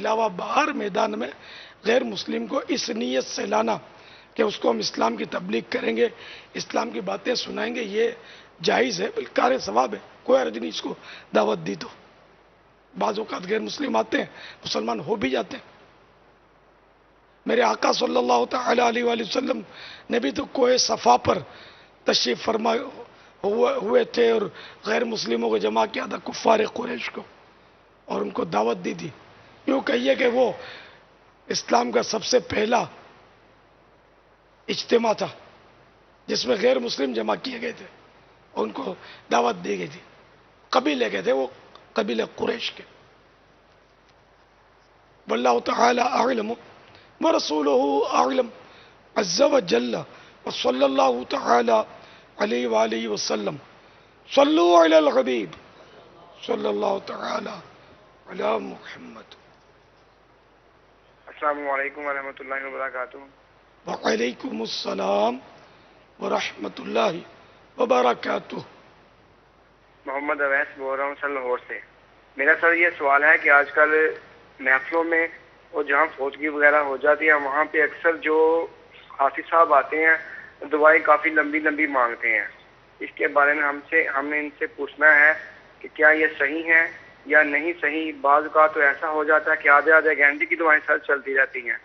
علاوہ باہر میدان میں غیر مسلم کو اس نیت سے لانا کہ اس کو ہم اسلام کی تبلیغ کریں گے، اسلام کی باتیں سنائیں گے، یہ جائز ہے، بلکہ کار ثواب ہے، کوئی حرج نہیں اس کو دعوت دی تو۔ بعض اوقات غیر مسلم آتے ہیں، مسلمان ہو بھی جاتے ہیں۔ میرے آقا صلی اللہ تعالی علیہ وآلہ وسلم نے بھی تو کوہ صفا پر تشریف فرما ہوئے تھے اور غیر مسلموں کو جمع کیا تھا، کفار قریش کو، اور ان کو دعوت دی تھی۔ یوں کہیے کہ وہ اسلام کا سب سے پہلا اجتماع تھا جس میں غیر مسلم جمع کیے گئے تھے اور ان کو دعوت دی گئی تھی۔ قبیلے کے تھے وہ، قبیلے قریش کے۔ واللہ تعالی اعلم ورسولہ اعلم عز وجل وصلی اللہ تعالی علیہ وآلہ وسلم۔ صلو علی الحبیب صلی اللہ تعالی علی محمد۔ السلام علیکم ورحمۃ اللہ وبرکاتہ۔ وعلیکم السلام ورحمۃ اللہ وبرکاتہ۔ محمد اویس بول رہا ہوں سر، لاہور سے۔ میرا سر یہ سوال ہے کہ آج کل محفلوں میں اور جہاں فوتگی وغیرہ ہو جاتی ہے وہاں پہ اکثر جو حافظ صاحب آتے ہیں دعائیں کافی لمبی لمبی مانگتے ہیں۔ اس کے بارے میں ہم نے ان سے پوچھنا ہے کہ کیا یہ صحیح ہے یا نہیں صحیح۔ بعض کا تو ایسا ہو جاتا ہے کہ آدھے آدھے گھنٹے کی دعائیں سر چلتی رہتی ہیں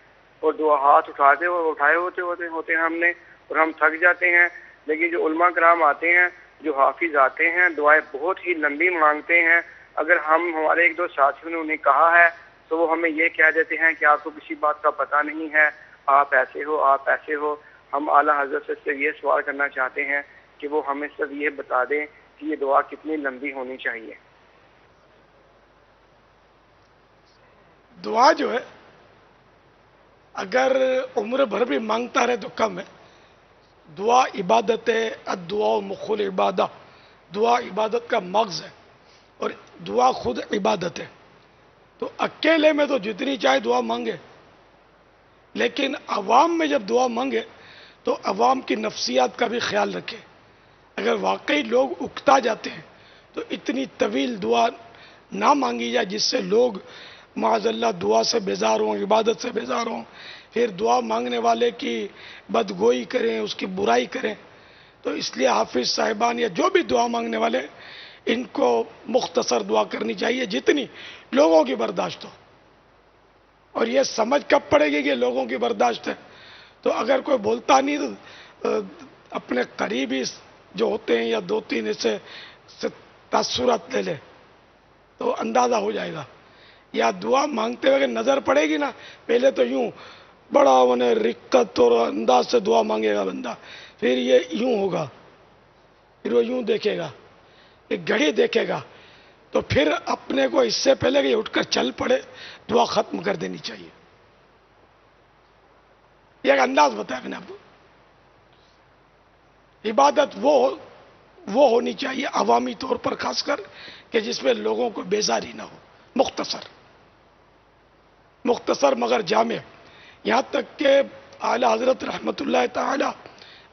اور دعا ہاتھ اٹھائے ہوتے ہیں ہم نے اور ہم تھک جاتے ہیں، لیکن جو علماء کرام آتے ہیں، جو حافظ آتے ہیں، دعائیں بہت ہی لمبی مانگتے ہیں۔ اگر ہمارے ایک دو ساتھیوں نے انہیں کہا ہے تو وہ ہمیں یہ کہہ دیتے ہیں کہ آپ کو کسی بات کا پتہ نہیں ہے، آپ ایسے ہو، آپ ایسے ہو۔ ہم اعلیٰ حضرت سے یہ سوال کرنا چاہتے ہیں کہ وہ ہمیں صرف یہ بتا دیں کہ یہ دعا کتنی لمبی ہونی چاہیے۔ دعا جو ہے اگر عمر بھر بھی مانگتا رہے تو کم ہے۔ دعا عبادت ہے، الدعاء مخ العبادہ، دعا عبادت کا مغز ہے اور دعا خود عبادت ہے۔ تو اکیلے میں تو جتنی چاہے دعا مانگے، لیکن عوام میں جب دعا مانگے تو عوام کی نفسیات کا بھی خیال رکھے۔ اگر واقعی لوگ اکتا جاتے ہیں تو اتنی طویل دعا نہ مانگی جائے جس سے لوگ معاذ اللہ دعا سے بیزار ہوں، عبادت سے بیزار ہوں، پھر دعا مانگنے والے کی بدگوئی کریں، اس کی برائی کریں۔ تو اس لیے حافظ صاحبان یا جو بھی دعا مانگنے والے، ان کو مختصر دعا کرنی چاہیے جتنی لوگوں کی برداشت ہو۔ اور یہ سمجھ کب پڑے گی کہ لوگوں کی برداشت ہے؟ تو اگر کوئی بولتا نہیں تو اپنے قریبی جو ہوتے ہیں یا دو تین ایسے تاثرات لے لے تو اندازہ ہو جائے گا۔ یا دعا مانگتے ہوئے نظر پڑے گی نا، پہلے تو یوں بڑا انہیں رقت اور انداز سے دعا مانگے گا بندہ، پھر یہ یوں ہوگا، پھر وہ یوں دیکھے گا، ایک گھڑی دیکھے گا، تو پھر اپنے کو اس سے پہلے کہ یہ اٹھ کر چل پڑے دعا ختم کر دینی چاہیے۔ یہ ایک انداز بتایا میں نے آپ کو۔ عبادت وہ ہونی چاہیے عوامی طور پر خاص کر کہ جس میں لوگوں کو بیزاری نہ ہو، مختصر مگر جامع۔ یہاں تک کہ اعلیٰ حضرت رحمۃ اللہ تعالی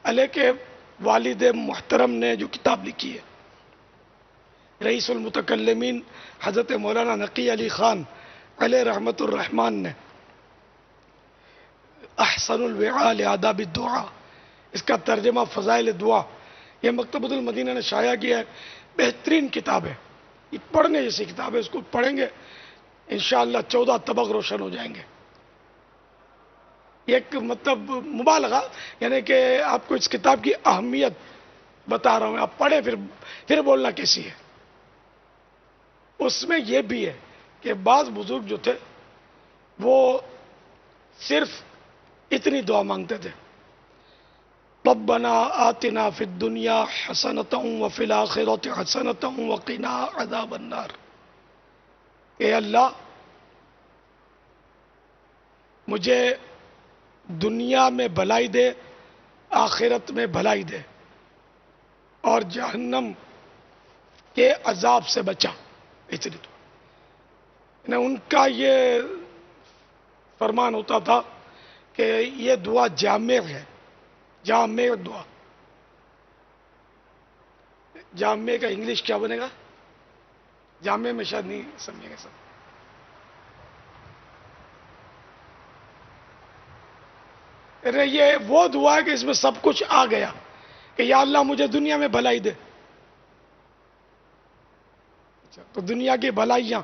علیہ کے والد محترم نے جو کتاب لکھی ہے، رئیس المتکلمین حضرت مولانا نقی علی خان علیہ رحمت الرحمان نے احسن الوعاء لآداب الدعاء، اس کا ترجمہ فضائل دعا، یہ مکتبۃ المدینہ نے شائع کیا ہے۔ بہترین کتاب ہے، یہ پڑھنے جیسی کتاب ہے، اس کو پڑھیں گے انشاءاللہ 14 طبق روشن ہو جائیں گے۔ ایک مطلب مبالغہ، یعنی کہ آپ کو اس کتاب کی اہمیت بتا رہا ہوں، آپ پڑھیں پھر بولنا کیسی ہے۔ اس میں یہ بھی ہے کہ بعض بزرگ جو تھے وہ صرف اتنی دعا مانگتے تھے، ربنا آتنا فی الدنیا حسنۃ وفی الآخرۃ حسنۃ وقنا عذاب النار، اے اللہ مجھے دنیا میں بھلائی دے، آخرت میں بھلائی دے، اور جہنم کے عذاب سے بچا۔ اتنی دعا ان کا یہ فرمان ہوتا تھا کہ یہ دعا جامع ہے، جامع دعا۔ جامع کا انگلش کیا بنے گا؟ جامع میں شاید نہیں سمجھیں گے سب۔ ارے یہ وہ دعا ہے کہ اس میں سب کچھ آ گیا کہ یا اللہ مجھے دنیا میں بھلائی دے. تو دنیا کی بھلائیاں،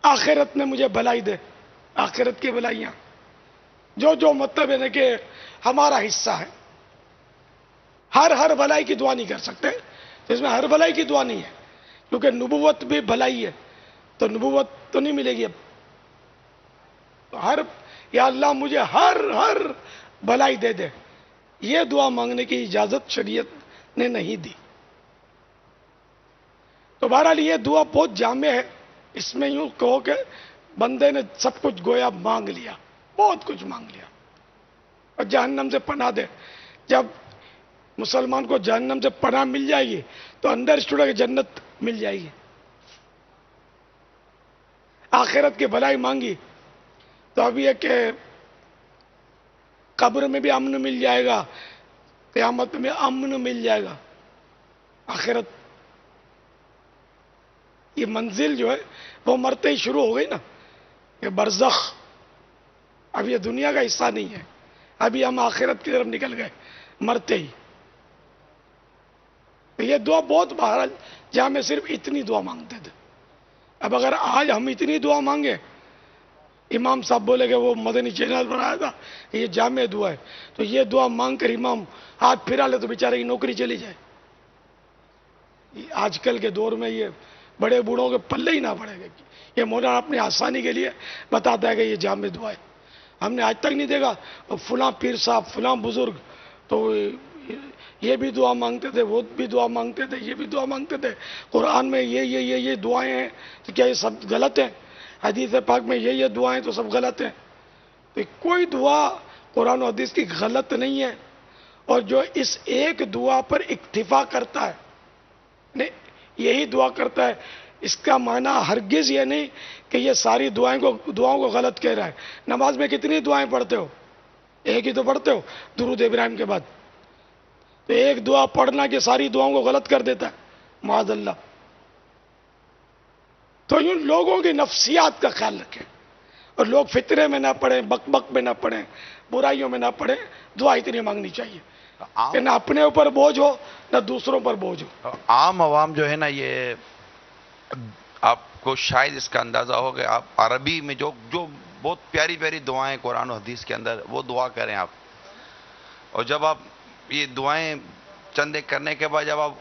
آخرت میں مجھے بھلائی دے، آخرت کی بھلائیاں، جو مطلب ہے نا کہ ہمارا حصہ ہے. ہر بھلائی کی دعا نہیں کر سکتے، اس میں ہر بھلائی کی دعا نہیں ہے، کیونکہ نبوت بھی بھلائی ہے، تو نبوت تو نہیں ملے گی اب. یا اللہ مجھے ہر بھلائی دے دے، یہ دعا مانگنے کی اجازت شریعت نے نہیں دی. تو بہرحال یہ دعا بہت جامع ہے. اس میں یوں کہو کہ بندے نے سب کچھ گویا مانگ لیا، بہت کچھ مانگ لیا. اور جہنم سے پناہ دے. جب مسلمان کو جہنم سے پناہ مل جائے گی تو اندر اسٹوڈا کی جنت مل جائے گی. آخرت کی بھلائی مانگی تو اب یہ کہ قبر میں بھی امن مل جائے گا، قیامت میں امن مل جائے گا. آخرت یہ منزل جو ہے وہ مرتے ہی شروع ہو گئی نا، یہ برزخ. اب یہ دنیا کا حصہ نہیں ہے، ابھی ہم آخرت کی طرف نکل گئے مرتے ہی. یہ دعا بہت بہرحال جہاں میں صرف اتنی دعا مانگتے تھے. اب اگر آج ہم اتنی دعا مانگے، امام صاحب بولے کہ وہ مدنی چینل پر آیا تھا یہ جامع دعا ہے، تو یہ دعا مانگ کر امام ہاتھ پھرا لے تو بیچارے کی نوکری چلی جائے. آج کل کے دور میں یہ بڑے بوڑھوں کے پلے ہی نہ پڑے گا. یہ مولانا اپنی آسانی کے لیے بتاتا ہے کہ یہ جامع دعا ہے. ہم نے آج تک نہیں دیکھا فلاں پیر صاحب فلاں بزرگ تو یہ بھی دعا مانگتے تھے، وہ بھی دعا مانگتے تھے، یہ بھی دعا مانگتے تھے. قرآن میں یہ دعائیں ہیں تو کیا یہ سب غلط ہیں؟ حدیث پاک میں یہ دعائیں تو سب غلط ہیں؟ تو کوئی دعا قرآن و حدیث کی غلط نہیں ہے. اور جو اس ایک دعا پر اکتفا کرتا ہے، یہی دعا کرتا ہے، اس کا معنی ہرگز یہ نہیں کہ یہ ساری دعاؤں کو غلط کہہ رہا ہے. نماز میں کتنی دعائیں پڑھتے ہو؟ ایک ہی تو پڑھتے ہو درود ابراہیم کے بعد. تو ایک دعا پڑھنا کہ ساری دعاؤں کو غلط کر دیتا ہے معاذ اللہ. تو یوں لوگوں کی نفسیات کا خیال رکھیں اور لوگ فطرے میں نہ پڑیں، بک بک میں نہ پڑیں، برائیوں میں نہ پڑیں. دعا اتنی مانگنی چاہیے کہ نہ اپنے اوپر بوجھ ہو نہ دوسروں پر بوجھ ہو. عام عوام جو ہے نا، یہ آپ کو شاید اس کا اندازہ ہو کہ آپ عربی میں جو بہت پیاری پیاری دعائیں قرآن و حدیث کے اندر، وہ دعا کریں آپ. اور جب آپ یہ دعائیں چند ایک کرنے کے بعد جب آپ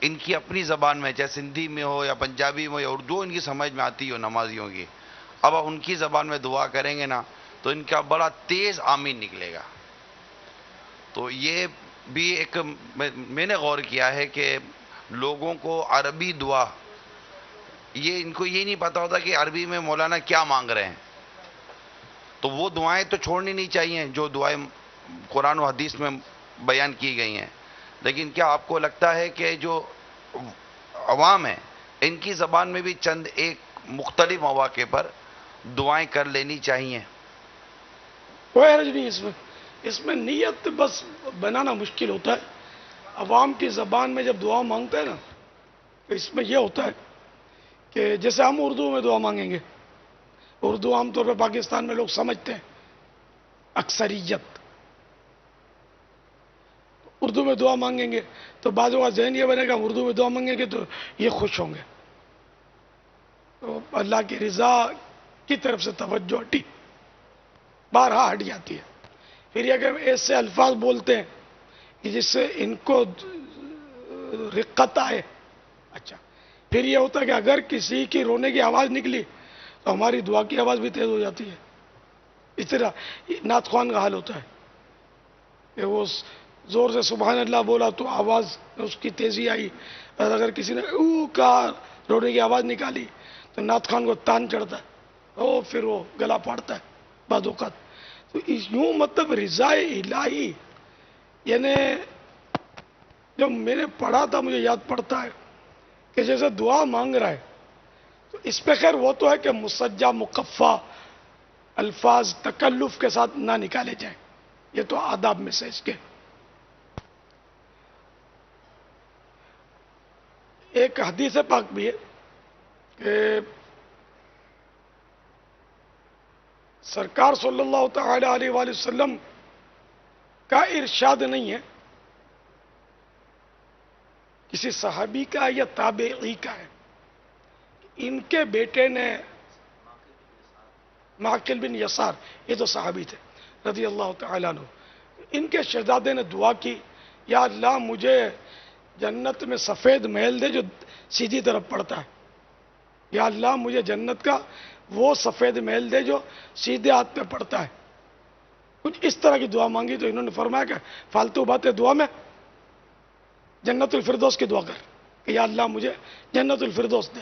ان کی اپنی زبان میں، چاہے سندھی میں ہو یا پنجابی میں یا اردو ان کی سمجھ میں آتی ہو نمازیوں کی، اب آپ ان کی زبان میں دعا کریں گے نا تو ان کا بڑا تیز آمین نکلے گا. تو یہ بھی ایک میں نے غور کیا ہے کہ لوگوں کو عربی دعا، ان کو یہ نہیں پتا ہوتا کہ عربی میں مولانا کیا مانگ رہے ہیں. تو وہ دعائیں تو چھوڑنی نہیں چاہیے جو دعائیں قرآن و حدیث میں بیان کی گئی ہیں. لیکن کیا آپ کو لگتا ہے کہ جو عوام ہیں ان کی زبان میں بھی چند ایک مختلف مواقع پر دعائیں کر لینی چاہیے؟ کوئی حرج نہیں اس میں نیت بس بنانا مشکل ہوتا ہے. عوام کی زبان میں جب دعا مانگتے ہیں نا تو اس میں یہ ہوتا ہے کہ جیسے ہم اردو میں دعا مانگیں گے، اردو عام طور پہ پاکستان میں لوگ سمجھتے ہیں اکثریت، اردو میں دعا مانگیں گے تو بعضوں کا ذہن یہ بنے گا اردو میں دعا مانگیں گے تو یہ خوش ہوں گے، تو اللہ کی رضا کی طرف سے توجہ ہٹی، بارہا ہٹ جاتی ہے. پھر یہ کہ ایسے الفاظ بولتے ہیں کہ جس سے ان کو رقت آئے. اچھا پھر یہ ہوتا ہے کہ اگر کسی کی رونے کی آواز نکلی تو ہماری دعا کی آواز بھی تیز ہو جاتی ہے. اس طرح نعت خوان کا حال ہوتا ہے کہ وہ زور سے سبحان اللہ بولا تو آواز اس کی تیزی آئی، اور اگر کسی نے او کہا رونے کی آواز نکالی تو نعت خوان کو تان چڑھتا ہے، اور پھر وہ گلا پاڑتا ہے بعض اوقات. تو یوں مطلب رضا الہی، یعنی جو میں نے پڑھا تھا مجھے یاد پڑتا ہے کہ جیسے دعا مانگ رہا ہے تو اس پہ خیر وہ تو ہے کہ مسجع مقفع الفاظ تکلف کے ساتھ نہ نکالے جائیں، یہ تو آداب میں سے اس کے. ایک حدیث پاک بھی ہے کہ سرکار صلی اللہ تعالی علیہ وآلہ وسلم کا ارشاد نہیں ہے، کسی صحابی کا یا تابعی کا ہے. ان کے بیٹے نے معقل بن یسار، یہ تو صحابی تھے رضی اللہ تعالیٰ عنہ، ان کے شہزادے نے دعا کی، یا اللہ مجھے جنت میں سفید محل دے جو سیدھی طرف پڑتا ہے، یا اللہ مجھے جنت کا وہ سفید محل دے جو سیدھے ہاتھ پہ پڑتا ہے. کچھ اس طرح کی دعا مانگی تو انہوں نے فرمایا کہ فالتو باتیں دعا میں جنت الفردوس کی دعا کر کہ یا اللہ مجھے جنت الفردوس دے،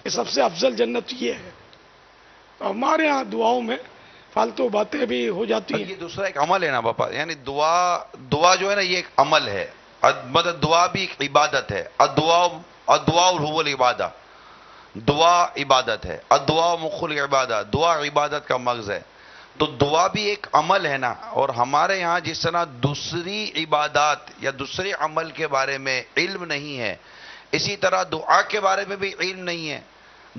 یہ سب سے افضل جنت یہ ہے. تو ہمارے ہاں دعاؤں میں فالتو باتیں بھی ہو جاتی ہیں. یہ دوسرا ایک عمل ہے نا باپا، یعنی دعا جو ہے نا یہ ایک عمل ہے، مطلب دعا بھی ایک عبادت ہے. الدعاء هو العبادہ، دعا عبادت ہے. الدعاء مخ العبادہ، دعا عبادت کا مغز ہے. تو دعا بھی ایک عمل ہے نا. اور ہمارے یہاں جس طرح دوسری عبادات یا دوسرے عمل کے بارے میں علم نہیں ہے، اسی طرح دعا کے بارے میں بھی علم نہیں ہے.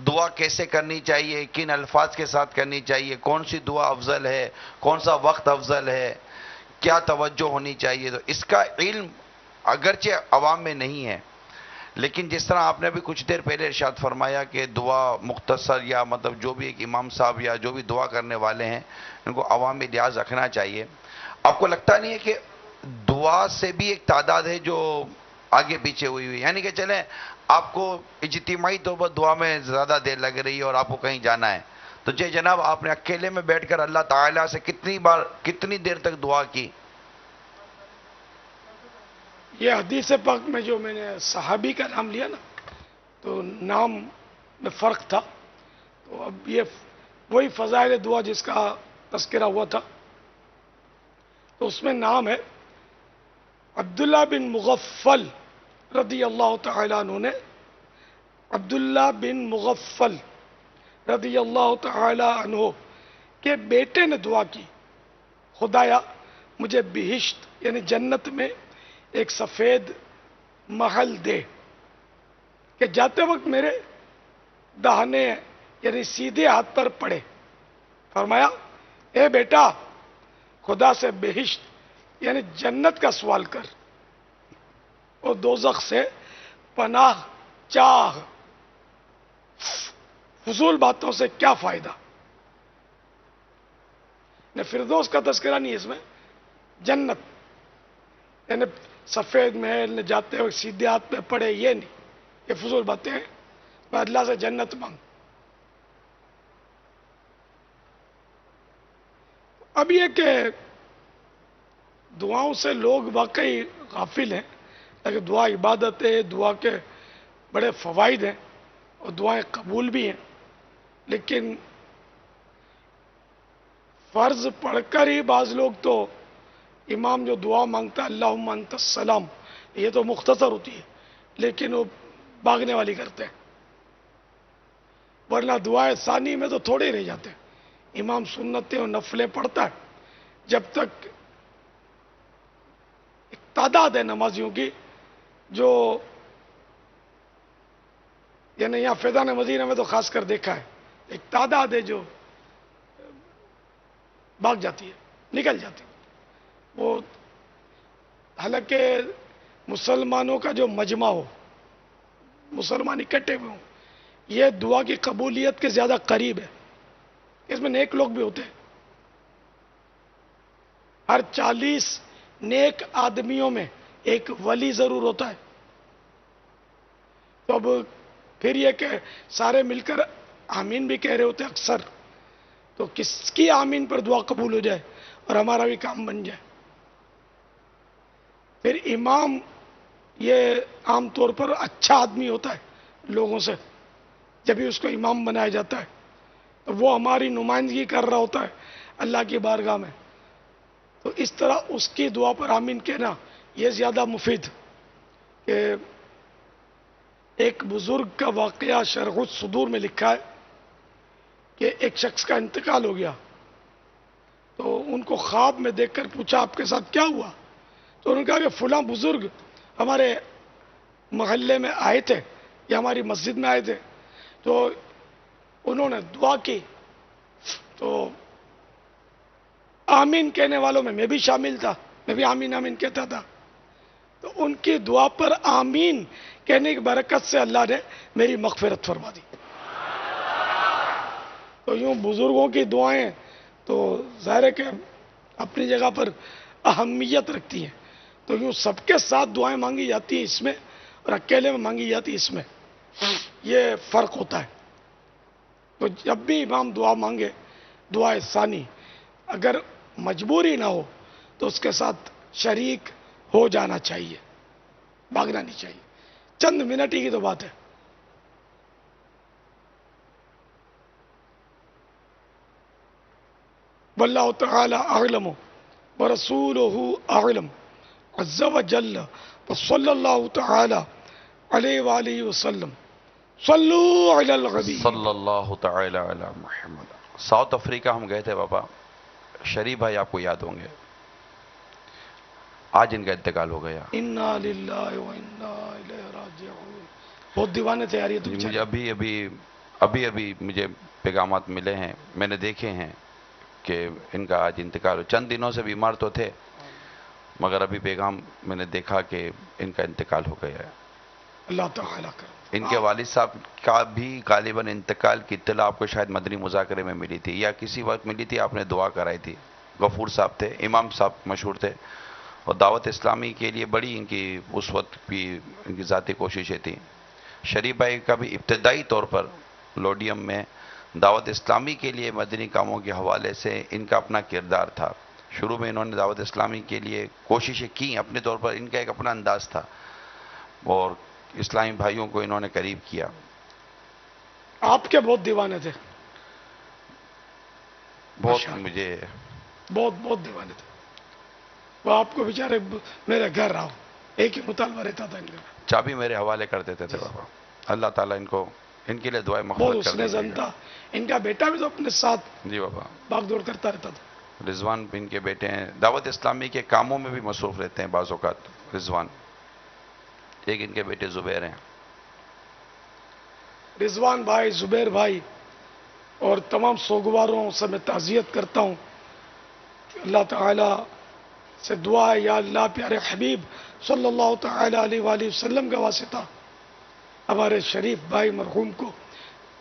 دعا کیسے کرنی چاہیے، کن الفاظ کے ساتھ کرنی چاہیے، کون سی دعا افضل ہے، کون سا وقت افضل ہے، کیا توجہ ہونی چاہیے، تو اس کا علم اگرچہ عوام میں نہیں ہے. لیکن جس طرح آپ نے بھی کچھ دیر پہلے ارشاد فرمایا کہ دعا مختصر یا مطلب جو بھی ایک امام صاحب یا جو بھی دعا کرنے والے ہیں ان کو عوامی لحاظ رکھنا چاہیے. آپ کو لگتا نہیں ہے کہ دعا سے بھی ایک تعداد ہے جو آگے پیچھے ہوئی، یعنی کہ چلیں آپ کو اجتماعی طور پر دعا میں زیادہ دیر لگ رہی ہے اور آپ کو کہیں جانا ہے، تو جناب آپ نے اکیلے میں بیٹھ کر اللہ تعالیٰ سے کتنی دیر تک دعا کی؟ یہ حدیث پاک میں جو میں نے صحابی کا نام لیا نا، تو نام میں فرق تھا. تو اب یہ وہی فضائل دعا جس کا تذکرہ ہوا تھا، تو اس میں نام ہے عبداللہ بن مغفل رضی اللہ تعالیٰ عنہ نے، عبداللہ بن مغفل رضی اللہ تعالیٰ عنہ کے بیٹے نے دعا کی، خدایا مجھے بہشت یعنی جنت میں ایک سفید محل دے کہ جاتے وقت میرے داہنے یعنی سیدھے ہاتھ پر پڑے. فرمایا اے بیٹا خدا سے بہشت یعنی جنت کا سوال کر اور دوزخ سے پناہ چاہ. فضول باتوں سے کیا فائدہ؟ نہ فردوس کا تذکرہ نہیں اس میں، جنت یعنی سفید محل نے جاتے ہوئے سیدھے ہاتھ پہ پڑے، یہ نہیں، یہ فضول باتیں ہیں. میں اللہ سے جنت مانگ. اب یہ کہ دعاؤں سے لوگ واقعی غافل ہیں، لیکن دعا عبادت ہے، دعا کے بڑے فوائد ہیں اور دعائیں قبول بھی ہیں. لیکن فرض پڑھ کر ہی بعض لوگ تو امام جو دعا مانگتا ہے اللہم انت السلام، یہ تو مختصر ہوتی ہے لیکن وہ بھاگنے والی کرتے ہیں، ورنہ دعائیں ثانی میں تو تھوڑے ہی رہ جاتے ہیں. امام سنتیں اور نفلیں پڑھتا ہے، جب تک ایک تعداد ہے نمازیوں کی جو یعنی یہاں فیضان مدینہ میں تو خاص کر دیکھا ہے، ایک تعداد ہے جو بھاگ جاتی ہے، نکل جاتی ہے. وہ حالانکہ مسلمانوں کا جو مجمع ہو، مسلمان اکٹھے ہوئے ہوں، یہ دعا کی قبولیت کے زیادہ قریب ہے. اس میں نیک لوگ بھی ہوتے ہیں. ہر 40 نیک آدمیوں میں ایک ولی ضرور ہوتا ہے. تو اب پھر یہ کہ سارے مل کر آمین بھی کہہ رہے ہوتے ہیں اکثر، تو کس کی آمین پر دعا قبول ہو جائے اور ہمارا بھی کام بن جائے. پھر امام یہ عام طور پر اچھا آدمی ہوتا ہے لوگوں سے، جب بھی اس کو امام بنایا جاتا ہے تو وہ ہماری نمائندگی کر رہا ہوتا ہے اللہ کی بارگاہ میں. تو اس طرح اس کی دعا پر آمین کہنا یہ زیادہ مفید. کہ ایک بزرگ کا واقعہ شرح الصدور میں لکھا ہے کہ ایک شخص کا انتقال ہو گیا، تو ان کو خواب میں دیکھ کر پوچھا آپ کے ساتھ کیا ہوا؟ تو انہوں نے کہا کہ فلاں بزرگ ہمارے محلے میں آئے تھے یا ہماری مسجد میں آئے تھے، تو انہوں نے دعا کی، تو آمین کہنے والوں میں بھی شامل تھا، میں بھی آمین آمین کہتا تھا. تو ان کی دعا پر آمین کہنے کی برکت سے اللہ نے میری مغفرت فرما دی. تو یوں بزرگوں کی دعائیں تو ظاہر ہے کہ اپنی جگہ پر اہمیت رکھتی ہیں. تو یوں سب کے ساتھ دعائیں مانگی جاتی ہیں اس میں، اور اکیلے میں مانگی جاتی اس میں، یہ فرق ہوتا ہے. تو جب بھی امام دعا مانگے دعا ثانی، اگر مجبوری نہ ہو تو اس کے ساتھ شریک ہو جانا چاہیے، بھاگنا نہیں چاہیے. چند منٹ ہی کی تو بات ہے. واللہ تعالی اعلم ورسولہ اعلم عز وجل وصلی اللہ تعالی علیہ وآلہ وسلم. صلو علی الحبیب. صلی اللہ تعالی علی محمد. ساؤتھ افریقہ ہم گئے تھے بابا. شریف بھائی آپ کو یاد ہوں گے، آج ان کا انتقال ہو گیا. انا للہ و انا الیہ راجعون. بہت دیوانے تھے یار یہ تو مجھے بیچارے. ابھی مجھے پیغامات ملے ہیں، میں نے دیکھے ہیں کہ ان کا آج انتقال ہو. چند دنوں سے بیمار تو تھے، مگر ابھی پیغام میں نے دیکھا کہ ان کا انتقال ہو گیا ہے. اللہ تعالیٰ کر. ان کے والد صاحب کا بھی غالباً انتقال کی اطلاع آپ کو شاید مدنی مذاکرے میں ملی تھی یا کسی وقت ملی تھی، آپ نے دعا کرائی تھی. غفور صاحب تھے، امام صاحب مشہور تھے، اور دعوت اسلامی کے لیے بڑی ان کی اس وقت بھی ان کی ذاتی کوششیں تھیں. شریف بھائی کا بھی ابتدائی طور پر لوڈیم میں دعوت اسلامی کے لیے مدنی کاموں کے حوالے سے ان کا اپنا کردار تھا. شروع میں انہوں نے دعوت اسلامی کے لیے کوششیں کی اپنے طور پر، ان کا ایک اپنا انداز تھا، اور اسلامی بھائیوں کو انہوں نے قریب کیا. آپ کے بہت دیوانے تھے، بہت مجھے بہت دیوانے تھے. وہ آپ کو بیچارے میرے گھر رہا، ایک ہی مطالبہ رہتا تھا ان کا. چابی میرے حوالے کر دیتے تھے بابا. اللہ تعالیٰ ان کے لیے دعائیں بہت مغفرت کر حسن زن دیجیے تھا. گا. ان کا بیٹا بھی تو اپنے ساتھ جی بابا. بھاگ دوڑ کرتا رہتا تھا. رضوان بھی ان کے بیٹے ہیں، دعوت اسلامی کے کاموں میں بھی مصروف رہتے ہیں بعض اوقات. رضوان، ایک ان کے بیٹے زبیر ہیں. رضوان بھائی، زبیر بھائی اور تمام سوگواروں سے میں تعزیت کرتا ہوں. اللہ تعالیٰ سے دعا ہے، یا اللہ پیارے حبیب صلی اللہ تعالی علیہ وآلہ وسلم کا واسطہ ہمارے شریف بھائی مرحوم کو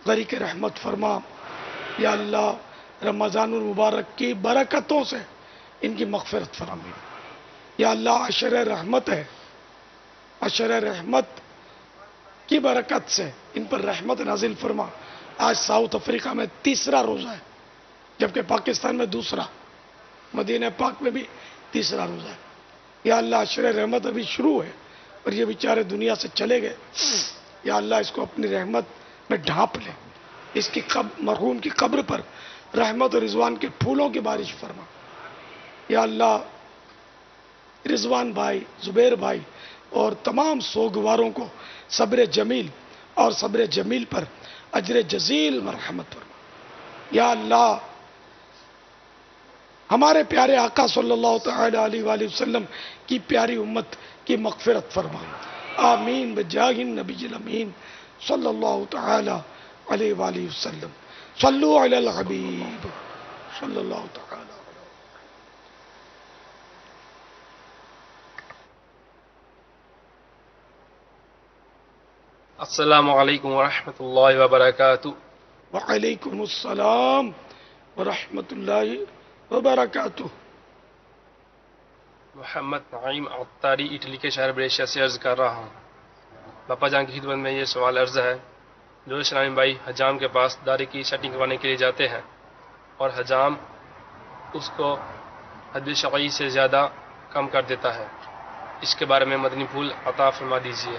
غریق رحمت فرما. یا اللہ رمضان المبارک کی برکتوں سے ان کی مغفرت فرما. یا اللہ عشر رحمت ہے، عشر رحمت کی برکت سے ان پر رحمت نازل فرما. آج ساؤتھ افریقہ میں تیسرا روزہ ہے، جبکہ پاکستان میں دوسرا، مدینہ پاک میں بھی تیسرا روزہ ہے. یا اللہ عشر رحمت ابھی شروع ہے اور یہ بیچارے دنیا سے چلے گئے. یا اللہ اس کو اپنی رحمت میں ڈھانپ لے. اس کی مرحوم کی قبر پر رحمت اور رضوان کے پھولوں کی بارش فرما. یا اللہ رضوان بھائی، زبیر بھائی اور تمام سوگواروں کو صبر جمیل اور صبر جمیل پر اجر جزیل مرحمت فرما. یا اللہ ہمارے پیارے آقا صلی اللہ تعالی علیہ وآلہ وسلم کی پیاری امت کی مغفرت فرما. آمین بجاہ النبی الامین صلی اللہ تعالی علیہ وآلہ وسلم. صلو علی الحبیب صلی اللہ تعالی. السلام علیکم ورحمۃ اللہ وبرکاتہ. وعلیکم السلام ورحمۃ اللہ وبرکاتہ. محمد نعیم عطاری اٹلی کے شہر بریشیا سے عرض کر رہا ہوں. باپا جان کی خدمت میں یہ سوال عرض ہے، جو اسلامی بھائی حجام کے پاس داڑھی کی سیٹنگ کروانے کے لیے جاتے ہیں اور حجام اس کو حد شرعی سے زیادہ کم کر دیتا ہے، اس کے بارے میں مدنی پھول عطا فرما دیجیے.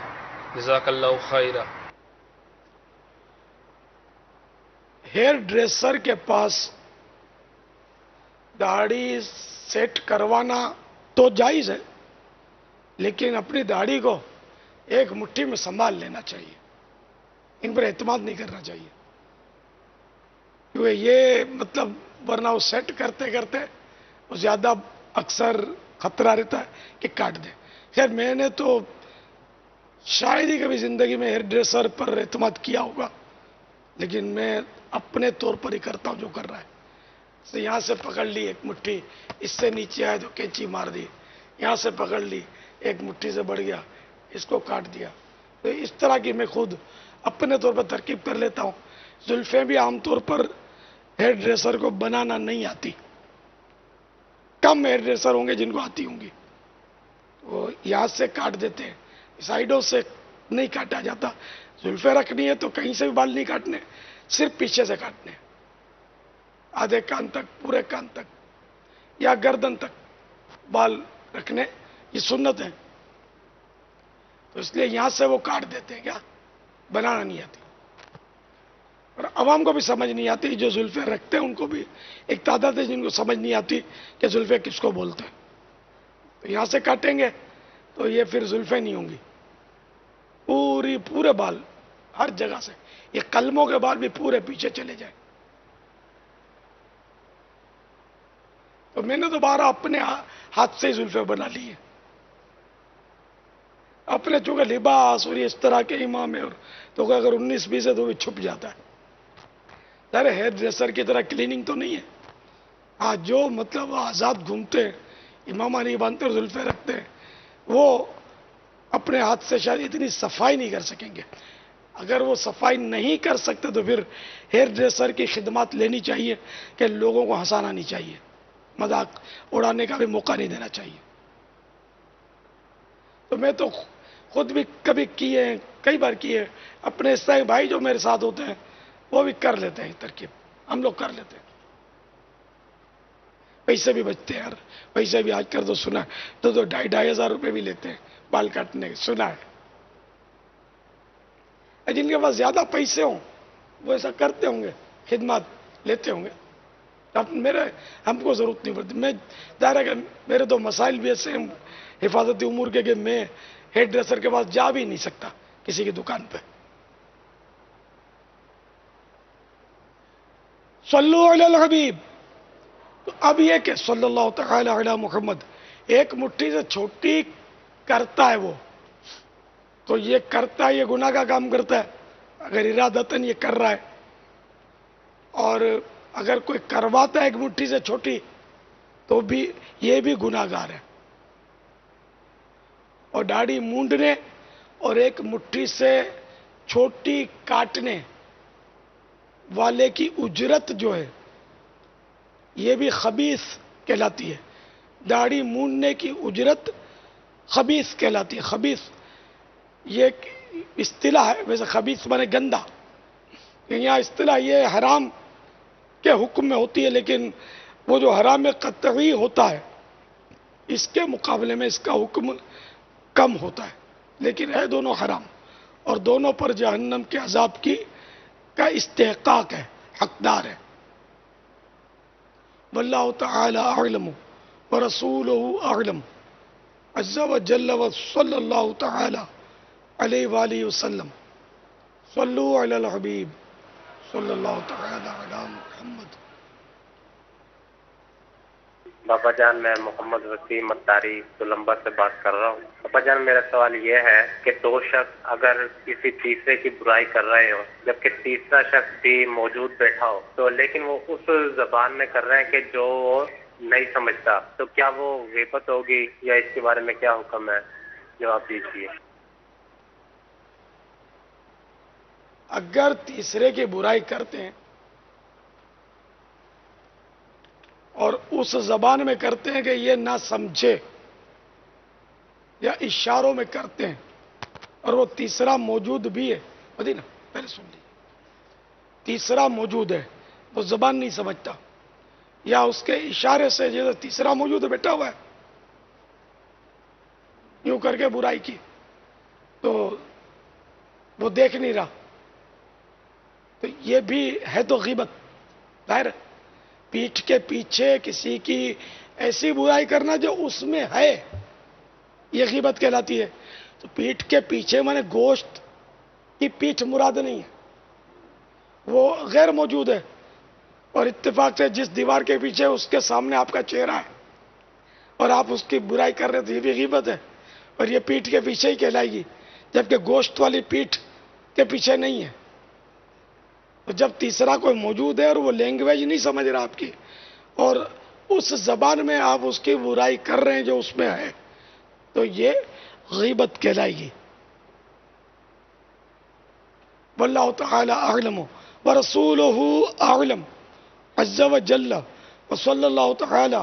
جزاک اللہ خیرہ. ہیئر ڈریسر کے پاس داڑھی سیٹ کروانا تو جائز ہے، لیکن اپنی داڑھی کو ایک مٹھی میں سنبھال لینا چاہیے. ان پر اعتماد نہیں کرنا چاہیے، کیونکہ یہ مطلب ورنہ وہ سیٹ کرتے کرتے وہ زیادہ اکثر خطرہ رہتا ہے کہ کاٹ دے. خیر میں نے تو شاید ہی کبھی زندگی میں ہیئر ڈریسر پر اعتماد کیا ہوگا، لیکن میں اپنے طور پر ہی کرتا ہوں جو کر رہا ہے. تو یہاں سے پکڑ لی ایک مٹھی، اس سے نیچے آئے تو کینچی مار دی، یہاں سے پکڑ لی ایک مٹھی سے بڑھ گیا، اس کو کاٹ دیا. تو اس طرح کی میں خود اپنے طور پر ترکیب کر لیتا ہوں. زلفیں بھی عام طور پر ہیئر ڈریسر کو بنانا نہیں آتی، کم ہیئر ڈریسر ہوں گے جن کو آتی ہوں گی. وہ یہاں سے کاٹ دیتے ہیں، سائڈوں سے نہیں کاٹا جاتا. زلفیں رکھنی ہے تو کہیں سے بھی بال نہیں کاٹنے، صرف پیچھے سے کاٹنے، آدھے کان تک، پورے کان تک یا گردن تک بال رکھنے، یہ سنت ہے. تو اس لیے یہاں سے وہ کاٹ دیتے ہیں، کیا بنانا نہیں آتی. اور عوام کو بھی سمجھ نہیں آتی، جو زلفیں رکھتے ہیں ان کو بھی ایک تعداد ہے جن کو سمجھ نہیں آتی کہ زلفیں کس کو بولتے ہیں. تو یہاں سے کاٹیں گے تو یہ پھر زلفیں نہیں ہوں گی، پورے بال ہر جگہ سے، یہ قلموں کے بال بھی پورے پیچھے چلے جائیں. تو میں نے دوبارہ اپنے ہاتھ سے ہی زلفیں بنا لی ہیں. اپنے چونکہ لباس اور اس طرح کے امام ہے، اور تو اگر 19-20 ہے تو بھی چھپ جاتا ہے. ظاہر ہیئر ڈریسر کی طرح کلیننگ تو نہیں ہے. ہاں جو مطلب آزاد گھومتے ہیں، امامہ نہیں باندھتے اور زلفیں رکھتے ہیں، وہ اپنے ہاتھ سے شاید اتنی صفائی نہیں کر سکیں گے. اگر وہ صفائی نہیں کر سکتے تو پھر ہیئر ڈریسر کی خدمات لینی چاہیے کہ لوگوں کو ہنسانا نہیں چاہیے، مذاق اڑانے کا بھی موقع نہیں دینا چاہیے. تو میں تو خود بھی کبھی کیے ہیں، کئی بار کیے. اپنے عیسائی بھائی جو میرے ساتھ ہوتے ہیں وہ بھی کر لیتے ہیں ترکیب، ہم لوگ کر لیتے ہیں. پیسے بھی بچتے ہیں یار، پیسے بھی آج کل تو سنا ہے 2,500 روپے بھی لیتے ہیں بال کاٹنے کے، سنا ہے. جن کے پاس زیادہ پیسے ہوں وہ ایسا کرتے ہوں گے، خدمات لیتے ہوں گے. ہم کو ضرورت نہیں پڑتی. میں ظاہر ہے کہ میرے تو مسائل بھی ایسے ہیں حفاظتی امور کے کہ میں ہیئر ڈریسر کے پاس جا بھی نہیں سکتا کسی کی دکان پہ. صلو علی الحبیب. تو اب یہ کہ صلی اللہ تعالی علی محمد ایک مٹھی سے چھوٹی کرتا ہے وہ، تو یہ کرتا ہے، یہ گناہ کا کام کرتا ہے اگر ارادتاً یہ کر رہا ہے. اور اگر کوئی کرواتا ہے ایک مٹھی سے چھوٹی تو بھی یہ بھی گناہ گار ہے. اور داڑھی مونڈنے اور ایک مٹھی سے چھوٹی کاٹنے والے کی اجرت جو ہے یہ بھی خبیث کہلاتی ہے. داڑھی مونڈنے کی اجرت خبیث کہلاتی ہے. خبیث یہ ایک اصطلاح ہے، ویسے خبیث مانے گندا، یہاں اصطلاح یہ حرام کے حکم میں ہوتی ہے، لیکن وہ جو حرام قطعی ہوتا ہے اس کے مقابلے میں اس کا حکم کم ہوتا ہے، لیکن ہے دونوں حرام اور دونوں پر جہنم کے عذاب کا استحقاق ہے، حقدار ہے. واللہ تعالی اعلم ورسولہ اعلم عز وجل وصلی اللہ تعالی علیہ وآلہ وسلم. صلو علی الحبیب صلی اللہ تعالی علی محمد. بابا جان میں محمد وسیم اتاری گولمبر سے بات کر رہا ہوں. بابا جان میرا سوال یہ ہے کہ دو شخص اگر کسی تیسرے کی برائی کر رہے ہو جبکہ تیسرا شخص بھی موجود بیٹھا ہو تو لیکن وہ اس زبان میں کر رہے ہیں کہ جو وہ نہیں سمجھتا، تو کیا وہ غیبت ہوگی یا اس کے بارے میں کیا حکم ہے؟ جواب دیجیے. اگر تیسرے کی برائی کرتے ہیں اور اس زبان میں کرتے ہیں کہ یہ نہ سمجھے یا اشاروں میں کرتے ہیں اور وہ تیسرا موجود بھی ہے، مدینہ پہلے سن لیجیے، تیسرا موجود ہے، وہ زبان نہیں سمجھتا یا اس کے اشارے سے جیسے تیسرا موجود ہے بیٹھا ہوا ہے یوں کر کے برائی کی تو وہ دیکھ نہیں رہا، تو یہ بھی ہے تو غیبت. ظاہر پیٹھ کے پیچھے کسی کی ایسی برائی کرنا جو اس میں ہے یہ غیبت کہلاتی ہے. تو پیٹھ کے پیچھے مانے گوشت کی پیٹھ مراد نہیں ہے، وہ غیر موجود ہے اور اتفاق سے جس دیوار کے پیچھے اس کے سامنے آپ کا چہرہ ہے اور آپ اس کی برائی کر رہے تو یہ بھی غیبت ہے اور یہ پیٹھ کے پیچھے ہی کہلائے گی، جبکہ گوشت والی پیٹھ کے پیچھے نہیں ہے. تو جب تیسرا کوئی موجود ہے اور وہ لینگویج نہیں سمجھ رہا آپ کی اور اس زبان میں آپ اس کی برائی کر رہے ہیں جو اس میں ہے، تو یہ غیبت کہلائے گی۔ واللہ تعالی اعلم ورسولہ اعلم عز وجل وصلی اللہ تعالی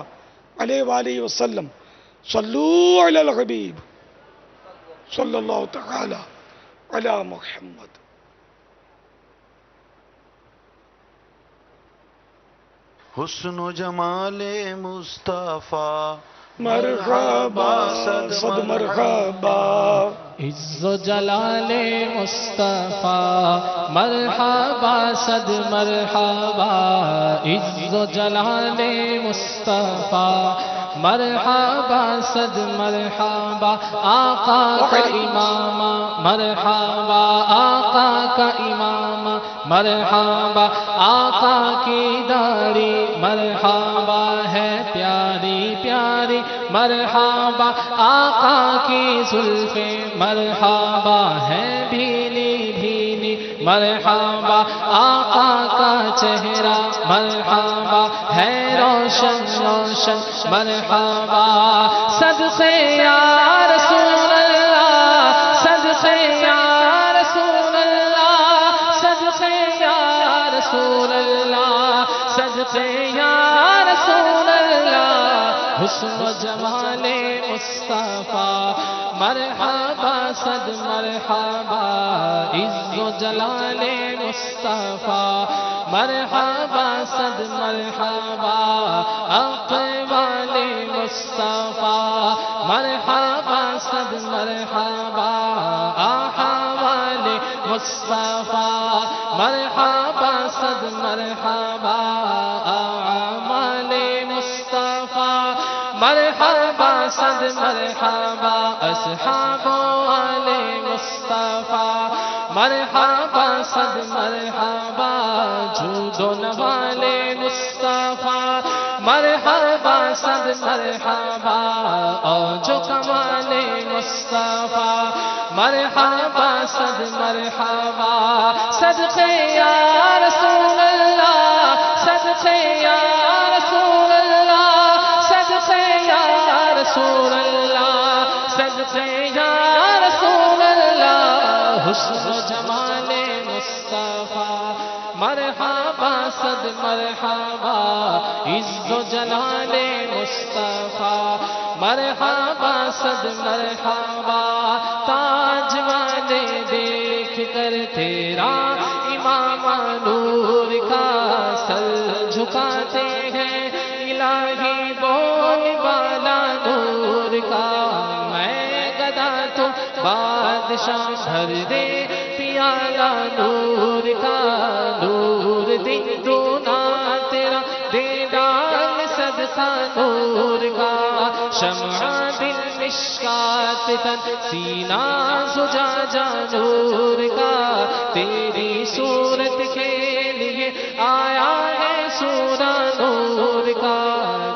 علیہ وآلہ وسلم۔ صلو علی الحبیب صلی اللہ تعالی علی محمد۔ حسن و جمال مصطفیٰ مرحبا صد مرحبا، عز و جلال مصطفیٰ مرحبا صد مرحبا، عز و جلال مصطفیٰ مرحبا صد مرحبا، آقا کا امام مرحبا، آقا کا امام مرحبا، آقا کی داڑھی مرحبا ہے پیاری پیاری مرحبا، آقا کی زلفیں مرحبا ہے بھیلی بھیلی مرحبا، آقا کا چہرہ مرحبا ہے روشن روشن مرحبا، صدقے یا رسول اللہ، صدقے یا رسول اللہ، صدقے یا رسول اللہ، صدقے یا رسول اللہ، حسن و جمال مصطفیٰ مرحبا صد مرحبا، عز و جلال مصطفیٰ مرحبا صد مرحبا، اقوال مصطفیٰ مرحبا صد مرحبا، احوال مصطفیٰ مرحبا صد مرحبا، اعمال مصطفیٰ مرحبا صد مرحبا، اصحاب آل مصطفیٰ مرحبا صد مرحبا، جود و نوال مصطفیٰ مرحبا صد مرحبا، اور جو کمال مصطفیٰ مرحبا صد مرحبا، صدقے یا رسول اللہ، صدقے یا رسول اللہ، صدقے یا رسول اللہ، صدقے یا رسول اللہ، حسن و جمال مصطفیٰ مرحبا صد مرحبا، عز و جلال مصطفیٰ مرحبا صد مرحبا، تاج والے دیکھ کر تیرا امام نور کا سر جھکاتے ہیں، الہی بول بالا نور کا، میں گدا تو بادشاہ بھر دے پیالہ نور کا، نور دن دونا تیرا دیدار صدقہ نور کا، شمع دل مشکات تن سینہ زجاجہ نور کا، تیری صورت کے لیے آیا ہے سورہ نور کا،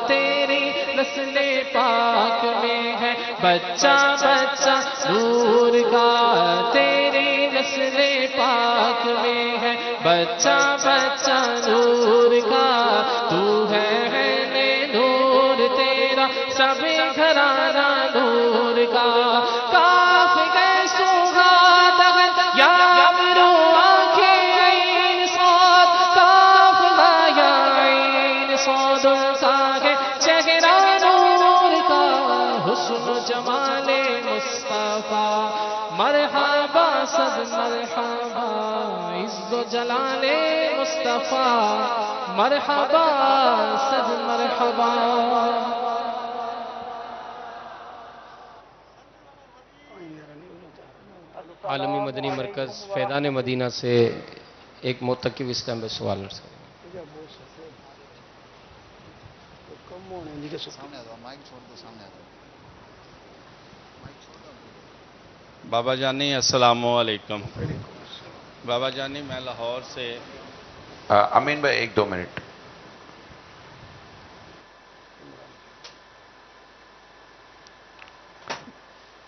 تیری نسل پاک میں ہے بچہ بچہ نور کا، تیری نسل پاک میں ہے بچہ بچہ نور کا، تو ہے نور تیرا سب گھرانہ نور کا، کاف گئے سوگا دغن یا برو آنکھیں عین صاد، کاف یا عین صاد کا ہے چہرہ نور کا، حسن و جمال مصطفیٰ مرحبا صد مرحبا، عز و جلال مصطفیٰ مرحبا صد مرحبا۔ عالمی مدنی مرکز فیضان مدینہ سے ایک متقب اسلام میں سوال عرض کریں۔ بابا جانی السلام علیکم۔ بابا جانی میں لاہور سے امین بھائی 1-2 منٹ۔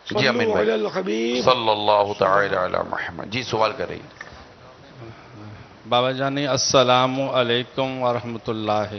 جی امین صلو علی بھائی الحبیب صلی اللہ تعالی علی محمد، جی سوال کر رہی ہیں۔ بابا جانی السلام علیکم ورحمۃ اللہ۔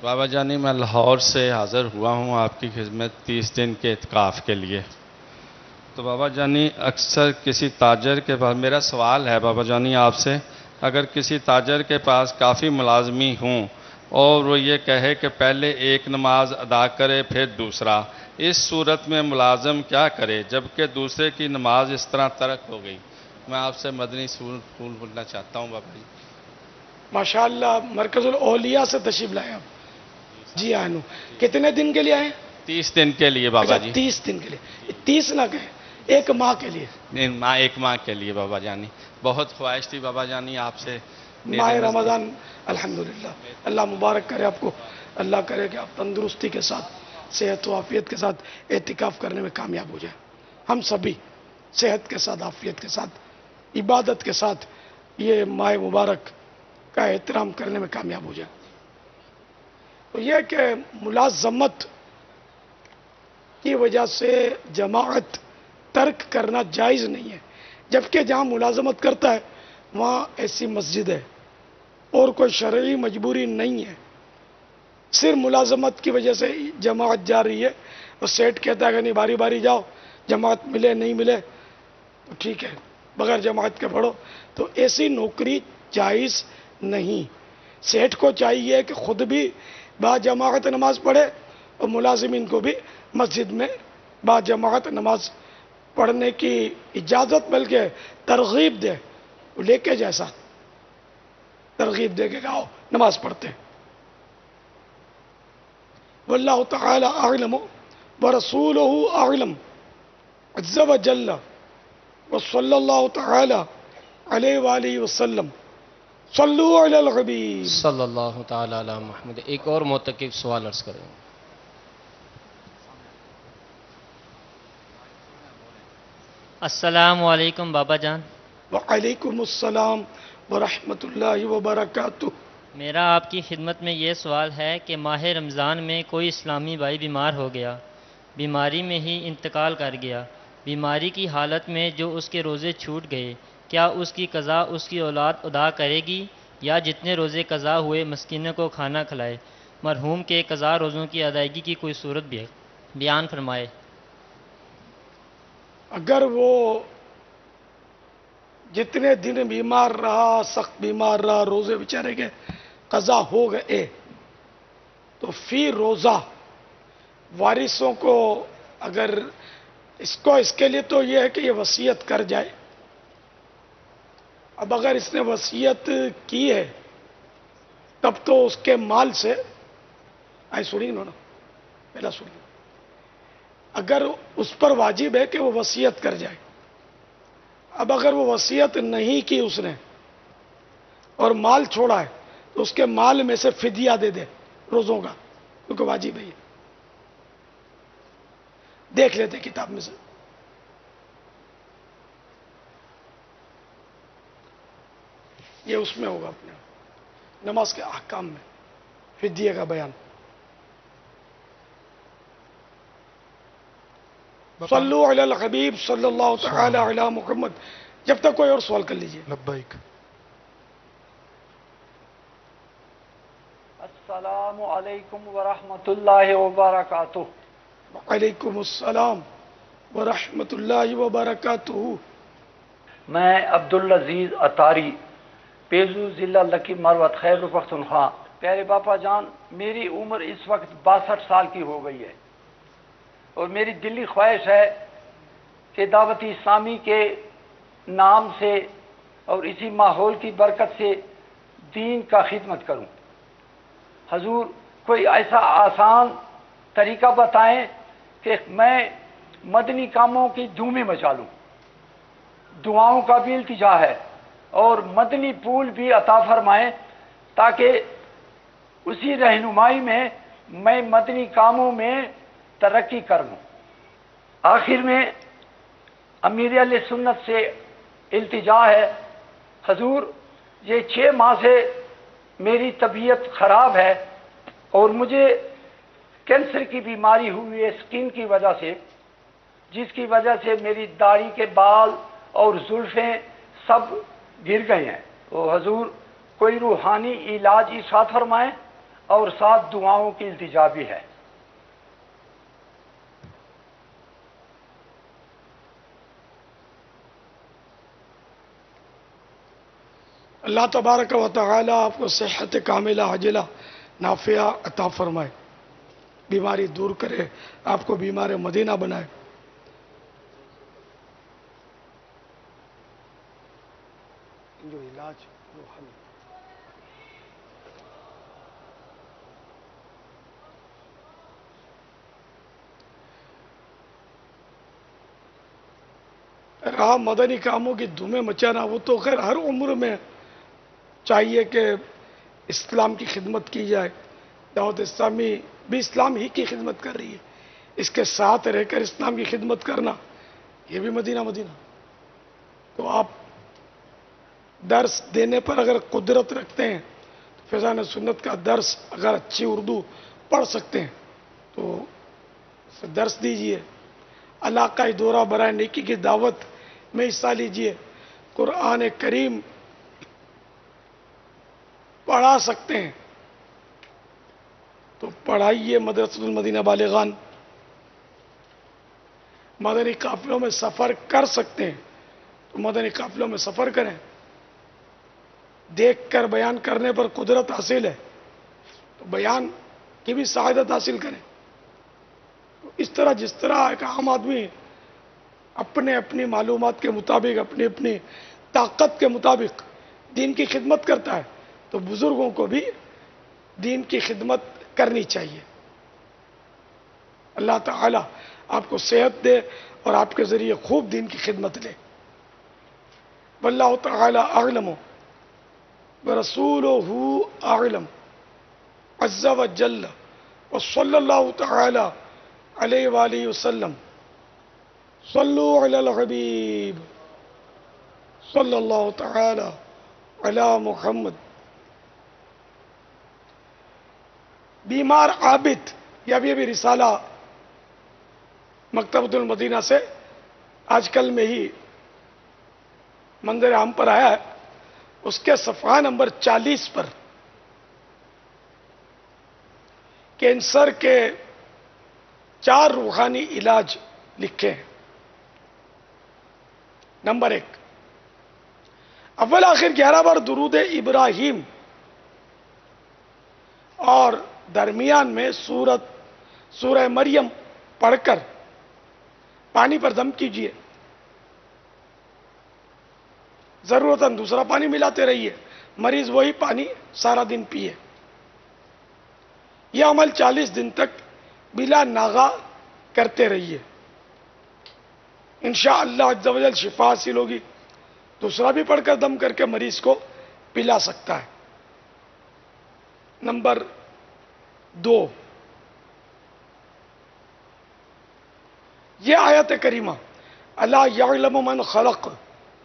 بابا جانی میں لاہور سے حاضر ہوا ہوں آپ کی خدمت 30 دن کے اعتکاف کے لیے. تو بابا جانی اکثر کسی تاجر کے پاس میرا سوال ہے بابا جانی آپ سے، اگر کسی تاجر کے پاس کافی ملازمی ہوں اور وہ یہ کہے کہ پہلے ایک نماز ادا کرے پھر دوسرا، اس صورت میں ملازم کیا کرے جبکہ دوسرے کی نماز اس طرح ترک ہو گئی؟ میں آپ سے مدنی پھول بولنا چاہتا ہوں بابا جی. ماشاءاللہ مرکز الاولیاء سے تشریف لائے آپ؟ جی آئے. کتنے دن کے لیے آئے؟ 30 دن کے لیے بابا جی. 30 دن کے لیے. 30 نہ کہیں، 1 ماہ کے لیے. ایک ماہ کے لیے بابا جانی. بہت خواہش تھی بابا جانی آپ سے. ماہ رمضان الحمدللہ اللہ مبارک کرے آپ کو. اللہ کرے کہ آپ تندرستی کے ساتھ، صحت و عافیت کے ساتھ اعتکاف کرنے میں کامیاب ہو جائیں. ہم سبھی صحت کے ساتھ، عافیت کے ساتھ، عبادت کے ساتھ یہ ماہ مبارک کا احترام کرنے میں کامیاب ہو جائیں. تو یہ کہ ملازمت کی وجہ سے جماعت ترک کرنا جائز نہیں ہے، جبکہ جہاں ملازمت کرتا ہے وہاں ایسی مسجد ہے اور کوئی شرعی مجبوری نہیں ہے. صرف ملازمت کی وجہ سے جماعت جا رہی ہے اور سیٹ کہتا ہے کہ نہیں باری باری جاؤ، جماعت ملے نہیں ملے تو ٹھیک ہے بغیر جماعت کے پڑھو، تو ایسی نوکری جائز نہیں. سیٹ کو چاہیے کہ خود بھی با جماعت نماز پڑھے اور ملازمین کو بھی مسجد میں با جماعت نماز پڑھنے کی اجازت بلکہ ترغیب دے، لے کے جیسا ترغیب دے کے آؤ نماز پڑھتے ہیں. واللہ تعالی اعلم ورسولہ اعلم عز وجل وصلی اللہ تعالی علیہ وآلہ وسلم. صلو علی الحبیب صلی اللہ تعالی علی محمد. ایک اور معتکف سوال عرض کریں. السلام علیکم بابا جان. وعلیکم السلام ورحمۃ اللہ وبرکاتہ. میرا آپ کی خدمت میں یہ سوال ہے کہ ماہ رمضان میں کوئی اسلامی بھائی بیمار ہو گیا، بیماری میں ہی انتقال کر گیا. بیماری کی حالت میں جو اس کے روزے چھوٹ گئے، کیا اس کی قضا اس کی اولاد ادا کرے گی یا جتنے روزے قضا ہوئے مسکینوں کو کھانا کھلائے؟ مرحوم کے قضا روزوں کی ادائیگی کی کوئی صورت بھی بیان فرمائے. اگر وہ جتنے دن بیمار رہا، سخت بیمار رہا، روزے بیچارے کے قضا ہو گئے تو فی روزہ وارثوں کو، اگر اس کے لیے تو یہ ہے کہ یہ وصیت کر جائے. اب اگر اس نے وصیت کی ہے تب تو اس کے مال سے سنی نا پہلا سنی، اگر اس پر واجب ہے کہ وہ وصیت کر جائے. اب اگر وہ وصیت نہیں کی اس نے اور مال چھوڑا ہے تو اس کے مال میں سے فدیہ دے دے روزوں کا، کیونکہ واجب ہے. یہ دیکھ لیتے کتاب میں سے. یہ اس میں ہوگا اپنے نماز کے احکام میں فدیہ کا بیان. صلو علی الحبیب صلی اللہ تعالی علی محمد. جب تک کوئی اور سوال کر لیجئے. لبیک. السلام علیکم ورحمۃ اللہ وبرکاتہ. وعلیکم السلام ورحمۃ اللہ وبرکاتہ. میں عبدالعزیز اطاری، پیزو ضلع لکی مروت، خیبر پختونخوا. پیارے باپا جان، میری عمر اس وقت 62 سال کی ہو گئی ہے اور میری دلی خواہش ہے کہ دعوت اسلامی کے نام سے اور اسی ماحول کی برکت سے دین کا خدمت کروں. حضور کوئی ایسا آسان طریقہ بتائیں کہ میں مدنی کاموں کی دھومیں مچا لوں. دعاؤں کا بھی التجا ہے اور مدنی پھول بھی عطا فرمائیں تاکہ اسی رہنمائی میں میں مدنی کاموں میں ترقی کر لوں. آخر میں امیر علیہ سنت سے التجا ہے، حضور یہ 6 ماہ سے میری طبیعت خراب ہے اور مجھے کینسر کی بیماری ہوئی ہے سکن کی وجہ سے، جس کی وجہ سے میری داڑھی کے بال اور زلفیں سب گر گئے ہیں. تو حضور کوئی روحانی علاج ارشاد فرمائیں اور ساتھ دعاؤں کی التجا بھی ہے۔ اللہ تبارک و تعالی آپ کو صحت کاملہ عاجلہ نافعہ عطا فرمائے، بیماری دور کرے، آپ کو بیمار مدینہ بنائے۔ جو علاج روحانی رہا مدنی کاموں کی دھومیں مچانا، وہ تو خیر ہر عمر میں چاہیے کہ اسلام کی خدمت کی جائے۔ دعوت اسلامی بھی اسلام ہی کی خدمت کر رہی ہے، اس کے ساتھ رہ کر اسلام کی خدمت کرنا یہ بھی مدینہ مدینہ۔ تو آپ درس دینے پر اگر قدرت رکھتے ہیں تو فیضان سنت کا درس اگر اچھی اردو پڑھ سکتے ہیں تو درس دیجئے، علاقائی دورہ برائے نیکی کی دعوت میں حصہ لیجئے، قرآن کریم پڑھا سکتے ہیں تو پڑھائیے مدرسۃ المدینہ بالغان۔ مدنی قافلوں میں سفر کر سکتے ہیں تو مدنی قافلوں میں سفر کریں، دیکھ کر بیان کرنے پر قدرت حاصل ہے تو بیان کی بھی سعادت حاصل کریں۔ اس طرح جس طرح ایک عام آدمی اپنے اپنی معلومات کے مطابق، اپنی اپنی طاقت کے مطابق دین کی خدمت کرتا ہے تو بزرگوں کو بھی دین کی خدمت کرنی چاہیے۔ اللہ تعالی آپ کو صحت دے اور آپ کے ذریعے خوب دین کی خدمت لے۔ واللہ تعالی اعلم ورسولہ اعلم عز وجل وصلی اللہ تعالی علیہ وآلہ وسلم۔ صلو علی الحبیب صلی اللہ تعالی علی محمد۔ بیمار عابد، یہ بھی رسالہ مکتبۃ المدینہ سے آج کل میں ہی منظر عام پر آیا ہے، اس کے صفحہ نمبر 40 پر کینسر کے 4 روحانی علاج لکھے ہیں۔ نمبر 1، اول آخر 11 بار درود ابراہیم اور درمیان میں سورہ مریم پڑھ کر پانی پر دم کیجیے، ضرورتاً دوسرا پانی ملاتے رہیے، مریض وہی پانی سارا دن پیے۔ یہ عمل 40 دن تک بلا ناغہ کرتے رہیے، انشاءاللہ عز و جل شفا حاصل ہوگی۔ دوسرا بھی پڑھ کر دم کر کے مریض کو پلا سکتا ہے۔ نمبر 2، یہ آیت کریمہ الا یعلم من خلق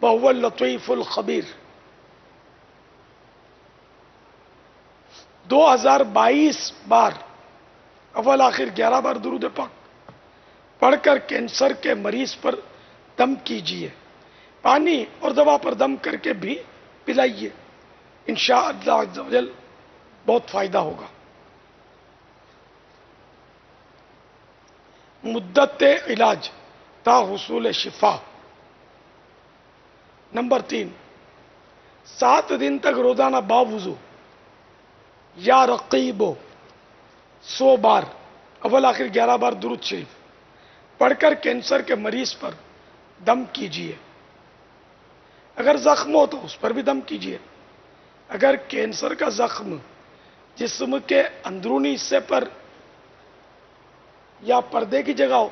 وهو اللطیف الخبیر 2022 بار اول آخر 11 بار درود پاک پڑھ کر کینسر کے مریض پر دم کیجیے، پانی اور دوا پر دم کر کے بھی پلائیے، انشاءاللہ عز و جل بہت فائدہ ہوگا۔ مدت علاج تا حصول شفا۔ نمبر 3، 7 دن تک روزانہ باوضو یا رقیبو 100 بار اول آخر 11 بار درود شریف پڑھ کر کینسر کے مریض پر دم کیجیے۔ اگر زخم ہو تو اس پر بھی دم کیجیے۔ اگر کینسر کا زخم جسم کے اندرونی حصے پر یا پردے کی جگہ ہو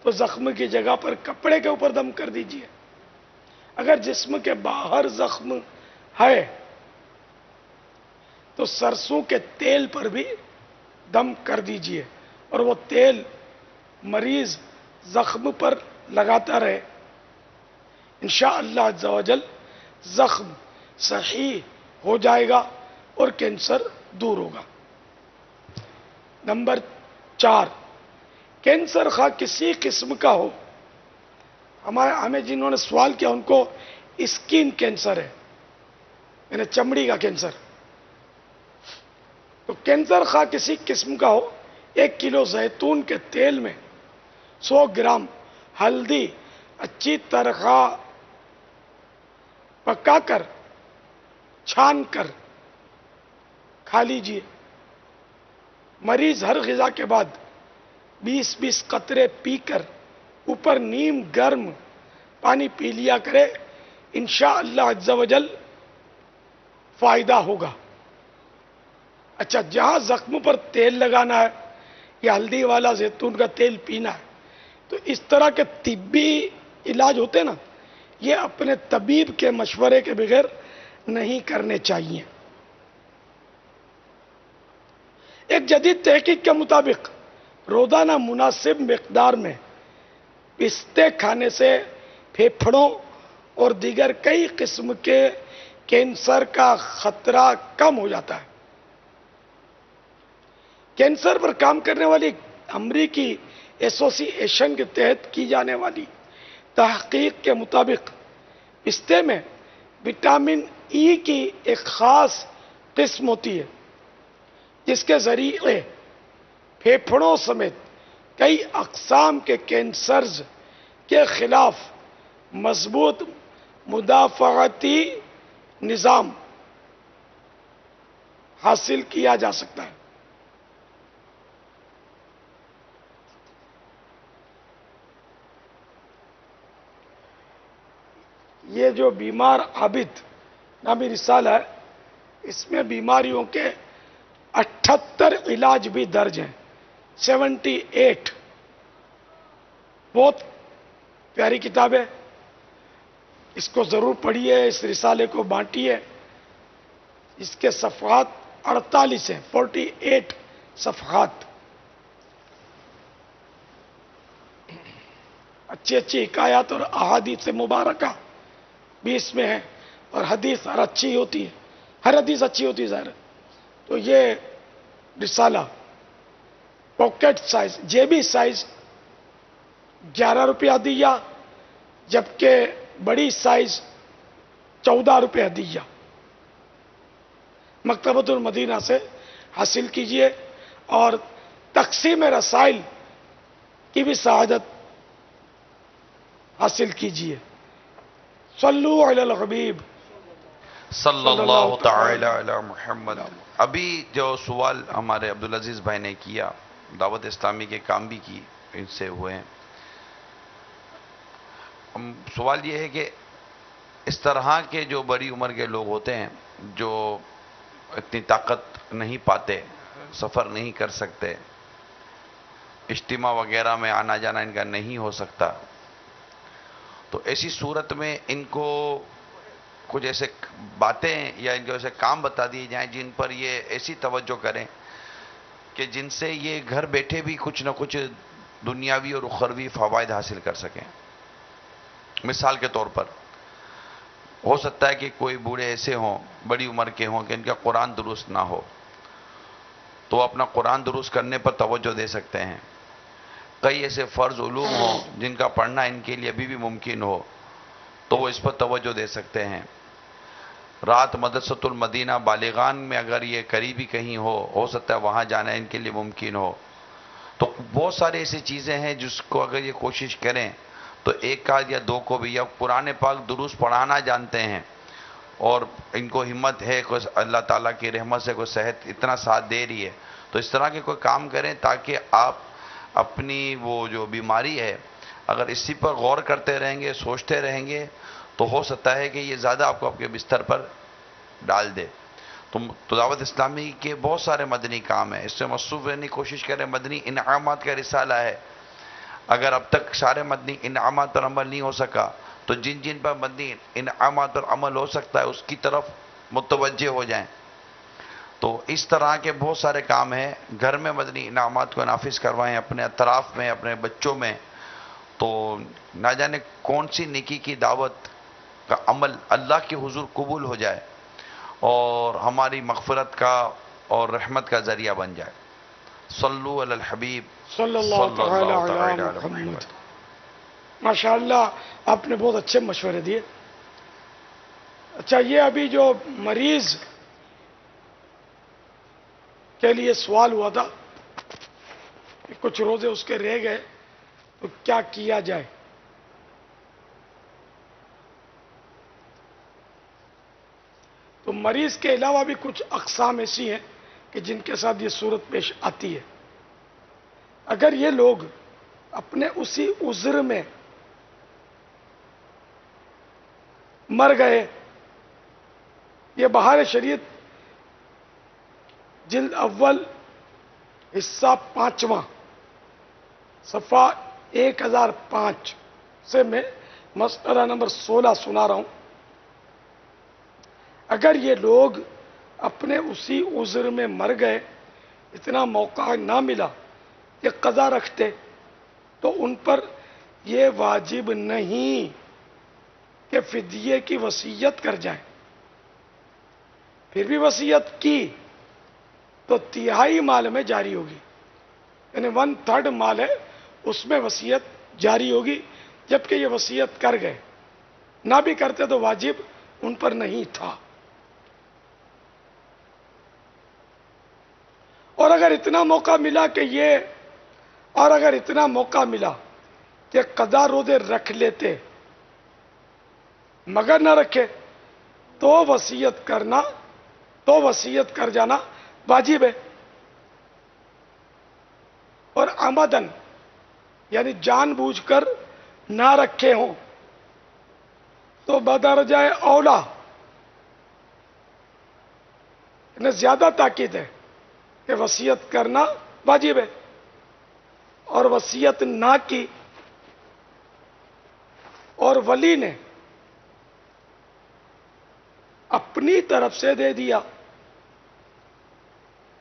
تو زخم کی جگہ پر کپڑے کے اوپر دم کر دیجیے۔ اگر جسم کے باہر زخم ہے تو سرسوں کے تیل پر بھی دم کر دیجیے اور وہ تیل مریض زخم پر لگاتا رہے، انشاءاللہ عز و جل زخم صحیح ہو جائے گا اور کینسر دور ہوگا۔ نمبر 4، کینسر خواہ کسی قسم کا ہو، ہمیں جنہوں نے سوال کیا ان کو اسکن کینسر ہے، یعنی چمڑی کا کینسر. تو کینسر خواہ کسی قسم کا ہو، 1 کلو زیتون کے تیل میں 100 گرام ہلدی اچھی طرح پکا کر چھان کر کھا لیجیے. مریض ہر غذا کے بعد 20-20 قطرے پی کر اوپر نیم گرم پانی پی لیا کرے، انشاءاللہ عز و جل فائدہ ہوگا. اچھا، جہاں زخم پر تیل لگانا ہے یا ہلدی والا زیتون کا تیل پینا ہے، تو اس طرح کے طبی علاج ہوتے ہیں نا، یہ اپنے طبیب کے مشورے کے بغیر نہیں کرنے چاہیے. ایک جدید تحقیق کے مطابق روزانہ مناسب مقدار میں پستے کھانے سے پھیپھڑوں اور دیگر کئی قسم کے کینسر کا خطرہ کم ہو جاتا ہے. کینسر پر کام کرنے والی امریکی ایسوسی ایشن کے تحت کی جانے والی تحقیق کے مطابق پستے میں وٹامن ای کی ایک خاص قسم ہوتی ہے جس کے ذریعے پھیپھڑوں سمیت کئی اقسام کے کینسرز کے خلاف مضبوط مدافعتی نظام حاصل کیا جا سکتا ہے. یہ جو بیمار عابد نامی رسالہ ہے، اس میں بیماریوں کے 78 علاج بھی درج ہیں. 78. بہت پیاری کتاب ہے، اس کو ضرور پڑھیے، اس رسالے کو بانٹیے. اس کے صفحات 48 ہیں، 48 صفحات. اچھی اچھی حکایات اور احادیث مبارکہ بھی اس میں ہے، اور حدیث ہر اچھی ہوتی ہے، ہر حدیث اچھی ہوتی ہے ظاہر ہے. تو یہ رسالہ پاکٹ سائز، جیبی سائز 11 روپیہ دیا، جبکہ بڑی سائز 14 روپیہ دیا. مکتبۃ المدینہ سے حاصل کیجئے اور تقسیم رسائل کی بھی سعادت حاصل کیجئے. صلو علی الحبیب صلی اللہ تعالی علی محمد. ابھی جو سوال ہمارے عبدالعزیز بھائی نے کیا، دعوت اسلامی کے کام بھی کی ان سے ہوئے ہیں. سوال یہ ہے کہ اس طرح کے جو بڑی عمر کے لوگ ہوتے ہیں، جو اتنی طاقت نہیں پاتے، سفر نہیں کر سکتے، اجتماع وغیرہ میں آنا جانا ان کا نہیں ہو سکتا، تو ایسی صورت میں ان کو کچھ ایسے باتیں یا ان کو ایسے کام بتا دیے جائیں جن پر یہ ایسی توجہ کریں کہ جن سے یہ گھر بیٹھے بھی کچھ نہ کچھ دنیاوی اور اخروی فوائد حاصل کر سکیں. مثال کے طور پر ہو سکتا ہے کہ کوئی بوڑھے ایسے ہوں، بڑی عمر کے ہوں کہ ان کا قرآن درست نہ ہو، تو اپنا قرآن درست کرنے پر توجہ دے سکتے ہیں. کئی ایسے فرض علوم ہوں جن کا پڑھنا ان کے لیے ابھی بھی ممکن ہو، تو وہ اس پر توجہ دے سکتے ہیں. رات مدرسۃ المدینہ بالغان میں اگر یہ قریبی کہیں ہو سکتا ہے وہاں جانا ان کے لیے ممکن ہو. تو بہت سارے ایسی چیزیں ہیں جس کو اگر یہ کوشش کریں تو ایک آدھ یا دو کو بھی، یا قرآن پاک درست پڑھانا جانتے ہیں اور ان کو ہمت ہے، کوئی اللہ تعالیٰ کی رحمت سے کوئی صحت اتنا ساتھ دے رہی ہے، تو اس طرح کے کوئی کام کریں تاکہ آپ اپنی وہ جو بیماری ہے، اگر اسی پر غور کرتے رہیں گے، سوچتے رہیں گے، تو ہو سکتا ہے کہ یہ زیادہ آپ کو آپ کے بستر پر ڈال دے. تو دعوت اسلامی کے بہت سارے مدنی کام ہیں، اس سے مصروف رہنے کی کوشش کریں. مدنی انعامات کا رسالہ ہے، اگر اب تک سارے مدنی انعامات پر عمل نہیں ہو سکا تو جن جن پر مدنی انعامات پر عمل ہو سکتا ہے اس کی طرف متوجہ ہو جائیں. تو اس طرح کے بہت سارے کام ہیں. گھر میں مدنی انعامات کو نافذ کروائیں، اپنے اطراف میں، اپنے بچوں میں، تو نہ جانے کون سی نیکی کی دعوت کا عمل اللہ کے حضور قبول ہو جائے اور ہماری مغفرت کا اور رحمت کا ذریعہ بن جائے. صلو علی الحبیب صلی اللہ تعالی علی محمد. ماشاءاللہ آپ نے بہت اچھے مشورے دیے. اچھا، یہ ابھی جو مریض کے لیے سوال ہوا تھا کہ کچھ روزے اس کے رہ گئے تو کیا کیا جائے؟ تو مریض کے علاوہ بھی کچھ اقسام ایسی ہیں کہ جن کے ساتھ یہ صورت پیش آتی ہے. اگر یہ لوگ اپنے اسی عذر میں مر گئے، یہ بہار شریعت جلد اول حصہ 5واں صفحہ 1005 سے میں مسئلہ نمبر 16 سنا رہا ہوں. اگر یہ لوگ اپنے اسی عذر میں مر گئے، اتنا موقع نہ ملا کہ قضا رکھتے، تو ان پر یہ واجب نہیں کہ فدیے کی وصیت کر جائیں. پھر بھی وصیت کی تو تہائی مال میں جاری ہوگی، یعنی 1/3 مال ہے اس میں وصیت جاری ہوگی، جبکہ یہ وصیت کر گئے. نہ بھی کرتے تو واجب ان پر نہیں تھا. اور اگر اتنا موقع ملا کہ قضا روزے رکھ لیتے مگر نہ رکھے تو وصیت کر جانا واجب ہے. اور عمدن یعنی جان بوجھ کر نہ رکھے ہوں تو بدرجہ اولا، یعنی زیادہ تاکید ہے کہ وصیت کرنا واجب ہے. اور وصیت نہ کی اور ولی نے اپنی طرف سے دے دیا،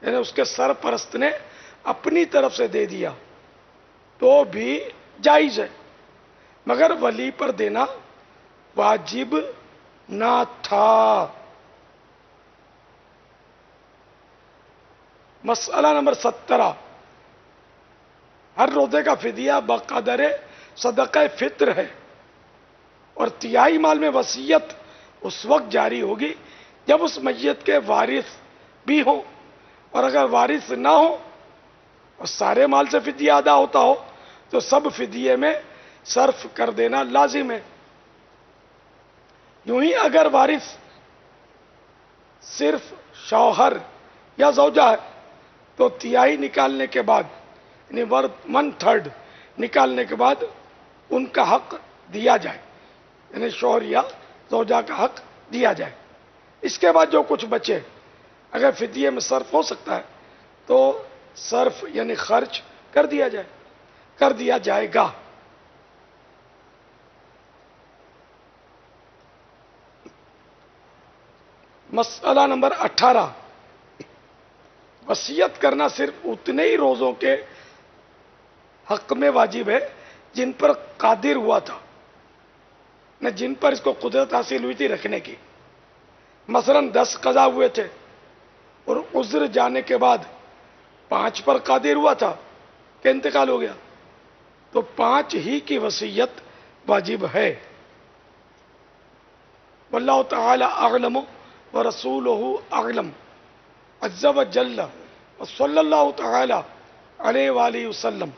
یعنی اس کے سرپرست نے اپنی طرف سے دے دیا، تو بھی جائز ہے، مگر ولی پر دینا واجب نہ تھا. مسئلہ نمبر 17، ہر روزے کا فدیہ بقدر صدقہ فطر ہے، اور تہائی مال میں وصیت اس وقت جاری ہوگی جب اس میت کے وارث بھی ہوں، اور اگر وارث نہ ہو اور سارے مال سے فدیہ ادا ہوتا ہو تو سب فدیے میں صرف کر دینا لازم ہے. یوں ہی اگر وارث صرف شوہر یا زوجہ ہے تو تہائی نکالنے کے بعد، یعنی 1/3 نکالنے کے بعد ان کا حق دیا جائے، یعنی شوہر یا زوجہ کا حق دیا جائے. اس کے بعد جو کچھ بچے اگر فدیے میں صرف ہو سکتا ہے تو صرف یعنی خرچ کر دیا جائے گا. مسئلہ نمبر 18، وصیت کرنا صرف اتنے ہی روزوں کے حق میں واجب ہے جن پر قادر ہوا تھا، نہ جن پر اس کو قدرت حاصل ہوئی تھی رکھنے کی. مثلا 10 قضا ہوئے تھے اور عذر جانے کے بعد 5 پر قادر ہوا تھا کہ انتقال ہو گیا، تو 5 ہی کی وصیت واجب ہے. واللہ تعالی اعلم ورسولہ اعلم عز وجل وصلی اللہ تعالی علیہ وآلہ وسلم.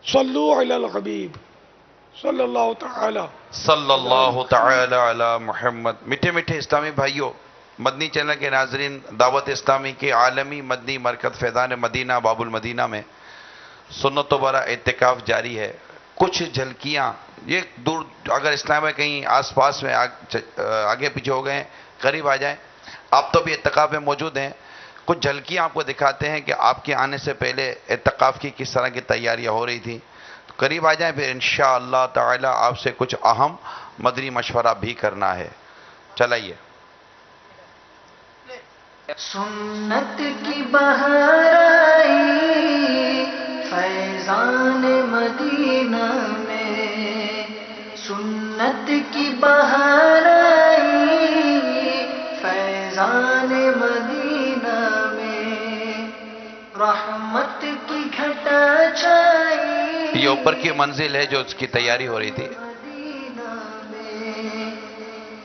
صلو علی الحبیب صلی اللہ تعالی علی محمد. میٹھے میٹھے اسلامی بھائیوں، مدنی چینل کے ناظرین، دعوت اسلامی کے عالمی مدنی مرکز فیضان مدینہ باب المدینہ میں سنت و برا اعتکاف جاری ہے. کچھ جھلکیاں، یہ دور اگر اسلام میں کہیں آس پاس میں آگے پیچھے ہو گئے ہیں، قریب آ جائیں. آپ تو بھی اعتکاف میں موجود ہیں. کچھ جھلکیاں آپ کو دکھاتے ہیں کہ آپ کے آنے سے پہلے اعتکاف کی کس طرح کی تیاریاں ہو رہی تھی. قریب آ جائیں، پھر انشاءاللہ تعالی آپ سے کچھ اہم مدنی مشورہ بھی کرنا ہے. چلائیے. سنت کی بہار آئی فیضان مدینہ میں، سنت کی بہار آئی فیضان مدینہ میں، رحمت کی گھٹا چھائی. یہ اوپر کی منزل ہے جو اس کی تیاری ہو رہی تھی.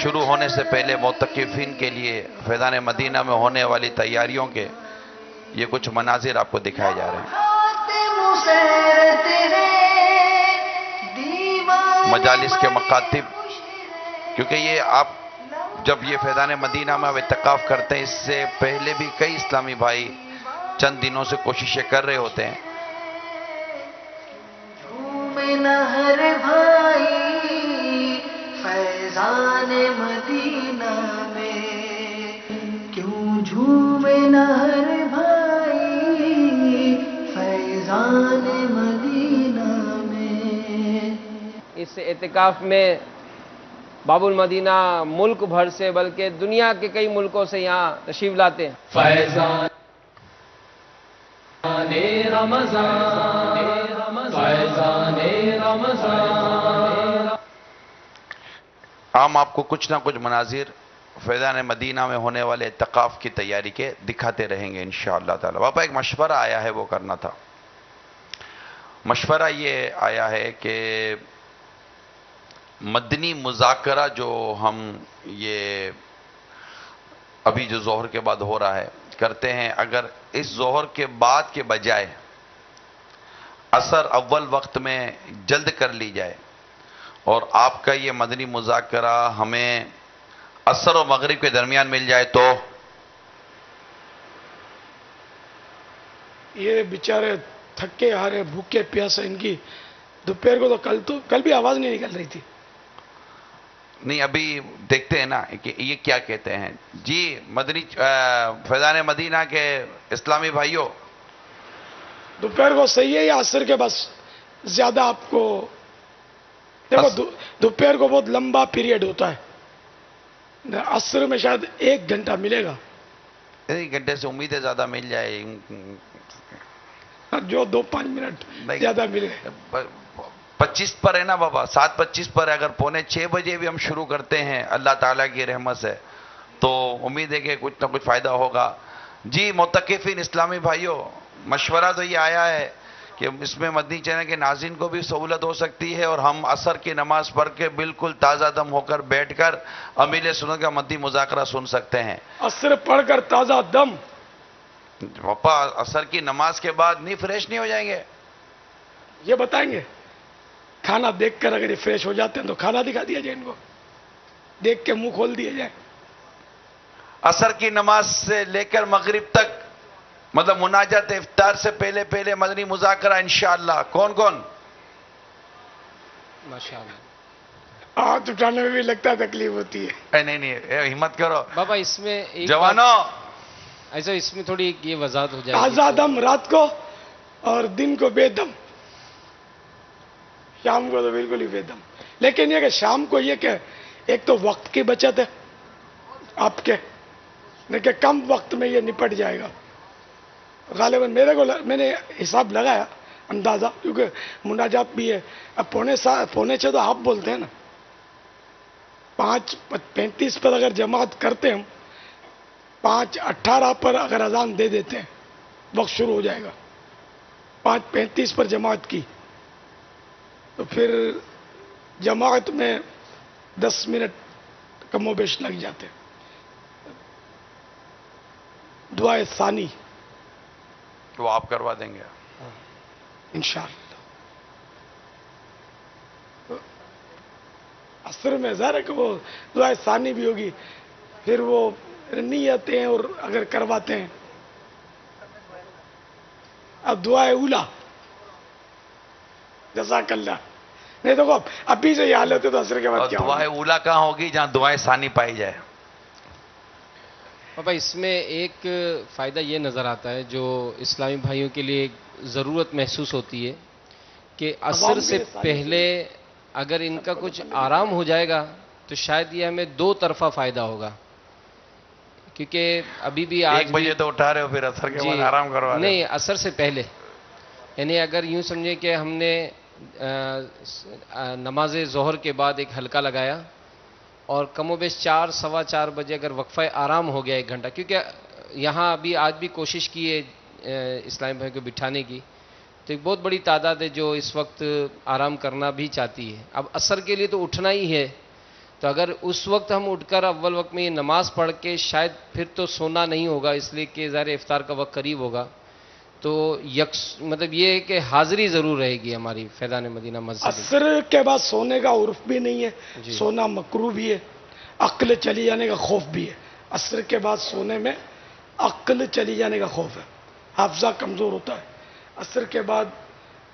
شروع ہونے سے پہلے معتکفین کے لیے فیضان مدینہ میں ہونے والی تیاریوں کے یہ کچھ مناظر آپ کو دکھائے جا رہے ہیں. مجالس کے مکاتب، کیونکہ یہ آپ جب یہ فیضان مدینہ میں اعتکاف کرتے ہیں، اس سے پہلے بھی کئی اسلامی بھائی چند دنوں سے کوششیں کر رہے ہوتے ہیں. ہر بھائی فیضان مدینہ میں، کیوں جھومے نہ ہر بھائی فیضان مدینہ میں. اس اعتکاف میں باب المدینہ ملک بھر سے بلکہ دنیا کے کئی ملکوں سے یہاں تشریف لاتے ہیں. فیضان رمضان، فیضان رمضان. ہم آپ کو کچھ نہ کچھ مناظر فیضان مدینہ میں ہونے والے اعتکاف کی تیاری کے دکھاتے رہیں گے انشاءاللہ تعالی. باپا ایک مشورہ آیا ہے، وہ کرنا تھا. مشورہ یہ آیا ہے کہ مدنی مذاکرہ جو ہم یہ ابھی جو ظہر کے بعد ہو رہا ہے کرتے ہیں، اگر اس ظہر کے بعد کے بجائے عصر اول وقت میں جلد کر لی جائے اور آپ کا یہ مدنی مذاکرہ ہمیں عصر و مغرب کے درمیان مل جائے تو یہ بیچارے تھکے ہارے بھوکے پیاسے، ان کی دوپہر کو تو کل بھی آواز نہیں نکل رہی تھی. نہیں، ابھی دیکھتے ہیں نا کہ یہ کیا کہتے ہیں. جی مدنی فیضان مدینہ کے اسلامی بھائیوں، دوپہر کو صحیح ہے یا عصر کے بس زیادہ آپ کو دیکھو دوپہر کو بہت لمبا پیریڈ ہوتا ہے، عصر میں شاید 1 گھنٹہ ملے گا. 1 گھنٹے سے امید ہے زیادہ مل جائے، جو 2-5 منٹ زیادہ ملے. 25 پر ہے نا بابا، 7:25 پر ہے. اگر 5:45 بجے بھی ہم شروع کرتے ہیں اللہ تعالیٰ کی رحمت سے تو امید ہے کہ کچھ نہ کچھ فائدہ ہوگا. جی معتکفین اسلامی بھائیوں، مشورہ تو یہ آیا ہے کہ اس میں مدنی چینل کے ناظرین کو بھی سہولت ہو سکتی ہے اور ہم عصر کی نماز پڑھ کے بالکل تازہ دم ہو کر بیٹھ کر امیل سنت کا مدنی مذاکرہ سن سکتے ہیں. عصر پڑھ کر تازہ دم؟ پاپا عصر کی نماز کے بعد نہیں فریش نہیں ہو جائیں گے؟ یہ بتائیں گے. کھانا دیکھ کر اگر یہ فریش ہو جاتے ہیں تو کھانا دکھا دیا جائے، ان کو دیکھ کے منہ کھول دیا جائے. عصر کی نماز سے لے کر مغرب تک، مطلب مناجات افطار سے پہلے پہلے مدنی مذاکرہ انشاءاللہ. کون کون؟ ماشاءاللہ. ہاتھ اٹھانے میں بھی لگتا ہے تکلیف ہوتی ہے. نہیں ہمت کرو بابا. اس میں جوانوں ایسا اس میں تھوڑی یہ وضاحت ہو جائے گی. تازہ دم رات کو اور دن کو بے دم، شام کو تو بالکل ہی بے دم. لیکن یہ کہ شام کو یہ کہ ایک تو وقت کی بچت ہے آپ کے، لیکن کم وقت میں یہ نپٹ جائے گا غالباً. میں نے حساب لگایا اندازہ، کیونکہ مناجات بھی ہے. اب 5:45 تو آپ بولتے ہیں نا، 5:35 پر اگر جماعت کرتے ہم، 5:18 پر اگر اذان دے دیتے ہیں وقت شروع ہو جائے گا. 5:35 پر جماعت کی تو پھر جماعت میں 10 منٹ کم و بیش لگ جاتے. دعائے ثانی وہ آپ کروا دیں گے انشاءاللہ. عصر میں ظاہر ہے کہ وہ دعائے ثانی بھی ہوگی، پھر وہ نیتیں اور اگر کرواتے ہیں. اب دعائے اولا جزاک اللہ. نہیں تو ابھی سے یہ حالت ہے تو عصر کے بعد کیا ہوگا؟ دعائے اولا کہاں ہوگی جہاں دعائے ثانی پائی جائے. بابا اس میں ایک فائدہ یہ نظر آتا ہے جو اسلامی بھائیوں کے لیے ضرورت محسوس ہوتی ہے کہ عصر سے پہلے اگر ان کا کچھ آرام ہو جائے گا تو شاید یہ ہمیں 2 طرفہ فائدہ ہوگا. کیونکہ ابھی بھی 1 بجے تو اٹھا رہے ہو، پھر عصر کے بعد آرام کروا رہے ہو. نہیں، عصر سے پہلے، یعنی اگر یوں سمجھیں کہ ہم نے نماز ظہر کے بعد ایک حلقہ لگایا اور کم و بیش 4 سوا 4 بجے اگر وقفہ آرام ہو گیا 1 گھنٹہ، کیونکہ یہاں ابھی آج بھی کوشش کی ہے اسلامی بھائی کو بٹھانے کی، تو ایک بہت بڑی تعداد ہے جو اس وقت آرام کرنا بھی چاہتی ہے. اب عصر کے لیے تو اٹھنا ہی ہے، تو اگر اس وقت ہم اٹھ کر اول وقت میں یہ نماز پڑھ کے شاید پھر تو سونا نہیں ہوگا، اس لیے کہ ظاہر افطار کا وقت قریب ہوگا، تو مطلب یہ ہے کہ حاضری ضرور رہے گی ہماری فیضان مدینہ مسجد. عصر کے بعد سونے کا عرف بھی نہیں ہے، جی. سونا مکروہ بھی ہے، عقل چلی جانے کا خوف بھی ہے. عصر کے بعد سونے میں عقل چلی جانے کا خوف ہے، حافظہ کمزور ہوتا ہے. عصر کے بعد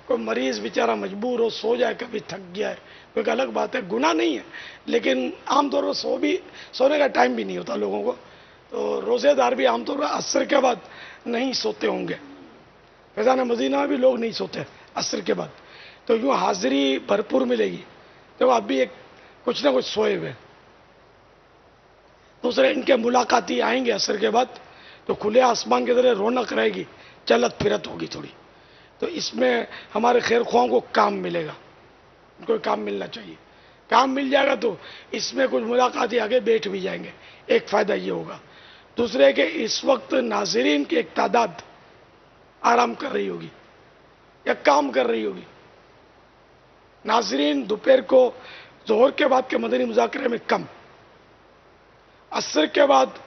کوئی مریض بیچارہ مجبور ہو سو جائے، کبھی تھک گیا ہے، کوئی الگ بات ہے، گناہ نہیں ہے، لیکن عام طور پر سونے کا ٹائم بھی نہیں ہوتا لوگوں کو. تو روزے دار بھی عام طور پر عصر کے بعد نہیں سوتے ہوں گے. فیضان مدینہ میں بھی لوگ نہیں سوتے عصر کے بعد، تو یوں حاضری بھرپور ملے گی. تو اب بھی کچھ نہ کچھ سوئے ہوئے. دوسرے ان کے ملاقاتی آئیں گے عصر کے بعد، تو کھلے آسمان کی طرح رونق رہے گی، چلت پھرت ہوگی تھوڑی. تو اس میں ہمارے خیر خواہوں کو کام ملے گا، ان کو کام ملنا چاہیے. کام مل جائے گا تو اس میں کچھ ملاقاتی آگے بیٹھ بھی جائیں گے. ایک فائدہ یہ ہوگا. دوسرے کہ اس وقت ناظرین کی ایک تعداد آرام کر رہی ہوگی یا کام کر رہی ہوگی. ناظرین دوپہر کو ظہر کے بعد کے مدنی مذاکرے میں کم، عصر کے بعد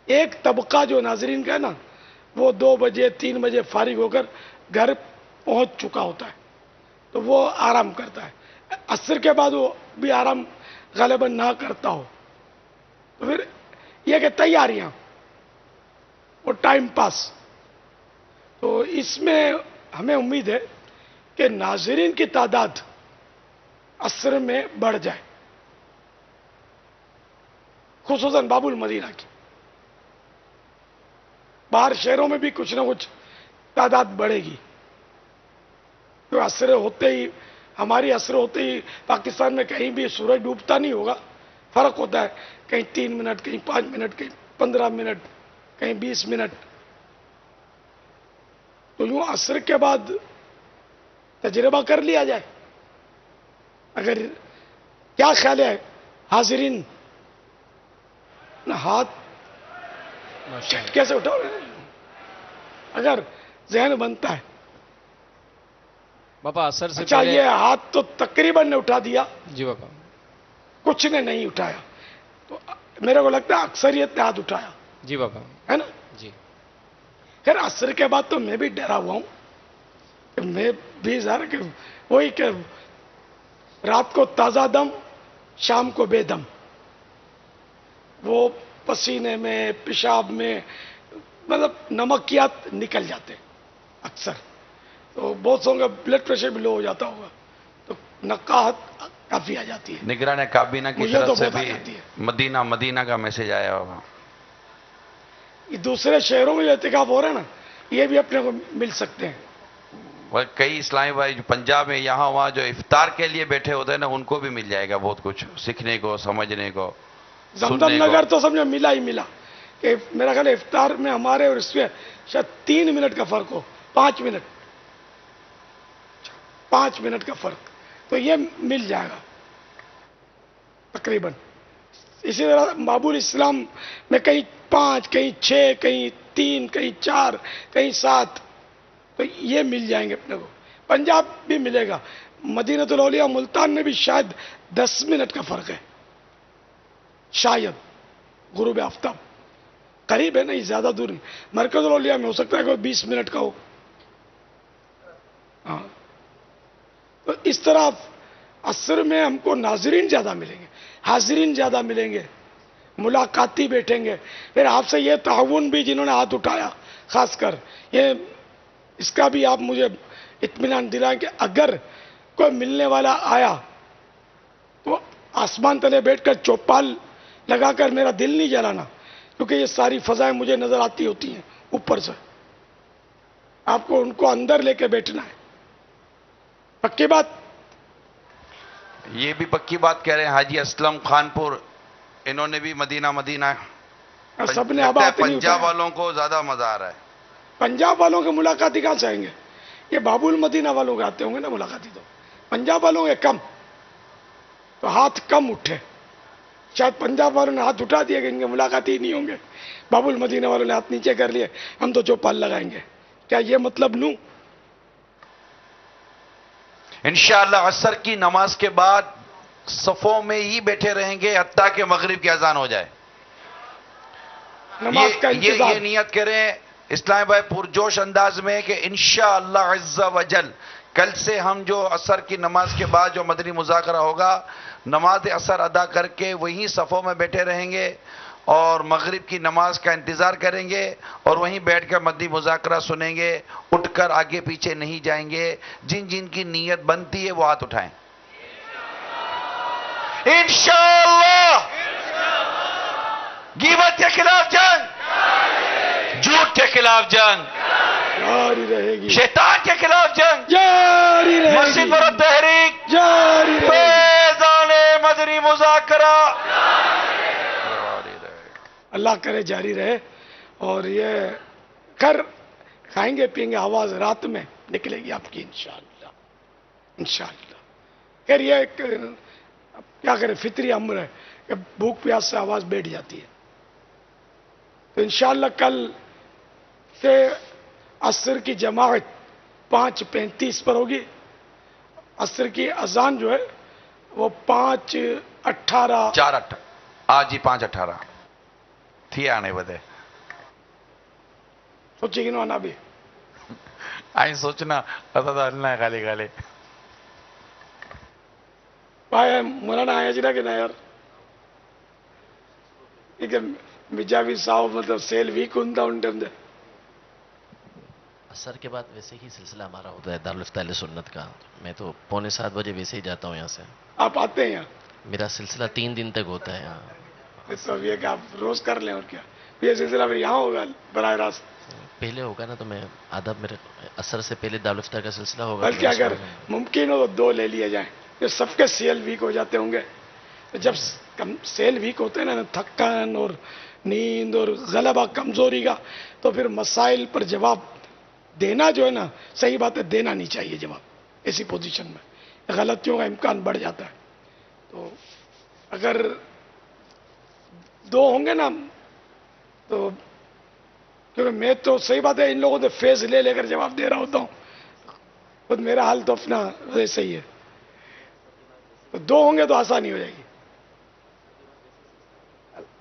ایک طبقہ جو ناظرین کا ہے نا، وہ 2 بجے 3 بجے فارغ ہو کر گھر پہنچ چکا ہوتا ہے، تو وہ آرام کرتا ہے. عصر کے بعد وہ بھی آرام غالباً نہ کرتا ہو. تو پھر یہ کہ تیاریاں اور ٹائم پاس، تو اس میں ہمیں امید ہے کہ ناظرین کی تعداد عصر میں بڑھ جائے، خصوصاً باب المدینہ کی. باہر شہروں میں بھی کچھ نہ کچھ تعداد بڑھے گی. تو عصر ہوتے ہی، ہماری عصر ہوتے ہی پاکستان میں کہیں بھی سورج ڈوبتا نہیں ہوگا، فرق ہوتا ہے، کہیں 3 منٹ، کہیں 5 منٹ، کہیں 15 منٹ، کہیں 20 منٹ. تو یوں عصر کے بعد تجربہ کر لیا جائے. اگر کیا خیال ہے حاضرین؟ ہاتھ کیسے اٹھاؤ؟ اگر ذہن بنتا ہے باپا عصر سے اچھا پہلے. یہ ہاتھ تو تقریباً نے اٹھا دیا، جی باپا. کچھ نے نہیں اٹھایا، تو میرے کو لگتا ہے اکثریت نے ہاتھ اٹھایا جی باپا. ہے نا. جی. خیر عصر کے بعد تو میں بھی ڈرا ہوا ہوں کہ میں بھی ظاہر کہ وہی کہ رات کو تازہ دم، شام کو بے دم. وہ پسینے میں، پیشاب میں، مطلب نمکیات نکل جاتے اکثر. تو بہت سو کا بلڈ پریشر بھی لو ہو جاتا ہوگا، تو نقاہت کافی آ جاتی ہے. نگران کابینہ کی مجھے تو طرف سے بہت آ بھی جاتی ہے. مدینہ کا میسج آیا ہوگا. یہ دوسرے شہروں میں جو اعتکاف ہو رہے ہیں نا، یہ بھی اپنے کو مل سکتے ہیں. وہ کئی اسلامی بھائی جو پنجاب میں یہاں وہاں جو افطار کے لیے بیٹھے ہوتے ہیں نا، ان کو بھی مل جائے گا بہت کچھ سیکھنے کو، سمجھنے کو، زمزم نگر تو سمجھو ملا ہی ملا. کہ میرا خیال ہے افطار میں ہمارے اور اس میں شاید 3 منٹ کا فرق ہو، 5 منٹ کا فرق، تو یہ مل جائے گا تقریباً. اسی طرح باب الاسلام میں کہیں 5، کہیں 6، کہیں 3، کہیں 4، کہیں 7، تو یہ مل جائیں گے اپنے کو. پنجاب بھی ملے گا. مدینہ الاولیاء ملتان میں بھی شاید 10 منٹ کا فرق ہے، شاید. غروب آفتاب قریب ہے، نہیں زیادہ دور نہیں. مرکز الاولیاء میں ہو سکتا ہے کہ 20 منٹ کا ہو. ہاں، تو اس طرح عصر میں ہم کو ناظرین زیادہ ملیں گے، حاضرین زیادہ ملیں گے، ملاقاتی بیٹھیں گے. پھر آپ سے یہ تعاون بھی جنہوں نے ہاتھ اٹھایا، خاص کر یہ، اس کا بھی آپ مجھے اطمینان دلائیں کہ اگر کوئی ملنے والا آیا تو آسمان تلے بیٹھ کر چوپال لگا کر میرا دل نہیں جلانا، کیونکہ یہ ساری فضائیں مجھے نظر آتی ہوتی ہیں اوپر سے. آپ کو ان کو اندر لے کے بیٹھنا ہے. پکی بات. یہ بھی پکی بات کہہ رہے ہیں حاجی اسلم خانپور، انہوں نے بھی مدینہ سب نے لگتا ہے آباد نہیں پنجاب اٹھایا. والوں کو زیادہ مزہ آ رہا ہے. پنجاب والوں کے ملاقاتی کہاں سے آئیں گے؟ یہ باب المدینہ والوں کے آتے ہوں گے نا ملاقاتی. تو پنجاب والوں کے کم، تو ہاتھ کم اٹھے. شاید پنجاب والوں نے ہاتھ اٹھا دیا کہ ان کے ملاقاتی ہی نہیں ہوں گے. باب المدینہ والوں نے ہاتھ نیچے کر لیے، ہم تو چوپال لگائیں گے. کیا یہ مطلب لوں؟ انشاءاللہ عصر کی نماز کے بعد صفوں میں ہی بیٹھے رہیں گے حتیٰ کہ مغرب کی اذان ہو جائے. نماز کا انتظار. یہ نیت کریں اسلام بھائی پرجوش انداز میں کہ انشاءاللہ عز و جل کل سے ہم جو عصر کی نماز کے بعد جو مدنی مذاکرہ ہوگا نماز عصر ادا کر کے وہیں صفوں میں بیٹھے رہیں گے اور مغرب کی نماز کا انتظار کریں گے اور وہیں بیٹھ کر مدنی مذاکرہ سنیں گے. اٹھ کر آگے پیچھے نہیں جائیں گے. جن جن کی نیت بنتی ہے وہ ہاتھ اٹھائیں. انشاءاللہ غیبت کے خلاف جنگ, جھوٹ کے خلاف جنگ, جاری رہے گی, شیطان کے خلاف جنگ جاری رہے گی, مسجد پر تحریک جاری رہے گی, فیضان مدنی مذاکرہ اللہ کرے جاری رہے. اور یہ کھائیں گے پئیں گے آواز رات میں نکلے گی آپ کی انشاءاللہ انشاءاللہ. خیر یہ ایک کیا کرے فطری امر ہے کہ بھوک پیاس سے آواز بیٹھ جاتی ہے. تو انشاءاللہ کل سے عصر کی جماعت 5:35 پر ہوگی. عصر کی اذان جو ہے وہ 5:18 4:18 آج ہی 5:18 تھی آنے بدے سوچے گی نو آنا بھی آئیں سوچنا پتا تھا اللہ ہے خالی خالی پائے مولانا آیا جی نا کہ نا یار یہ مجاوی صاحب مطلب سیل ویک ہوتا ان ٹائم دے. عصر کے بعد ویسے ہی سلسلہ ہمارا ہوتا ہے دارالفتہ اہل سنت کا. میں تو 6:45 بجے ویسے ہی جاتا ہوں یہاں سے. آپ آتے ہیں یہاں؟ میرا سلسلہ 3 دن تک ہوتا ہے یہاں. سب یہ کہ آپ روز کر لیں اور کیا یہ سلسلہ پھر یہاں ہوگا براہ راست پہلے ہوگا نا تو میں آدھا میرے عصر سے پہلے دارالفتہ کا سلسلہ ہوگا. بلکہ اگر ممکن ہو تو 2 لے لیے جائیں. یہ سب کے سیل ویک ہو جاتے ہوں گے. جب سیل ویک ہوتے ہیں نا تھکن اور نیند اور غلبہ کمزوری کا تو پھر مسائل پر جواب دینا جو ہے نا صحیح بات ہے دینا نہیں چاہیے جواب ایسی پوزیشن میں غلطیوں کا امکان بڑھ جاتا ہے. تو اگر 2 ہوں گے نا تو کیونکہ میں تو صحیح بات ہے ان لوگوں سے فیض لے لے کر جواب دے رہا ہوتا ہوں خود میرا حال تو اپنا ویسے ہی ہے. تو 2 ہوں گے تو آسانی ہو جائے گی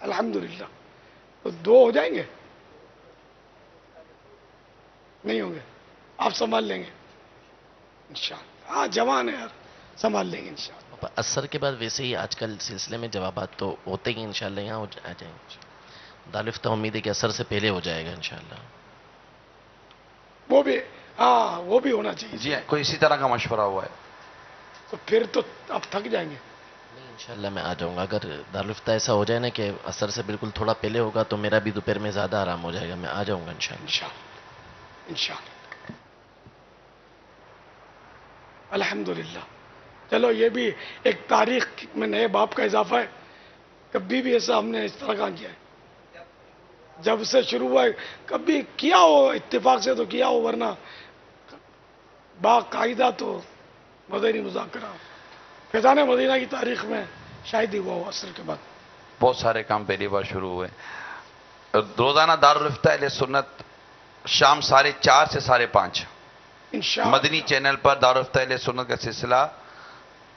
الحمدللہ. تو 2 ہو جائیں گے نہیں ہوں گے آپ سنبھال لیں گے انشاءاللہ. ہاں جوان ہے یار سنبھال لیں گے انشاءاللہ. عصر کے بعد ویسے ہی آج کل سلسلے میں جوابات تو ہوتے ہی انشاءاللہ یہاں آ جائیں گے. دارالفتہ امید ہے کہ عصر سے پہلے ہو جائے گا انشاءاللہ. وہ بھی ہاں وہ بھی ہونا چاہیے. جی کوئی اسی طرح کا مشورہ ہوا ہے تو پھر تو آپ تھک جائیں گے. نہیں انشاءاللہ میں آ جاؤں گا. اگر دارالفتہ ایسا ہو جائے نا کہ عصر سے بالکل تھوڑا پہلے ہوگا تو میرا بھی دوپہر میں زیادہ آرام ہو جائے گا. میں آ جاؤں گا انشاءاللہ انشاءاللہ. الحمدللہ. چلو یہ بھی ایک تاریخ میں نئے باب کا اضافہ ہے. کبھی بھی ایسا ہم نے اس طرح کا کیا ہے جب سے شروع ہوا ہے. کبھی کیا ہو اتفاق سے تو کیا ہو ورنہ باقاعدہ تو مدنی مذاکرہ فیضان مدینہ کی تاریخ میں شاید ہی ہوا ہو عصر کے بعد. بہت سارے کام پہلی بار شروع ہوئے. روزانہ دارالفتہ اہل سنت شام 4:30 سے 5:30 انشاءاللہ مدنی چینل پر دارالفتہ اہل سنت کا سلسلہ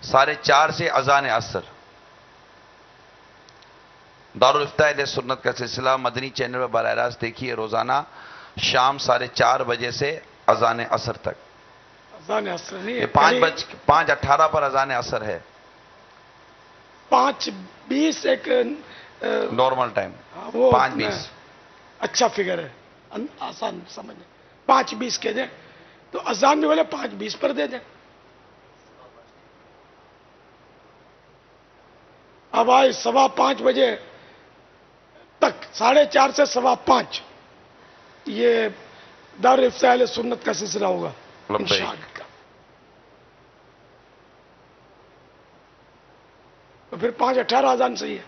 4:30 سے اذان عصر. دارالفتہ اہل سنت کا سلسلہ مدنی چینل پر براہ راست دیکھیے روزانہ شام 4:30 بجے سے اذان عصر تک. اذان عصر نہیں یہ 5:18 پر اذان عصر ہے. 5:20 ایک نارمل ٹائم وہ 5:20 اچھا فگر ہے آسان سمجھیں. 5:20 کہہ دیں تو اذان بھی بولے 5:20 پر دے دیں. اب آئے 5:15 بجے تک 4:30 سے 5:15 یہ دارالفتہ اہل سنت کا سلسلہ ہوگا انشاءاللہ. تو پھر 5:18 اذان صحیح ہے.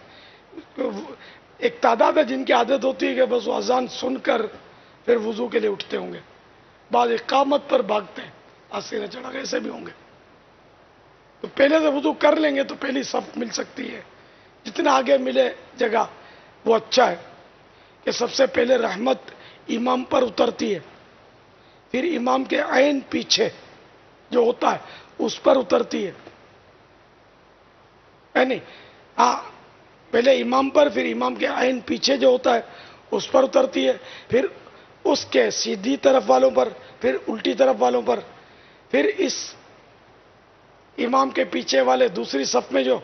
ایک تعداد ہے جن کی عادت ہوتی ہے کہ بس وہ اذان سن کر پھر وضو کے لیے اٹھتے ہوں گے. بعض اقامت پر بھاگتے ہیں آسیرہ چڑھا کے ایسے بھی ہوں گے. تو پہلے سے وضو کر لیں گے تو پہلی صف مل سکتی ہے. جتنا آگے ملے جگہ وہ اچھا ہے کہ سب سے پہلے رحمت امام پر اترتی ہے پھر امام کے عین پیچھے جو ہوتا ہے اس پر اترتی ہے. نہیں، ہاں، پہلے امام پر، پھر امام کے عین پیچھے جو ہوتا ہے اس پر اترتی ہے، پھر اس کے سیدھی طرف والوں پر، پھر الٹی طرف والوں پر، پھر اس امام کے پیچھے والے دوسری صف میں جو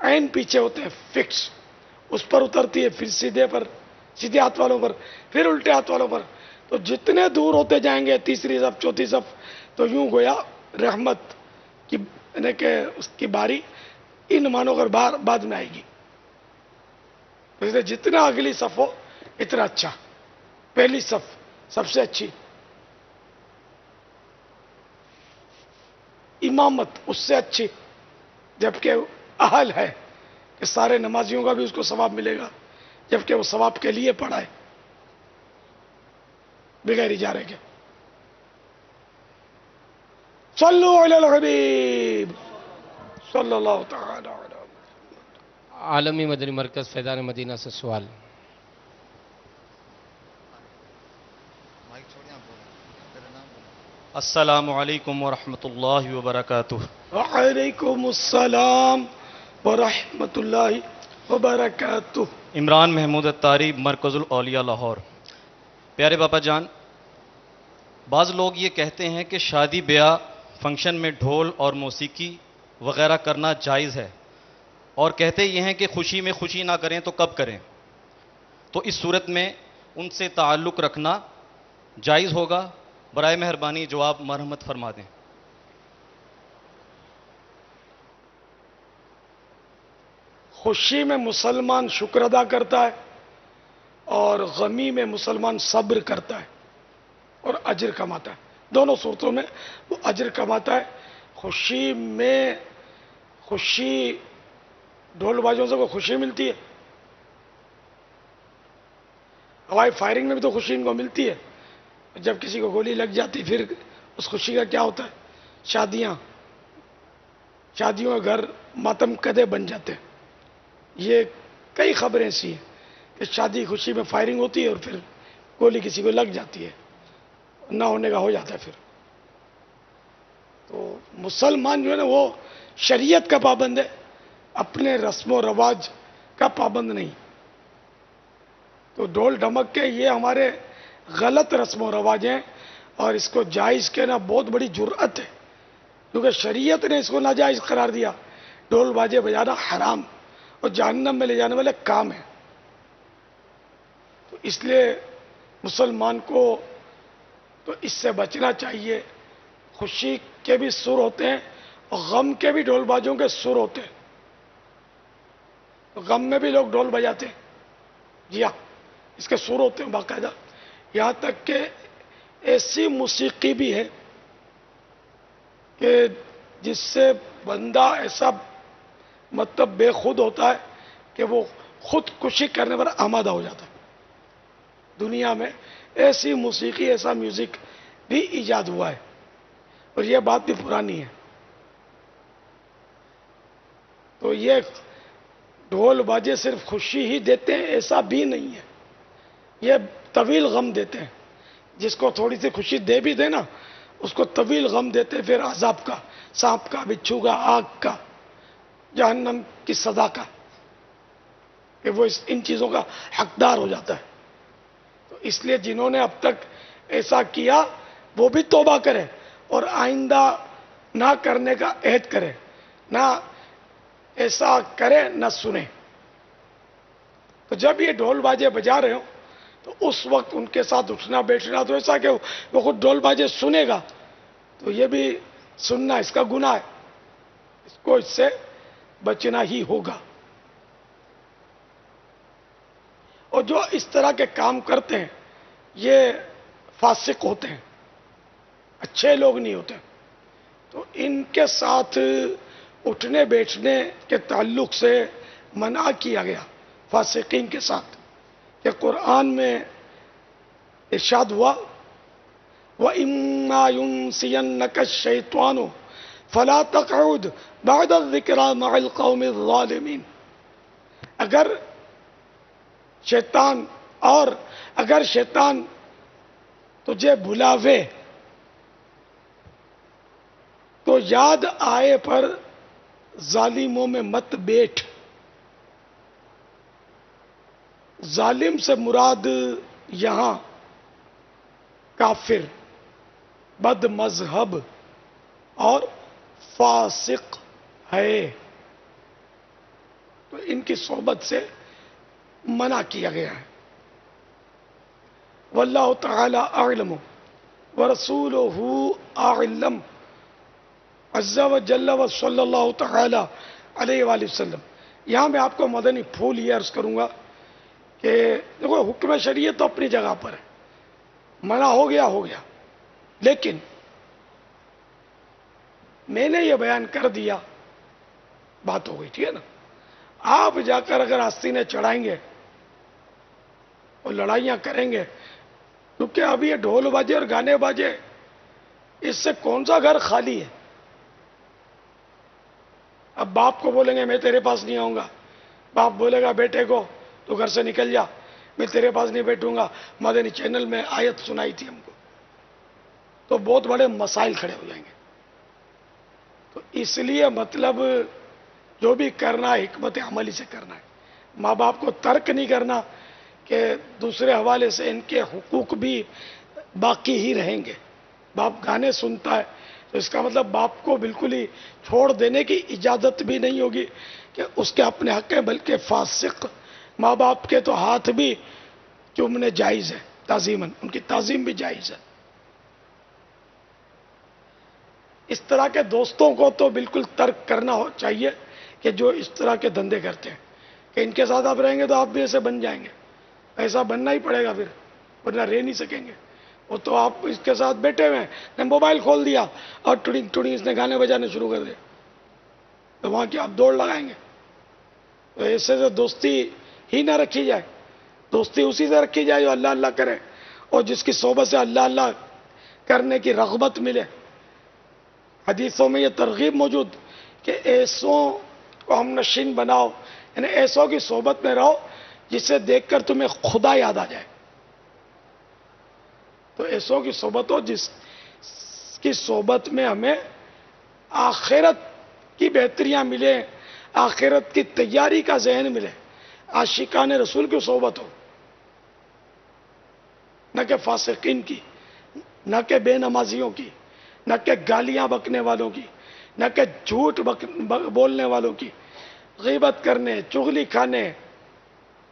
عین پیچھے ہوتے ہیں فکس، اس پر اترتی ہے، پھر سیدھے ہاتھ والوں پر، پھر الٹے ہاتھ والوں پر. تو جتنے دور ہوتے جائیں گے تیسری صف چوتھی صف، تو یوں گویا رحمت کی یعنی کہ اس کی باری ان مانوں کر بعد میں آئے گی. اس لیے جتنا اگلی صف ہو اتنا اچھا. پہلی صف سب سے اچھی، امامت اس سے اچھی، جبکہ اہل ہے کہ سارے نمازیوں کا بھی اس کو ثواب ملے گا، جبکہ وہ ثواب کے لیے پڑھائے بغیر اجارے کے. صلو علی الحبیب صلی اللہ تعالی علیہ. عالمی مدنی مرکز فیضان مدینہ سے سوال. السلام علیکم ورحمۃ اللہ وبرکاتہ. وعلیکم السلام ورحمۃ اللہ وبرکاتہ. عمران محمود اتاری، مرکز الاولیاء لاہور. پیارے باپا جان، بعض لوگ یہ کہتے ہیں کہ شادی بیاہ فنکشن میں ڈھول اور موسیقی وغیرہ کرنا جائز ہے، اور کہتے یہ ہیں کہ خوشی میں خوشی نہ کریں تو کب کریں؟ تو اس صورت میں ان سے تعلق رکھنا جائز ہوگا؟ برائے مہربانی جواب مرحمت فرما دیں. خوشی میں مسلمان شکر ادا کرتا ہے اور غمی میں مسلمان صبر کرتا ہے اور اجر کماتا ہے. دونوں صورتوں میں وہ اجر کماتا ہے. خوشی میں ڈھول بازوں سے کوئی خوشی ملتی ہے؟ ہوائی فائرنگ میں بھی تو خوشی ان کو ملتی ہے. جب کسی کو گولی لگ جاتی پھر اس خوشی کا کیا ہوتا ہے؟ شادیوں کے گھر ماتم کدے بن جاتے ہیں. یہ کئی خبریں ایسی ہیں کہ شادی خوشی میں فائرنگ ہوتی ہے اور پھر گولی کسی کو لگ جاتی ہے، نہ ہونے کا ہو جاتا ہے. پھر تو مسلمان جو ہے نا وہ شریعت کا پابند ہے، اپنے رسم و رواج کا پابند نہیں. تو ڈھول ڈھمک کے یہ ہمارے غلط رسم و رواج ہیں، اور اس کو جائز کہنا بہت بڑی جرأت ہے، کیونکہ شریعت نے اس کو ناجائز قرار دیا. ڈھول باجے بجانا حرام اور جہنم میں لے جانے والے کام ہیں. تو اس لیے مسلمان کو تو اس سے بچنا چاہیے. خوشی کے بھی سر ہوتے ہیں اور غم کے بھی ڈھول بازوں کے سر ہوتے ہیں. غم میں بھی لوگ ڈھول بجاتے ہیں، جی ہاں، اس کے سر ہوتے ہیں باقاعدہ. یہاں تک کہ ایسی موسیقی بھی ہے کہ جس سے بندہ ایسا مطلب بے خود ہوتا ہے کہ وہ خودکشی کرنے پر آمادہ ہو جاتا ہے. دنیا میں ایسی موسیقی، ایسا میوزک بھی ایجاد ہوا ہے، اور یہ بات بھی پرانی ہے. تو یہ ڈھول باجے صرف خوشی ہی دیتے ہیں ایسا بھی نہیں ہے، یہ طویل غم دیتے ہیں. جس کو تھوڑی سی خوشی دے بھی دے نا، اس کو طویل غم دیتے ہیں، پھر عذاب کا، سانپ کا، بچھو کا، آگ کا، جہنم کی سزا کا، کہ وہ ان چیزوں کا حقدار ہو جاتا ہے. تو اس لیے جنہوں نے اب تک ایسا کیا وہ بھی توبہ کرے اور آئندہ نہ کرنے کا عہد کرے، نہ ایسا کرے نہ سنے. تو جب یہ ڈھول باجے بجا رہے ہوں تو اس وقت ان کے ساتھ اٹھنا بیٹھنا تو ایسا کہ وہ خود ڈھول باجے سنے گا تو یہ بھی سننا اس کا گناہ ہے، اس کو اس سے بچنا ہی ہوگا. اور جو اس طرح کے کام کرتے ہیں یہ فاسق ہوتے ہیں، اچھے لوگ نہیں ہوتے. تو ان کے ساتھ اٹھنے بیٹھنے کے تعلق سے منع کیا گیا فاسقین کے ساتھ، کہ قرآن میں ارشاد ہوا وَإِمَّا يُنْسِيَنَّكَ الشَّيْطَانُ فَلَا تَقْعُدْ بَعْدَ الذِّكْرَى مَعَ الْقَوْمِ الظَّالِمِينَ. اگر شیطان تجھے بلاوے تو یاد آئے پر ظالموں میں مت بیٹھ. ظالم سے مراد یہاں کافر، بد مذہب اور فاسق ہے، تو ان کی صحبت سے منع کیا گیا ہے. واللہ تعالی اعلم ورسولہ اعلم عز وجل وصلی اللہ تعالی علیہ وآلہ وسلم. یہاں میں آپ کو مدنی پھول یہ عرض کروں گا کہ دیکھو حکم شریعت تو اپنی جگہ پر ہے، منع ہو گیا، لیکن میں نے یہ بیان کر دیا، بات ہو گئی، ٹھیک ہے نا. آپ جا کر اگر آستینیں چڑھائیں گے اور لڑائیاں کریں گے، کیونکہ اب یہ ڈھول باجے اور گانے باجے، اس سے کون سا گھر خالی ہے؟ اب باپ کو بولیں گے میں تیرے پاس نہیں آؤں گا، باپ بولے گا بیٹے کو تو گھر سے نکل جا، میں تیرے پاس نہیں بیٹھوں گا. مدنی چینل میں آیت سنائی تھی ہم کو، تو بہت بڑے مسائل کھڑے ہو جائیں گے. تو اس لیے مطلب جو بھی کرنا ہے حکمت عملی سے کرنا ہے. ماں باپ کو ترک نہیں کرنا کہ دوسرے حوالے سے ان کے حقوق بھی باقی ہی رہیں گے. باپ گانے سنتا ہے تو اس کا مطلب باپ کو بالکل ہی چھوڑ دینے کی اجازت بھی نہیں ہوگی کہ اس کے اپنے حق ہیں، بلکہ فاسق ماں باپ کے تو ہاتھ بھی چومنے جائز ہے، تعظیماً ان کی تعظیم بھی جائز ہے. اس طرح کے دوستوں کو تو بالکل ترک کرنا چاہیے کہ جو اس طرح کے دھندے کرتے ہیں، کہ ان کے ساتھ آپ رہیں گے تو آپ بھی ایسے بن جائیں گے. ایسا بننا ہی پڑے گا پھر، ورنہ رہ نہیں سکیں گے. وہ تو آپ اس کے ساتھ بیٹھے ہوئے ہیں، نے موبائل کھول دیا اور ٹڑنگ ٹڑنگ اس نے گانے بجانے شروع کر دیا، تو وہاں کی آپ دوڑ لگائیں گے. تو ایسے سے دوستی ہی نہ رکھی جائے. دوستی اسی سے رکھی جائے جو اللہ اللہ کرے اور جس کی صحبت سے اللہ اللہ کرنے کی رغبت ملے. حدیثوں میں یہ ترغیب موجود کہ ایسوں کو ہم نشین بناؤ، یعنی ایسوں کی صحبت میں رہو جسے دیکھ کر تمہیں خدا یاد آ جائے. تو ایسوں کی صحبت ہو جس کی صحبت میں ہمیں آخرت کی بہتریاں ملے، آخرت کی تیاری کا ذہن ملے. عاشقان رسول کی صحبت ہو، نہ کہ فاسقین کی، نہ کہ بے نمازیوں کی، نہ کہ گالیاں بکنے والوں کی، نہ کہ جھوٹ بولنے والوں کی، غیبت کرنے، چغلی کھانے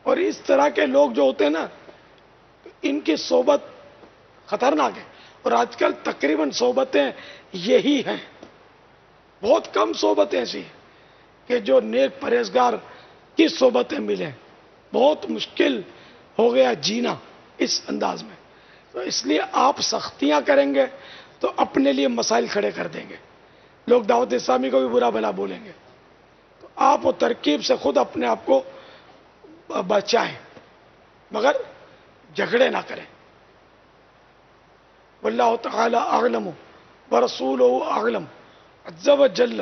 اور اس طرح کے لوگ جو ہوتے ہیں نا، ان کی صحبت خطرناک ہے. اور آج کل تقریباً صحبتیں یہی ہیں. بہت کم صحبتیں ایسی ہیں کہ جو نیک پرہیزگار کی صحبتیں ملیں. بہت مشکل ہو گیا جینا اس انداز میں. تو اس لیے آپ سختیاں کریں گے تو اپنے لیے مسائل کھڑے کر دیں گے. لوگ دعوت اسلامی کو بھی برا بھلا بولیں گے. تو آپ وہ ترکیب سے خود اپنے آپ کو بچائیں، مگر جھگڑے نہ کریں. واللہ تعالی اعلم ورسولہ اعلم عز وجل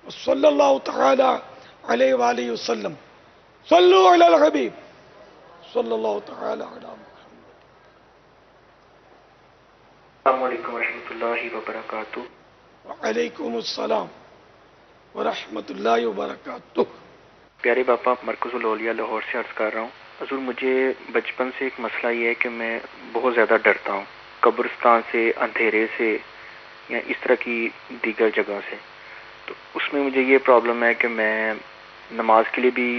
صلی اللہ تعالی علیہ وآلہ وسلم. صلو علی الحبیب صلی اللہ تعالی علی محمد. السلام علیکم ورحمۃ اللہ وبرکاتہ. وعلیکم السلام ورحمۃ اللہ وبرکاتہ. پیارے باپا، مرکز الاولیاء لاہور سے عرض کر رہا ہوں. حضور مجھے بچپن سے ایک مسئلہ یہ ہے کہ میں بہت زیادہ ڈرتا ہوں، قبرستان سے، اندھیرے سے یا اس طرح کی دیگر جگہ سے. تو اس میں مجھے یہ پرابلم ہے کہ میں نماز کے لیے بھی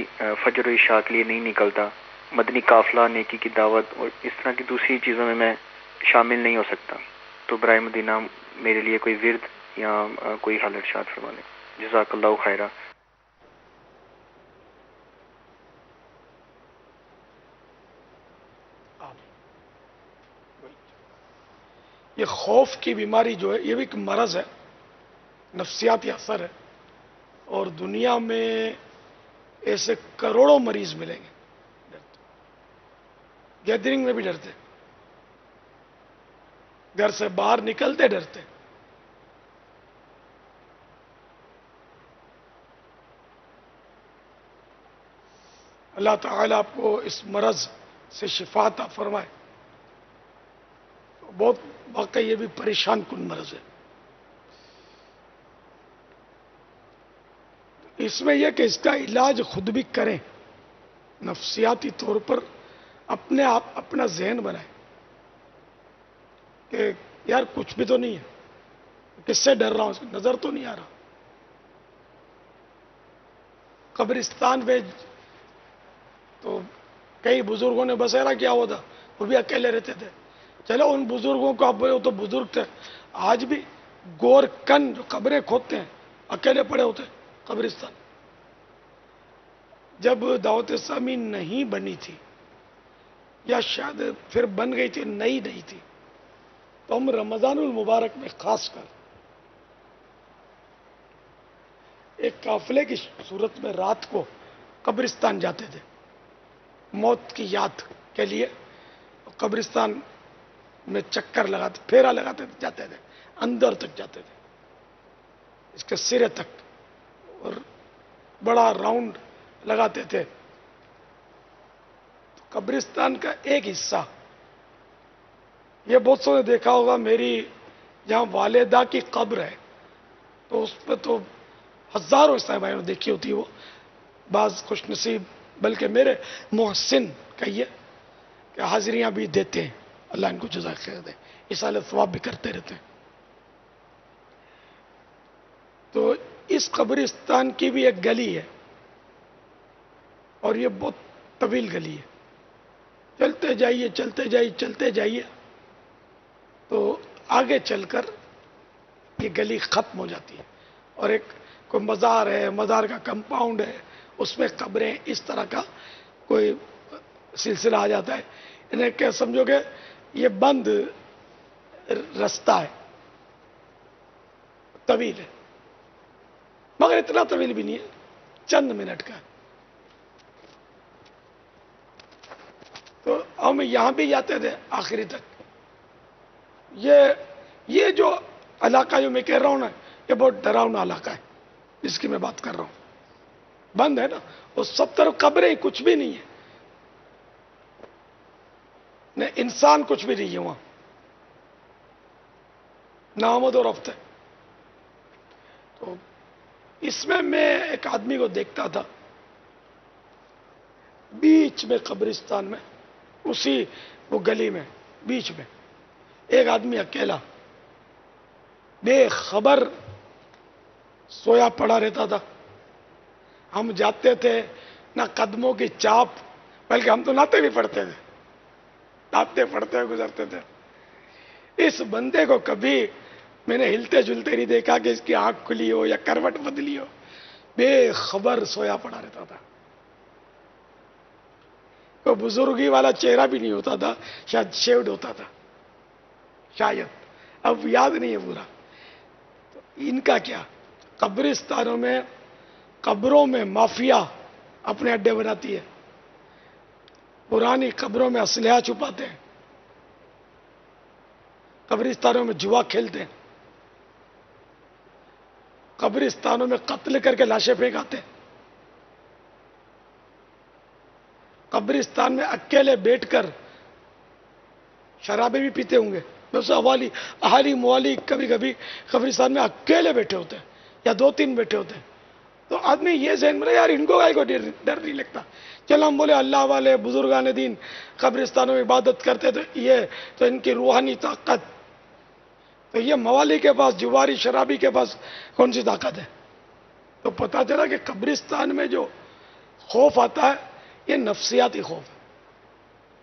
فجر و عشاء کے لیے نہیں نکلتا. مدنی قافلہ، نیکی کی دعوت اور اس طرح کی دوسری چیزوں میں شامل نہیں ہو سکتا. تو برائے مدینہ میرے لیے کوئی ورد یا کوئی حل ارشاد فرما لیں. جزاک اللہ خیرہ. یہ خوف کی بیماری جو ہے یہ بھی ایک مرض ہے، نفسیاتی اثر ہے. اور دنیا میں ایسے کروڑوں مریض ملیں گے. گیدرنگ میں بھی ڈرتے، گھر سے باہر نکلتے ڈرتے. اللہ تعالیٰ آپ کو اس مرض سے شفا عطا فرمائے. بہت واقعی یہ بھی پریشان کن مرض ہے. اس میں یہ کہ اس کا علاج خود بھی کریں، نفسیاتی طور پر اپنے آپ اپنا ذہن بنائیں کہ یار کچھ بھی تو نہیں ہے، کس سے ڈر رہا ہوں، نظر تو نہیں آ رہا۔ قبرستان میں تو کئی بزرگوں نے بسیرا کیا ہوا تھا، وہ بھی اکیلے رہتے تھے۔ چلو ان بزرگوں کو آپ بولے وہ تو بزرگ تھے، آج بھی گور کن جو قبریں کھودتے ہیں اکیلے پڑے ہوتے قبرستان۔ جب دعوت اسلامی نہیں بنی تھی یا شاید پھر بن گئی تھی، نہیں تھی، تو ہم رمضان المبارک میں خاص کر ایک قافلے کی صورت میں رات کو قبرستان جاتے تھے موت کی یاد کے لیے۔ قبرستان میں چکر لگاتے، پھیرا لگاتے جاتے تھے، اندر تک جاتے تھے، اس کے سرے تک، اور بڑا راؤنڈ لگاتے تھے۔ قبرستان کا ایک حصہ یہ بہت سو نے دیکھا ہوگا، میری جہاں والدہ کی قبر ہے تو اس پہ تو ہزاروں اسلامی بھائیوں نے دیکھی ہوتی ہے، وہ بعض خوش نصیب بلکہ میرے محسن کہیے کہ حاضریاں بھی دیتے ہیں، اللہ ان کو جزائے خیر دے، اصالہ ثواب بھی کرتے رہتے ہیں۔ تو اس قبرستان کی بھی ایک گلی ہے اور یہ بہت طویل گلی ہے، چلتے جائیے چلتے جائیے چلتے جائیے تو آگے چل کر یہ گلی ختم ہو جاتی ہے، اور ایک کوئی مزار ہے، مزار کا کمپاؤنڈ ہے، اس میں قبریں، اس طرح کا کوئی سلسلہ آ جاتا ہے۔ انہیں کہ سمجھو کہ یہ بند رستہ ہے، طویل ہے، مگر اتنا طویل بھی نہیں ہے، چند منٹ کا ہے۔ تو ہم یہاں بھی جاتے تھے آخری تک۔ یہ جو علاقہ جو میں کہہ رہا ہوں نا، یہ بہت ڈراؤنا علاقہ ہے جس کی میں بات کر رہا ہوں، بند ہے نا، وہ سب طرف قبریں، کچھ بھی نہیں ہے، نہ انسان کچھ بھی نہیں ہے وہاں، نہ آمد و رفت ہے۔ تو اس میں ایک آدمی کو دیکھتا تھا بیچ میں قبرستان میں، اسی وہ گلی میں بیچ میں ایک آدمی اکیلا بے خبر سویا پڑا رہتا تھا۔ ہم جاتے تھے، نہ قدموں کی چاپ، بلکہ ہم تو ناتے بھی پڑھتے تھے، ناتے پڑھتے ہوئے گزرتے تھے۔ اس بندے کو کبھی میں نے ہلتے جلتے نہیں دیکھا کہ اس کی آنکھ کھلی ہو یا کروٹ بدلی ہو، بے خبر سویا پڑا رہتا تھا۔ کوئی بزرگی والا چہرہ بھی نہیں ہوتا تھا، شاید شیوڈ ہوتا تھا، شاید، اب یاد نہیں ہے پورا۔ تو ان کا کیا، قبرستانوں میں، قبروں میں مافیا اپنے اڈے بناتی ہے، پرانی قبروں میں اسلحہ چھپاتے ہیں، قبرستانوں میں جوا کھیلتے ہیں، قبرستانوں میں قتل کر کے لاشیں پھینکاتے ہیں، قبرستان میں اکیلے بیٹھ کر شرابیں بھی پیتے ہوں گے، ویسے اہالی موالی کبھی کبھی قبرستان میں اکیلے بیٹھے ہوتے ہیں یا 2-3 بیٹھے ہوتے ہیں۔ تو آدمی یہ ذہن میں یار ان کو کائے کو ڈر نہیں لگتا، چل ہم بولے اللہ والے بزرگان دین قبرستانوں میں عبادت کرتے تو ان کی روحانی طاقت، تو یہ موالی کے پاس، جواری شرابی کے پاس کون سی طاقت ہے؟ تو پتا چلا کہ قبرستان میں جو خوف آتا ہے یہ نفسیاتی خوف ہے،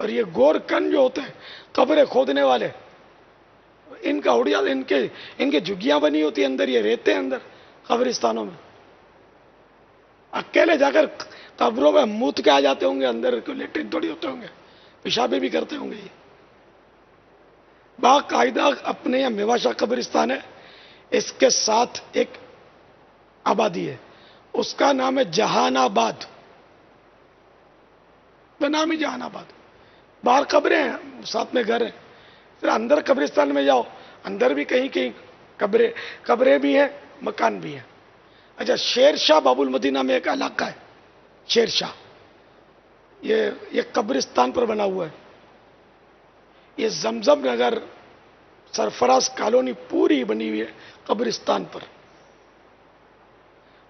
اور یہ گور کن جو ہوتے ہیں قبریں کھودنے والے، ان کا اڑیا، ان کے جھگیاں بنی ہوتی ہیں اندر، یہ رہتے ہیں اندر قبرستانوں میں، اکیلے جا کر قبروں میں موت کے آ جاتے ہوں گے، اندر لیٹرین تھوڑی ہوتے ہوں گے، پیشابیں بھی کرتے ہوں گے۔ یہ باقاعدہ اپنے یہاں میواشا قبرستان ہے، اس کے ساتھ ایک آبادی ہے، اس کا نام ہے جہان آباد، تو نام ہی جہان آباد، باہر قبریں ہیں، ساتھ میں گھر ہیں، پھر اندر قبرستان میں جاؤ، اندر بھی کہیں کہیں قبریں بھی ہیں، مکان بھی ہیں۔ اچھا، شیر شاہ باب المدینہ میں ایک علاقہ ہے، شیر شاہ، یہ قبرستان پر بنا ہوا ہے، یہ زمزم نگر سرفراز کالونی پوری بنی ہوئی ہے قبرستان پر،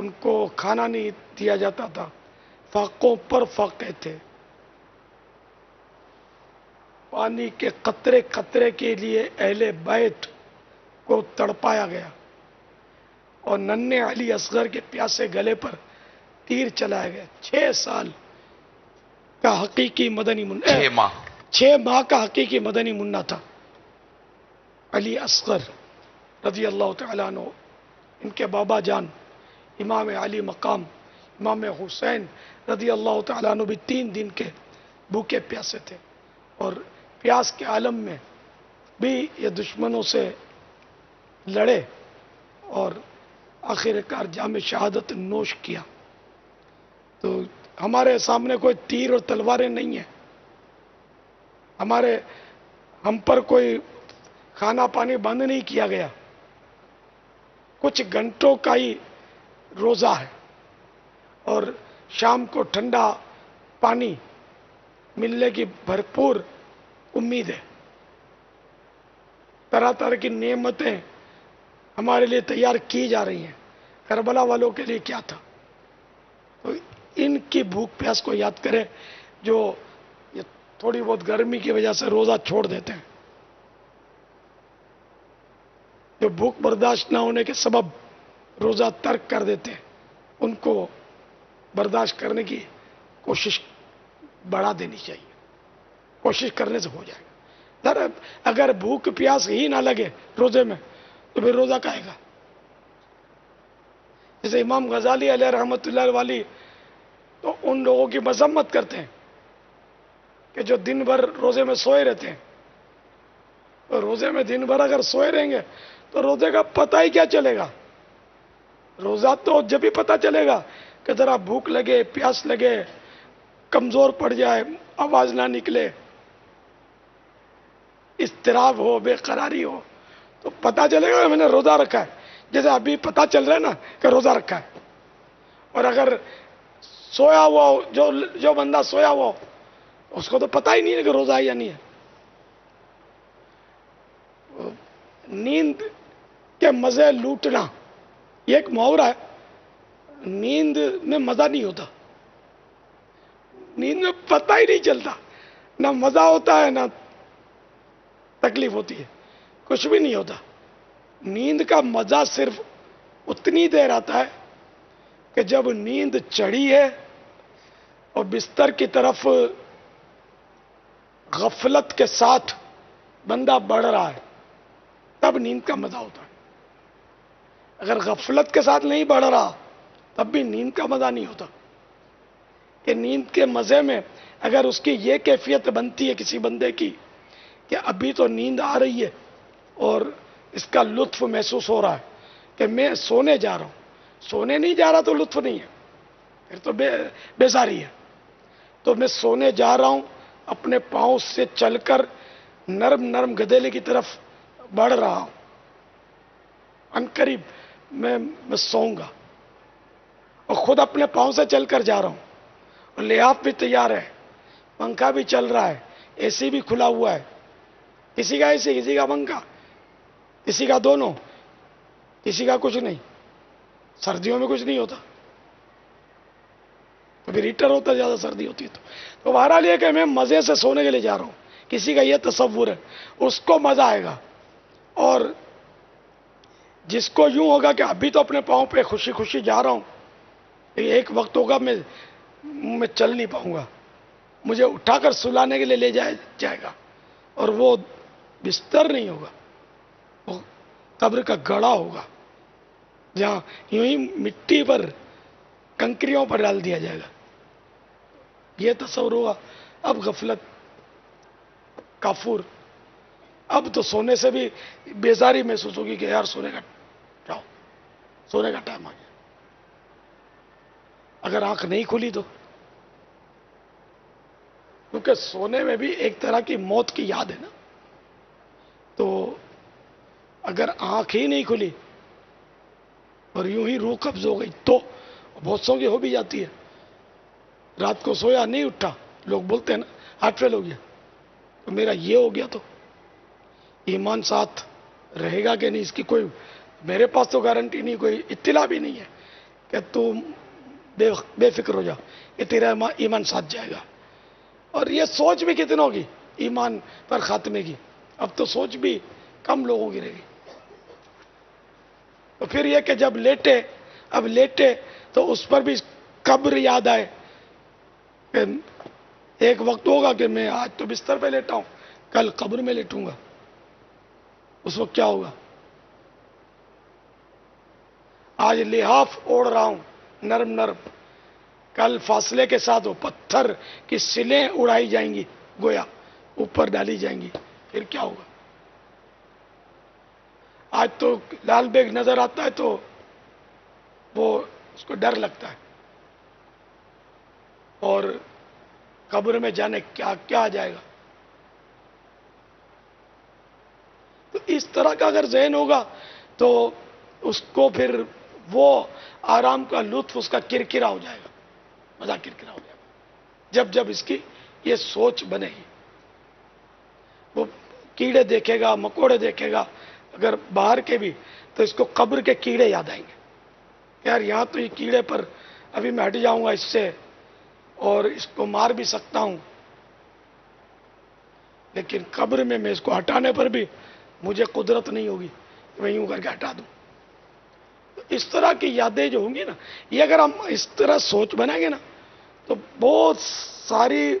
ان کو کھانا نہیں دیا جاتا تھا، فاقوں پر فاقے تھے، پانی کے قطرے قطرے کے لیے اہل بیت کو تڑپایا گیا، اور ننھے علی اصغر کے پیاسے گلے پر تیر چلایا گیا۔ 6 سال کا حقیقی مدنی منہ، 6 ماہ کا حقیقی مدنی منہ تھا علی اصغر رضی اللہ تعالیٰ عنہ۔ ان کے بابا جان امام علی مقام امام حسین رضی اللہ تعالیٰ عنہ بھی 3 دن کے بھوکے پیاسے تھے، اور پیاس کے عالم میں بھی یہ دشمنوں سے لڑے اور آخر کار جام شہادت نوش کیا۔ تو ہمارے سامنے کوئی تیر اور تلواریں نہیں ہیں، ہم پر کوئی کھانا پانی بند نہیں کیا گیا، کچھ گھنٹوں کا ہی روزہ ہے، اور شام کو ٹھنڈا پانی ملنے کی بھرپور امید ہے۔ طرح طرح کی نعمتیں ہمارے لیے تیار کی جا رہی ہیں۔ کربلا والوں کے لیے کیا تھا؟ تو ان کی بھوک پیاس کو یاد کرے جو یہ تھوڑی بہت گرمی کی وجہ سے روزہ چھوڑ دیتے ہیں، جو بھوک برداشت نہ ہونے کے سبب روزہ ترک کر دیتے ہیں، ان کو برداشت کرنے کی کوشش بڑھا دینی چاہیے، کوشش کرنے سے ہو جائے گا۔ اگر بھوک پیاس ہی نہ لگے روزے میں تو پھر روزہ کہے گا؟ جیسے امام غزالی علیہ رحمۃ اللہ والی تو ان لوگوں کی مذمت کرتے ہیں کہ جو دن بھر روزے میں سوئے رہتے ہیں، اور روزے میں دن بھر اگر سوئے رہیں گے تو روزے کا پتہ ہی کیا چلے گا؟ روزہ تو جب ہی پتہ چلے گا کہ ذرا بھوک لگے، پیاس لگے، کمزور پڑ جائے، آواز نہ نکلے، اضطراب ہو، بے قراری ہو، تو پتہ چلے گا کہ میں نے روزہ رکھا ہے۔ جیسے ابھی پتہ چل رہا ہے نا کہ روزہ رکھا ہے، اور اگر سویا ہوا ہو، جو بندہ سویا ہوا ہو اس کو تو پتہ ہی نہیں ہے کہ روزہ ہے یا نہیں ہے۔ نیند کے مزے لوٹنا یہ ایک محاورہ ہے، نیند میں مزہ نہیں ہوتا، نیند میں پتہ ہی نہیں چلتا، نہ مزہ ہوتا ہے نہ تکلیف ہوتی ہے، کچھ بھی نہیں ہوتا۔ نیند کا مزہ صرف اتنی دیر آتا ہے کہ جب نیند چڑھی ہے اور بستر کی طرف غفلت کے ساتھ بندہ بڑھ رہا ہے، تب نیند کا مزہ ہوتا ہے۔ اگر غفلت کے ساتھ نہیں بڑھ رہا تب بھی نیند کا مزہ نہیں ہوتا۔ کہ نیند کے مزے میں اگر اس کی یہ کیفیت بنتی ہے کسی بندے کی کہ ابھی تو نیند آ رہی ہے اور اس کا لطف محسوس ہو رہا ہے کہ میں سونے جا رہا ہوں، سونے نہیں جا رہا تو لطف نہیں ہے، پھر تو بیزاری ہے۔ تو میں سونے جا رہا ہوں، اپنے پاؤں سے چل کر نرم نرم گدیلے کی طرف بڑھ رہا ہوں، عنقریب میں سوؤں گا، اور خود اپنے پاؤں سے چل کر جا رہا ہوں، اور لحاف بھی تیار ہے، پنکھا بھی چل رہا ہے، اے سی بھی کھلا ہوا ہے، کسی کا اے سی کسی کا پنکھا، کسی کا دونوں، کسی کا کچھ نہیں۔ سردیوں میں کچھ نہیں ہوتا، کبھی ہیٹر ہوتا ہے، زیادہ سردی ہوتی ہے تو بہرحال یہ کہ میں مزے سے سونے کے لیے جا رہا ہوں، کسی کا یہ تصور ہے اس کو مزہ آئے گا، اور جس کو یوں ہوگا کہ ابھی تو اپنے پاؤں پہ خوشی خوشی جا رہا ہوں، ایک وقت ہوگا میں چل نہیں پاؤں گا، مجھے اٹھا کر سلانے کے لیے لے جائے گا، اور وہ بستر نہیں ہوگا، وہ قبر کا گڑھا ہوگا جہاں یوں ہی مٹی پر کنکریوں پر ڈال دیا جائے گا۔ یہ تصور ہوگا۔ اب غفلت، کافور، اب تو سونے سے بھی بیزاری محسوس ہوگی کہ یار سونے کا جاؤ، سونے کا ٹائم آ گیا۔ اگر آنکھ نہیں کھلی تو، کیونکہ سونے میں بھی ایک طرح کی موت کی یاد ہے نا، تو اگر آنکھ ہی نہیں کھلی اور یوں ہی روح قبض ہو گئی تو بہت سو کی ہو بھی جاتی ہے، رات کو سویا نہیں اٹھا، لوگ بولتے ہیں نا ہارٹ فیل ہو گیا، تو میرا یہ ہو گیا تو ایمان ساتھ رہے گا کہ نہیں اس کی کوئی میرے پاس تو گارنٹی نہیں، کوئی اطلاع بھی نہیں ہے کہ تو بے فکر ہو جا، یہ تیرا ایمان ساتھ جائے گا. اور یہ سوچ بھی کتنوں کی ایمان پر خاتمے کی، اب تو سوچ بھی کم لوگوں کی رہے گی. تو پھر یہ کہ جب لیٹے تو اس پر بھی قبر یاد آئے کہ ایک وقت ہوگا کہ میں آج تو بستر پہ لیٹا ہوں، کل قبر میں لیٹوں گا. اس وقت کیا ہوگا؟ آج لحاف اوڑھ رہا ہوں نرم نرم، کل فاصلے کے ساتھ وہ پتھر کی سلیں اڑائی جائیں گی، گویا اوپر ڈالی جائیں گی. پھر کیا ہوگا؟ آج تو لال بیگ نظر آتا ہے تو وہ اس کو ڈر لگتا ہے، اور قبر میں جانے کیا کیا آ جائے گا. تو اس طرح کا اگر ذہن ہوگا تو اس کو پھر وہ آرام کا لطف اس کا کرکرا ہو جائے گا، مزہ کرکرا ہو جائے گا جب اس کی یہ سوچ بنے گی. وہ کیڑے دیکھے گا، مکوڑے دیکھے گا اگر باہر کے بھی، تو اس کو قبر کے کیڑے یاد آئیں گے. یار یہاں تو یہ کیڑے پر ابھی میں ہٹ جاؤں گا اس سے اور اس کو مار بھی سکتا ہوں، لیکن قبر میں اس کو ہٹانے پر بھی مجھے قدرت نہیں ہوگی کہ میں یوں کر کے ہٹا دوں. تو اس طرح کی یادیں جو ہوں گی نا، یہ اگر ہم اس طرح سوچ بنائیں گے نا تو بہت ساری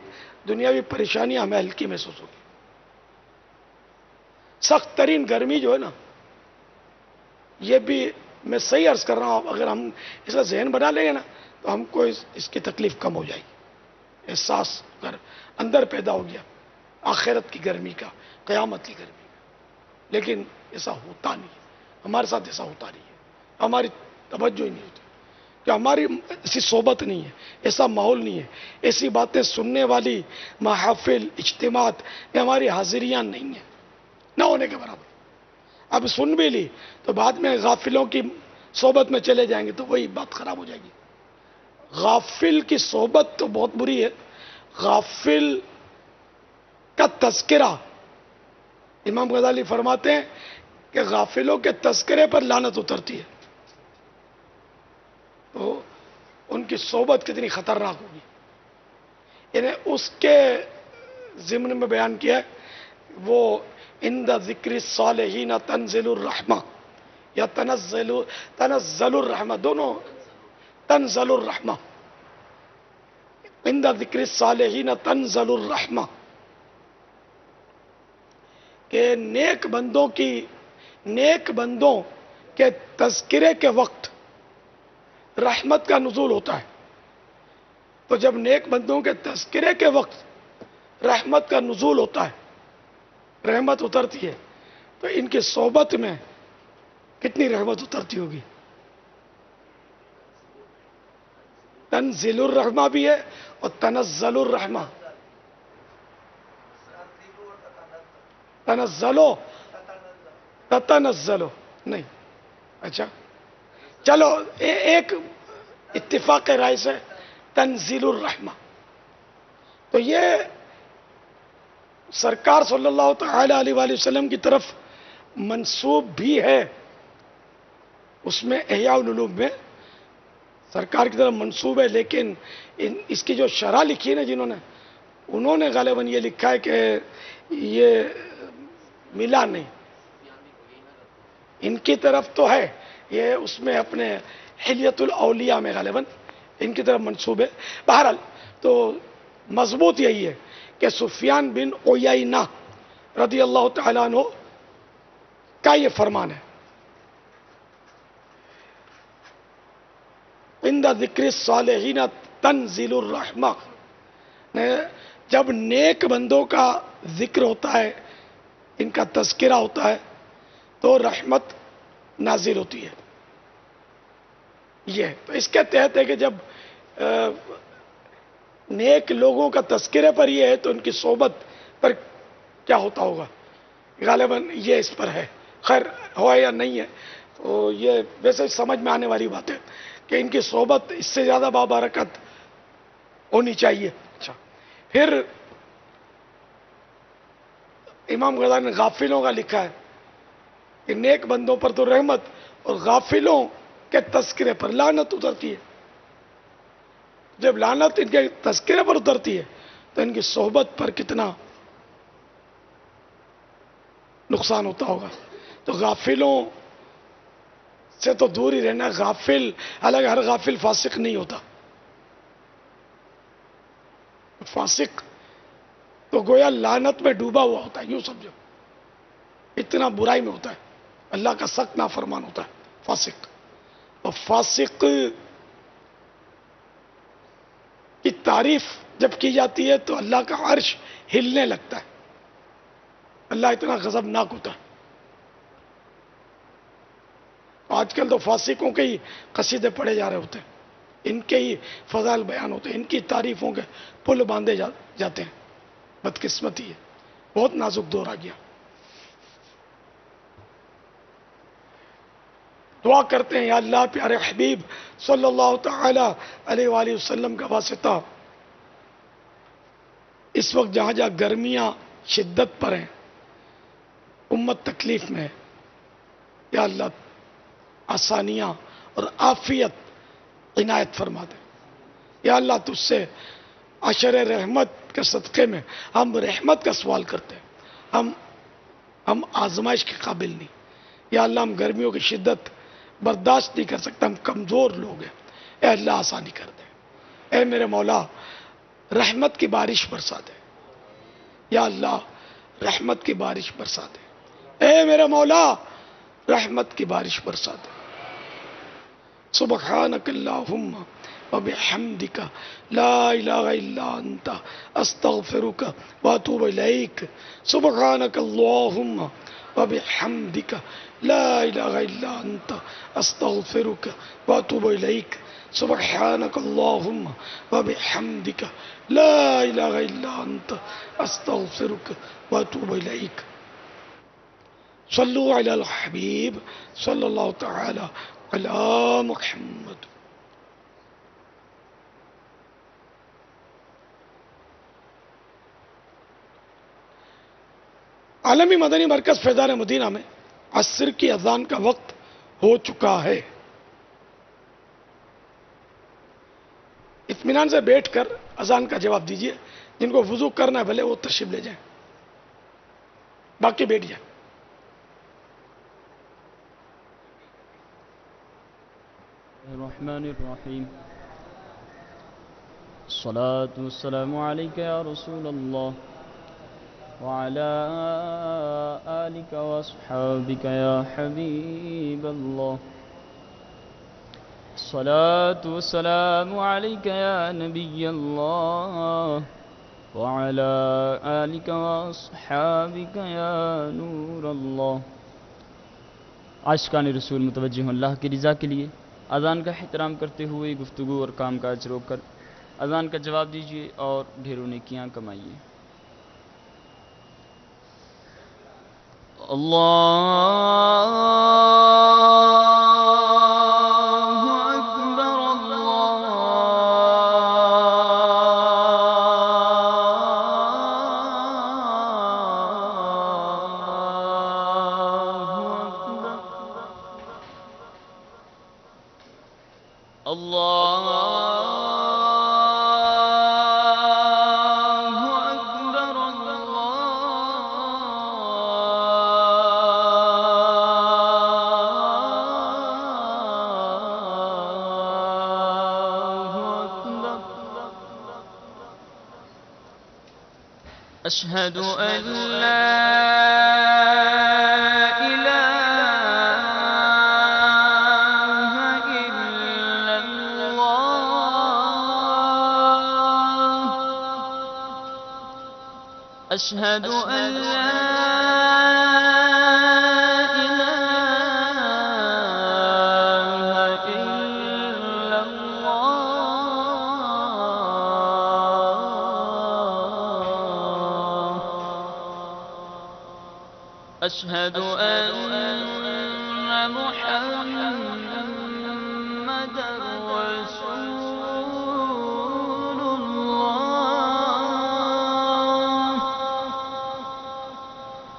دنیاوی پریشانیاں ہمیں ہلکی محسوس ہوگی. سخت ترین گرمی جو ہے نا، یہ بھی میں صحیح عرض کر رہا ہوں، اگر ہم اس کا ذہن بنا لیں گے نا تو ہم کو اس کی تکلیف کم ہو جائے گی. احساس اگر اندر پیدا ہو گیا آخرت کی گرمی کا، قیامت کی گرمی کا. لیکن ایسا ہوتا نہیں ہے، ہمارے ساتھ ایسا ہوتا نہیں ہے، ہماری توجہ ہی نہیں ہوتی، کہ ہماری ایسی صحبت نہیں ہے، ایسا ماحول نہیں ہے، ایسی باتیں سننے والی محافل اجتماعات میں ہماری حاضریاں نہیں ہیں، نہ ہونے کے برابر. اب سن بھی لی تو بعد میں غافلوں کی صحبت میں چلے جائیں گے تو وہی بات خراب ہو جائے گی. غافل کی صحبت تو بہت بری ہے. غافل کا تذکرہ، امام غزالی فرماتے ہیں کہ غافلوں کے تذکرے پر لعنت اترتی ہے. تو ان کی صحبت کتنی خطرناک ہوگی. یعنی اس کے ضمن میں بیان کیا ہے، وہ عند ذکر الصالحین تنزل الرحمہ یا تنزل الرحمہ، دونوں تنزل الرحمہ. عند ذکر الصالحین تنزل الرحمہ، کہ نیک بندوں کے تذکرے کے وقت رحمت کا نزول ہوتا ہے. تو جب نیک بندوں کے تذکرے کے وقت رحمت کا نزول ہوتا ہے، رحمت اترتی ہے، تو ان کی صحبت میں کتنی رحمت اترتی ہوگی. تنزل الرحمہ بھی ہے اور تنزل الرحمہ. تنزلو تتنزلو نہیں. اچھا چلو ایک اتفاق رائے سے تنزیل الرحمہ. تو یہ سرکار صلی اللہ تعالی علیہ وآلہ وسلم کی طرف منسوب بھی ہے. اس میں احیاء العلوم میں سرکار کی طرف منسوب ہے، لیکن اس کی جو شرح لکھی ہے نا انہوں نے غالباً یہ لکھا ہے کہ یہ ملا نہیں. ان کی طرف تو ہے، یہ اس میں اپنے حلیت الاولیاء میں غالباً ان کی طرف منسوب ہے. بہرحال تو مضبوط یہی ہے کہ سفیان بن عیینہ رضی اللہ تعالیٰ عنہ کا یہ فرمان ہے، عند ذکر الصالحین تنزل الرحمہ. جب نیک بندوں کا ذکر ہوتا ہے، ان کا تذکرہ ہوتا ہے، تو رحمت نازل ہوتی ہے. یہ تو اس کے تحت ہے کہ جب نیک لوگوں کا تذکرے پر یہ ہے تو ان کی صحبت پر کیا ہوتا ہوگا. غالباً یہ اس پر ہے، خیر ہوا یا نہیں ہے تو یہ ویسے سمجھ میں آنے والی بات ہے کہ ان کی صحبت اس سے زیادہ بابرکت ہونی چاہیے. اچھا پھر امام غزالی نے غافلوں کا لکھا ہے کہ نیک بندوں پر تو رحمت اور غافلوں کے تذکرے پر لعنت اترتی ہے. جب لعنت ان کے تذکرے پر اترتی ہے تو ان کی صحبت پر کتنا نقصان ہوتا ہوگا. تو غافلوں سے تو دور ہی رہنا. غافل الگ، ہر غافل فاسق نہیں ہوتا. فاسق تو گویا لعنت میں ڈوبا ہوا ہوتا ہے، یوں سمجھو، اتنا برائی میں ہوتا ہے، اللہ کا سخت نافرمان ہوتا ہے فاسق. اور فاسق کی تعریف جب کی جاتی ہے تو اللہ کا عرش ہلنے لگتا ہے. اللہ اتنا غضبناک ہوتا ہے. آج کل تو فاسقوں کے ہی قصیدے پڑھے جا رہے ہوتے ہیں، ان کے ہی فضائل بیان ہوتے ہیں، ان کی تعریفوں کے پل باندھے جاتے ہیں. بدقسمتی ہے، بہت نازک دور آ گیا. دعا کرتے ہیں یا اللہ پیارے حبیب صلی اللہ تعالی علیہ وآلہ وسلم کا واسطہ اس وقت جہاں جہاں گرمیاں شدت پر ہیں، امت تکلیف میں ہے، یا اللہ آسانیاں اور عافیت عنایت فرما دے. یا اللہ تجھ سے عشر رحمت کے صدقے میں ہم رحمت کا سوال کرتے ہیں. ہم آزمائش کے قابل نہیں. یا اللہ ہم گرمیوں کی شدت برداشت نہیں کر سکتے، ہم کمزور لوگ ہیں. اے اللہ آسانی کر دے. اے میرے مولا رحمت کی بارش برسا دے. یا اللہ رحمت کی بارش برسا دے. اے میرے مولا رحمت کی بارش برسا دے. سبحانک اللہم وبحمدک لا الہ الا انت استغفرک واتوب الیک. سبحانک اللہم وبحمدک لا الہ الا انت استغفرک واتوب الیک. سبحانک اللہم وبحمدک لا الہ الا انت استغفرک واتوب الیک. صلو علی الحبیب صلی اللہ تعالی علی محمد. عالمی مدنی مرکز فیضان مدینہ میں عصر کی اذان کا وقت ہو چکا ہے. اطمینان سے بیٹھ کر اذان کا جواب دیجیے. جن کو وضو کرنا ہے بھلے وہ تشریف لے جائیں، باقی بیٹھ جائیں. الرحمن الرحیم. الصلاة والسلام علیک یا رسول اللہ وعلى آلك واصحابك يا حبيب الله. الصلاة والسلام عليك يا نبي الله وعلى آلك واصحابك يا نور الله. عاشقان رسول متوجہ ہوں اللہ کی رضا کے لیے اذان کا احترام کرتے ہوئے گفتگو اور کام کاج روک کر اذان کا جواب دیجیے اور ڈھیروں نیکیاں کمائیے. أشهد أن لا إله إلا الله. أشهد أن لا أشهد أن محمدا رسول الله.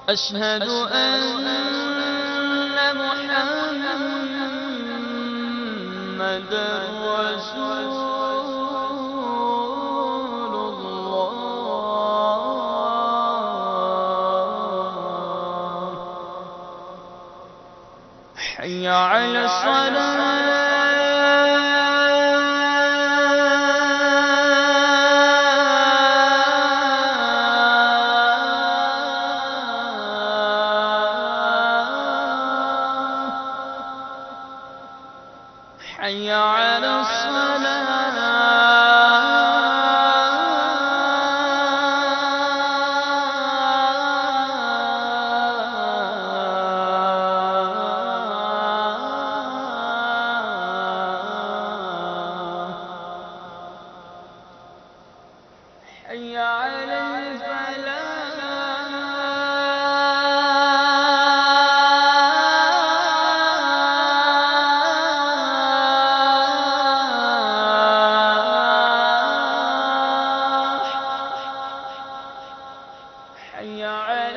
أشهد أن محمدا رسول الله حي على حي على حي على حي على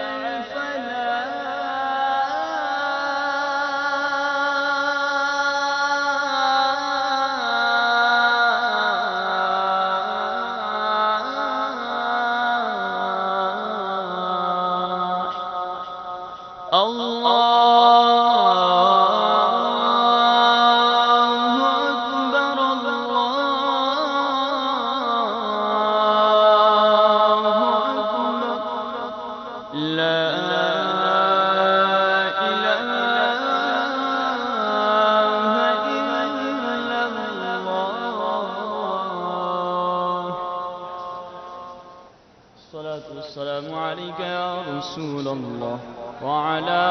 والسلام عليك يا رسول الله وعلى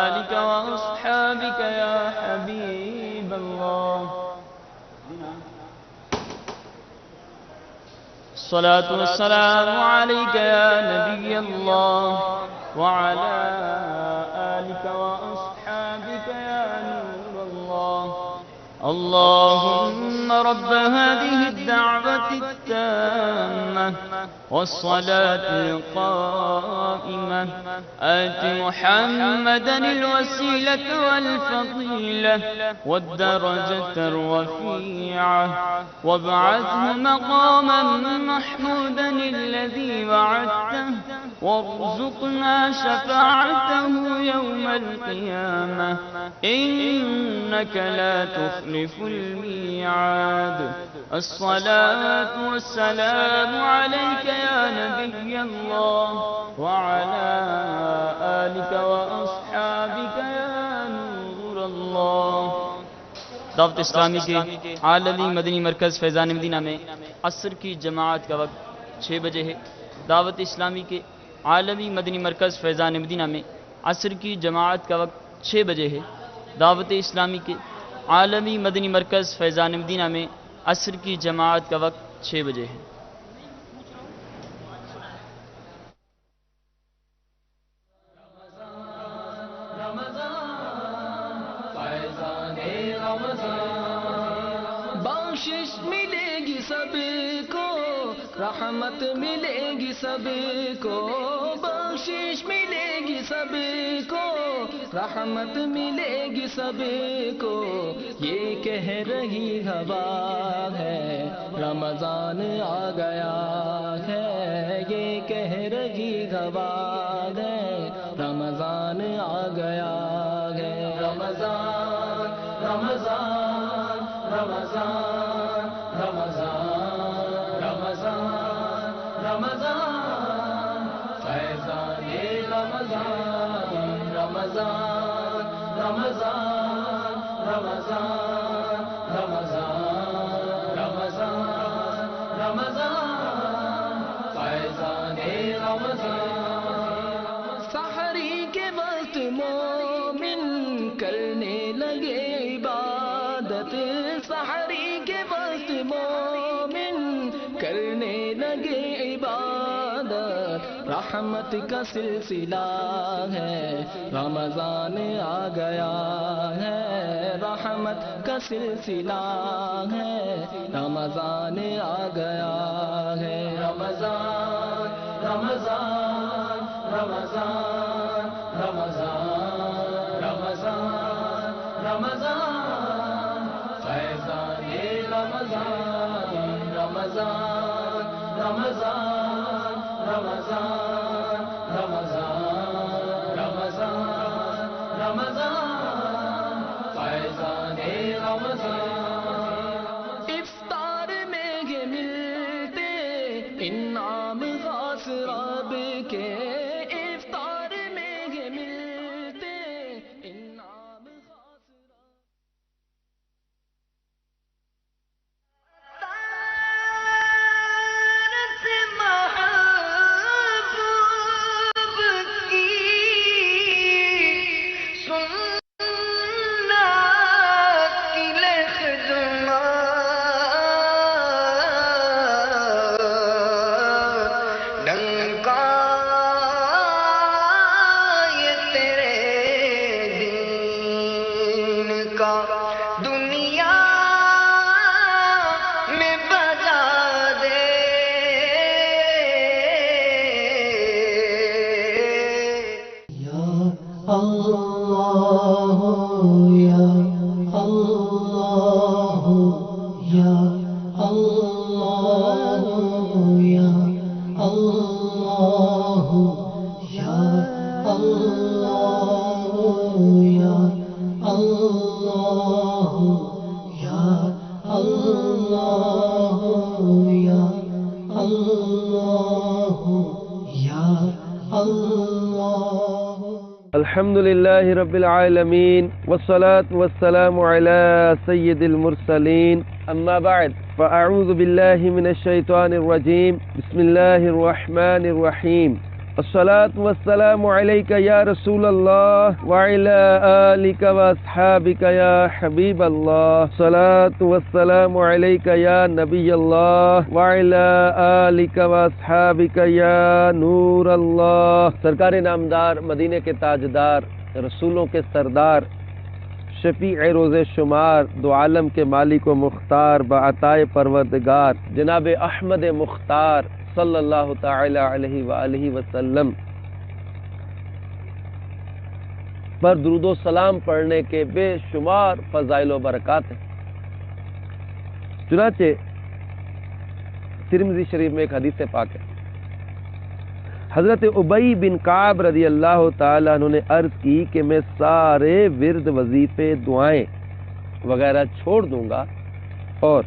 آلك وأصحابك يا حبيب الله. الصلاة والسلام عليك يا نبي الله وعلى آلك وأصحابك يا نور الله. اللهم رب هذه الدعوة التامة والصلاة القائمة آت محمدا الوسيلة والفضيلة والدرجة الرفيعة وابعثه مقاما محمودا الذي وعدته وارزقنا شفاعته يوم القيامة إنك لا تخلف الميعاد. الصلاة والسلام عليك يا نبي الله وعلى آلك وأصحابك يا نور الله. دعوت اسلامی کے عالمی مدنی مرکز فیضان مدینہ میں عصر کی جماعت کا وقت 6 بجے ہے. دعوت اسلامی کے عالمی مدنی مرکز فیضان مدینہ میں عصر کی جماعت کا وقت 6 بجے ہے. دعوت اسلامی کے عالمی مدنی مرکز فیضان مدینہ میں عصر کی جماعت کا وقت 6 بجے ہے. بخشش ملے گی سب کو رحمت ملے گی سب کو بخشش ملے گی سب کو رحمت ملے گی سب کو. یہ کہہ رہی ہوا ہے رمضان آ گیا ہے. یہ کہہ رہی ہوا ہے رمضان آ گیا ہے. رمضان رمضان رمضان رمضان رمضان رمضان فیضان رمضان رمضان رمضان رمضان رمضان رمضان رمضان فیضان رمضان. سحری کے وقت مومن کرنے لگے عبادت. سحری کے وقت مومن کرنے لگے عبادت. رحمت کا سلسلہ ہے رمضان آ گیا ہے. رحمت کا سلسلہ ہے رمضان آ گیا ہے. رمضان رمضان رمضان رمضان رمضان رمضان فیضان انعام خاص رب کے افطار میں یہ ملتے، انعام خاص دنیا میں بجا دے، یا اللہ یا اللہ یا اللہ یا اللہ یا اللہ یا اللہ یا اللہ یا اللہ یا اللہ. الحمد لله رب العالمين والصلاة والسلام على سيد المرسلين، أما بعد فأعوذ بالله من الشيطان الرجيم. بسم الله الرحمن الرحيم. الصلاة والسلام عليك يا رسول الله وعلى آلك وأصحابك يا حبيب الله. الصلاة والسلام عليك يا نبي الله وعلى آلك وأصحابك يا نور الله. سرکار نامدار، مدینے کے تاجدار، رسولوں کے سردار، شفیع روز شمار، دو عالم کے مالک و مختار، بعطائے پروردگار جناب احمد مختار صلی اللہ تعالی علیہ وآلہ وسلم پر درود و سلام پڑھنے کے بے شمار فضائل و برکات ہیں. چنانچہ ترمذی شریف میں ایک حدیث پاک ہے، حضرت ابی بن کعب رضی اللہ تعالیٰ عنہ نے عرض کی کہ میں سارے ورد، وظیفے، دعائیں وغیرہ چھوڑ دوں گا اور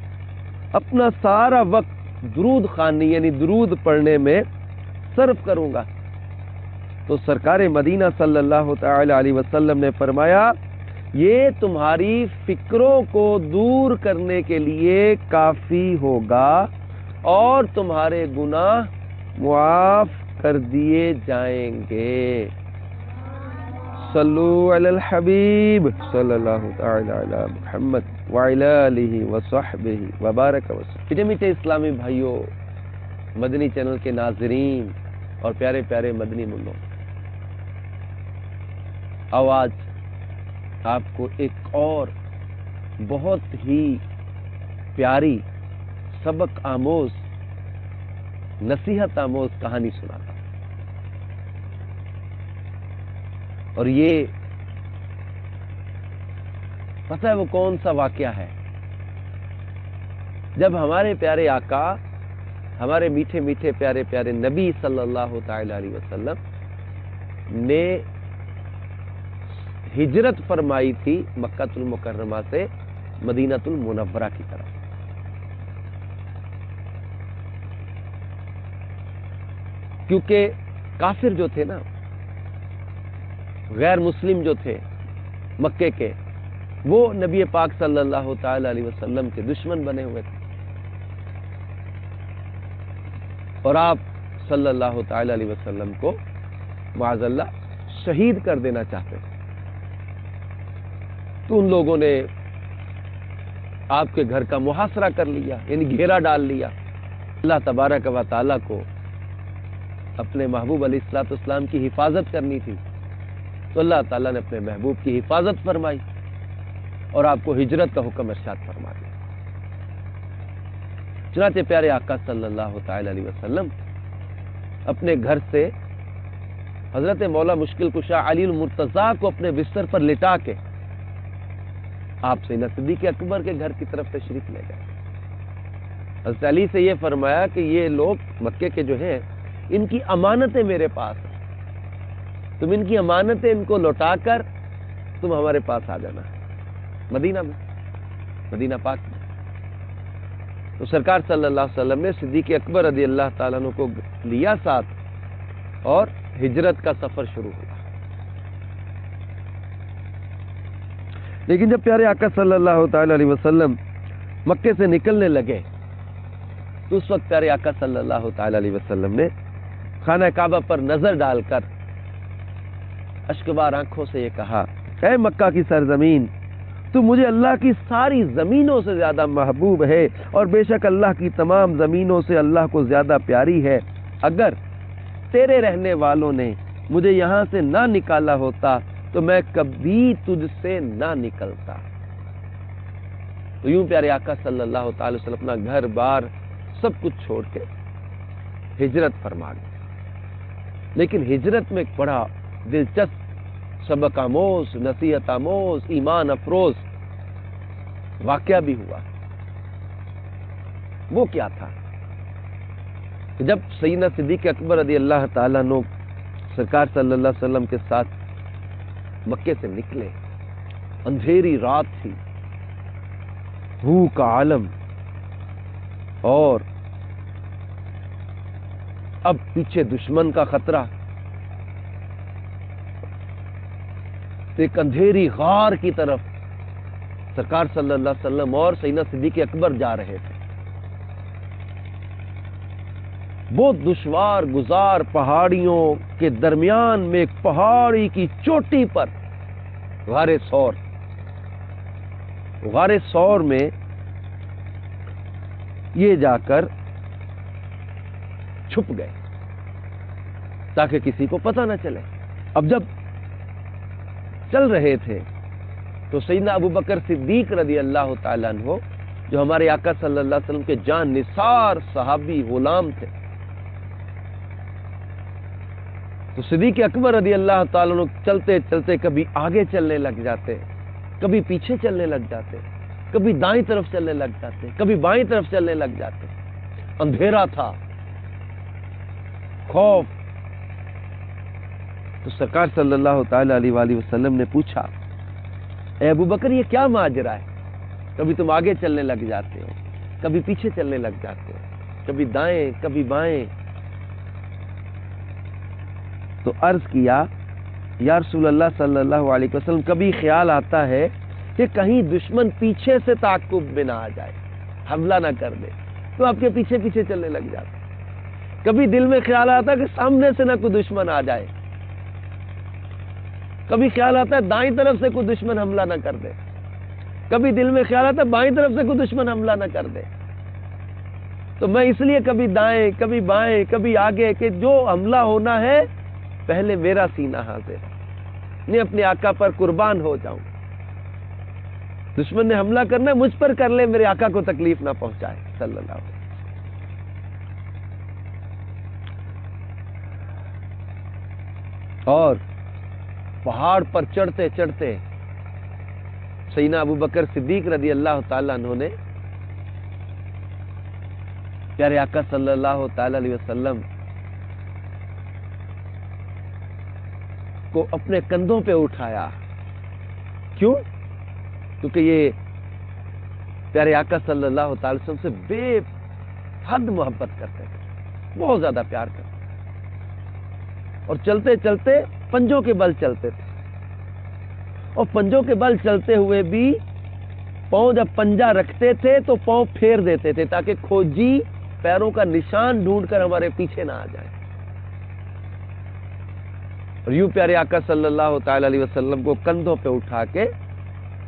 اپنا سارا وقت درود خوانی یعنی درود پڑھنے میں صرف کروں گا. تو سرکار مدینہ صلی اللہ تعالی علیہ وسلم نے فرمایا، یہ تمہاری فکروں کو دور کرنے کے لیے کافی ہوگا اور تمہارے گناہ معاف کر دیے جائیں گے. صلو علی الحبیب صلی اللہ تعالی علی محمد وعلی آلہ وصحبہ وبارک وسلم. میٹھے میٹھے اسلامی بھائیوں، مدنی چینل کے ناظرین اور پیارے پیارے مدنی منوں، آج آپ کو ایک اور بہت ہی پیاری سبق آموز، نصیحت آموز کہانی سناتا ہوں. اور یہ پتہ ہے وہ کون سا واقعہ ہے؟ جب ہمارے پیارے آقا، ہمارے میٹھے میٹھے پیارے پیارے نبی صلی اللہ تعالی علیہ وسلم نے ہجرت فرمائی تھی مکہ المکرمہ سے مدینہ المنورہ کی طرف. کیونکہ کافر جو تھے نا، غیر مسلم جو تھے مکے کے، وہ نبی پاک صلی اللہ تعالی علیہ وسلم کے دشمن بنے ہوئے تھے اور آپ صلی اللہ تعالی علیہ وسلم کو معاذ اللہ شہید کر دینا چاہتے تھے. تو ان لوگوں نے آپ کے گھر کا محاصرہ کر لیا، یعنی گھیرا ڈال لیا. اللہ تبارک و تعالیٰ کو اپنے محبوب علیہ الصلوۃ والسلام کی حفاظت کرنی تھی، تو اللہ تعالیٰ نے اپنے محبوب کی حفاظت فرمائی اور آپ کو ہجرت کا حکم ارشاد فرما دیا. چنانچہ پیارے آقا صلی اللہ تعالی علیہ وسلم اپنے گھر سے حضرت مولا مشکل کشا علی المرتضیٰ کو اپنے بستر پر لٹا کے آپ سیدنا صدیق اکبر کے گھر کی طرف تشریف لے گئے. حضرت علی سے یہ فرمایا کہ یہ لوگ مکے کے جو ہیں، ان کی امانتیں میرے پاس ہیں، تم ان کی امانتیں ان کو لوٹا کر تم ہمارے پاس آ جانا مدینہ میں، مدینہ پاک میں. تو سرکار صلی اللہ علیہ وسلم نے صدیق اکبر رضی اللہ تعالیٰ عنہ کو لیا ساتھ اور ہجرت کا سفر شروع ہوا۔ لیکن جب پیارے آقا صلی اللہ تعالیٰ علیہ وسلم مکے سے نکلنے لگے تو اس وقت پیارے آقا صلی اللہ تعالیٰ علیہ وسلم نے خانہ کعبہ پر نظر ڈال کر اشکبار آنکھوں سے یہ کہا، اے مکہ کی سرزمین، تو مجھے اللہ کی ساری زمینوں سے زیادہ محبوب ہے اور بے شک اللہ کی تمام زمینوں سے اللہ کو زیادہ پیاری ہے۔ اگر تیرے رہنے والوں نے مجھے یہاں سے نہ نکالا ہوتا تو میں کبھی تجھ سے نہ نکلتا۔ تو یوں پیارے آقا صلی اللہ تعالی وسلم اپنا گھر بار سب کچھ چھوڑ کے ہجرت فرما گئے۔ لیکن ہجرت میں ایک بڑا دلچسپ، سبق آموز، نصیحت آموز، ایمان افروز واقعہ بھی ہوا۔ وہ کیا تھا کہ جب سیدنا صدیق اکبر رضی اللہ تعالیٰ عنہ سرکار صلی اللہ علیہ وسلم کے ساتھ مکے سے نکلے، اندھیری رات تھی، بھوک کا عالم، اور اب پیچھے دشمن کا خطرہ، ایک اندھیری غار کی طرف سرکار صلی اللہ علیہ وسلم اور سیدنا صدیق اکبر جا رہے تھے۔ بہت دشوار گزار پہاڑیوں کے درمیان میں ایک پہاڑی کی چوٹی پر غار ثور، غار ثور میں یہ جا کر چھپ گئے تاکہ کسی کو پتہ نہ چلے۔ اب جب چل رہے تھے تو سیدنا ابو بکر صدیق رضی اللہ تعالیٰ عنہ، جو ہمارے آقا صلی اللہ علیہ وسلم کے جان نثار صحابی غلام تھے، تو صدیق اکبر رضی اللہ تعالیٰ عنہ چلتے چلتے کبھی آگے چلنے لگ جاتے، کبھی پیچھے چلنے لگ جاتے، کبھی دائیں طرف چلنے لگ جاتے، کبھی بائیں طرف چلنے لگ جاتے۔ اندھیرا تھا، خوف۔ تو سرکار صلی اللہ تعالی علیہ وآلہ وسلم نے پوچھا، اے ابو بکر یہ کیا ماجرا ہے؟ کبھی تم آگے چلنے لگ جاتے ہو، کبھی پیچھے چلنے لگ جاتے ہو، کبھی دائیں کبھی بائیں۔ تو عرض کیا، یا رسول اللہ صلی اللہ علیہ وسلم، کبھی خیال آتا ہے کہ کہیں دشمن پیچھے سے تعاقب میں نہ آ جائے، حملہ نہ کر دے، تو آپ کے پیچھے پیچھے چلنے لگ جاتے۔ کبھی دل میں خیال آتا ہے کہ سامنے سے نہ کوئی دشمن آ جائے، کبھی خیال آتا ہے دائیں طرف سے کوئی دشمن حملہ نہ کر دے، کبھی دل میں خیال آتا ہے بائیں طرف سے کوئی دشمن حملہ نہ کر دے۔ تو میں اس لیے کبھی دائیں کبھی بائیں کبھی آگے کہ جو حملہ ہونا ہے پہلے میرا سینہ حاضر ہے، میں اپنے آقا پر قربان ہو جاؤں۔ دشمن نے حملہ کرنا ہے، مجھ پر کر لے، میرے آقا کو تکلیف نہ پہنچائے صلی اللہ علیہ وسلم۔ اور پہاڑ پر چڑھتے چڑھتے سیدنا ابو بکر صدیق رضی اللہ تعالیٰ عنہ نے پیارے آقا صلی اللہ تعالی علیہ وسلم کو اپنے کندھوں پہ اٹھایا۔ کیوں؟ کیونکہ یہ پیارے آقا صلی اللہ تعالی وسلم سے بے حد محبت کرتے تھے، بہت زیادہ پیار کرتے، اور چلتے چلتے پنجوں کے بل چلتے تھے، اور پنجوں کے بل چلتے ہوئے بھی پاؤں جب پنجا رکھتے تھے تو پاؤں پھیر دیتے تھے تاکہ کھوجی پیروں کا نشان ڈھونڈ کر ہمارے پیچھے نہ آ جائے۔ اور یوں پیارے آقا صلی اللہ تعالی علیہ وسلم کو کندھوں پہ اٹھا کے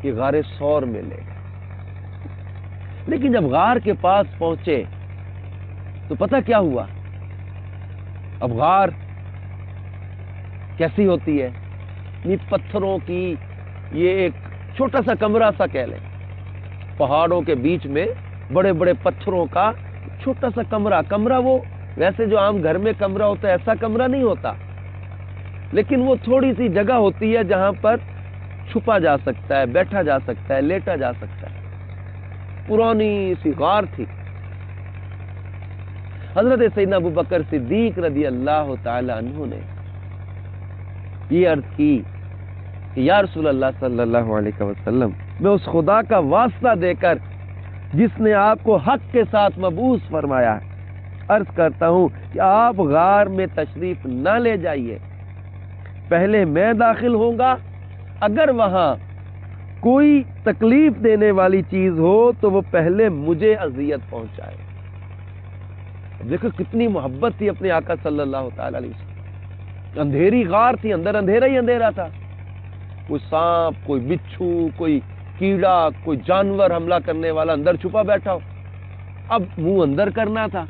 یہ غار ثور میں لے گئے۔ لیکن جب غار کے پاس پہنچے تو پتہ کیا ہوا؟ اب غار کیسی ہوتی ہے؟ یہ پتھروں کی، یہ ایک چھوٹا سا کمرہ سا کہہ لیں، پہاڑوں کے بیچ میں بڑے بڑے پتھروں کا چھوٹا سا کمرہ وہ ویسے جو عام گھر میں کمرہ ہوتا ہے ایسا کمرہ نہیں ہوتا، لیکن وہ تھوڑی سی جگہ ہوتی ہے جہاں پر چھپا جا سکتا ہے، بیٹھا جا سکتا ہے، لیٹا جا سکتا ہے۔ پرانی سی غار تھی۔ حضرت سیدنا ابو بکر صدیق رضی اللہ تعالی عنہ نے یہ عرض کی کہ یا رسول اللہ صلی اللہ علیہ وسلم، میں اس خدا کا واسطہ دے کر جس نے آپ کو حق کے ساتھ مبعوث فرمایا ہے۔ عرض کرتا ہوں کہ آپ غار میں تشریف نہ لے جائیے، پہلے میں داخل ہوں گا، اگر وہاں کوئی تکلیف دینے والی چیز ہو تو وہ پہلے مجھے اذیت پہنچائے۔ دیکھو کتنی محبت تھی اپنے آقا صلی اللہ تعالی علیہ وسلم۔ اندھیری غار تھی، اندر اندھیرا ہی اندھیرا تھا، کوئی سانپ، کوئی بچھو، کوئی کیڑا، کوئی جانور حملہ کرنے والا اندر چھپا بیٹھا ہو، اب منہ اندر کرنا تھا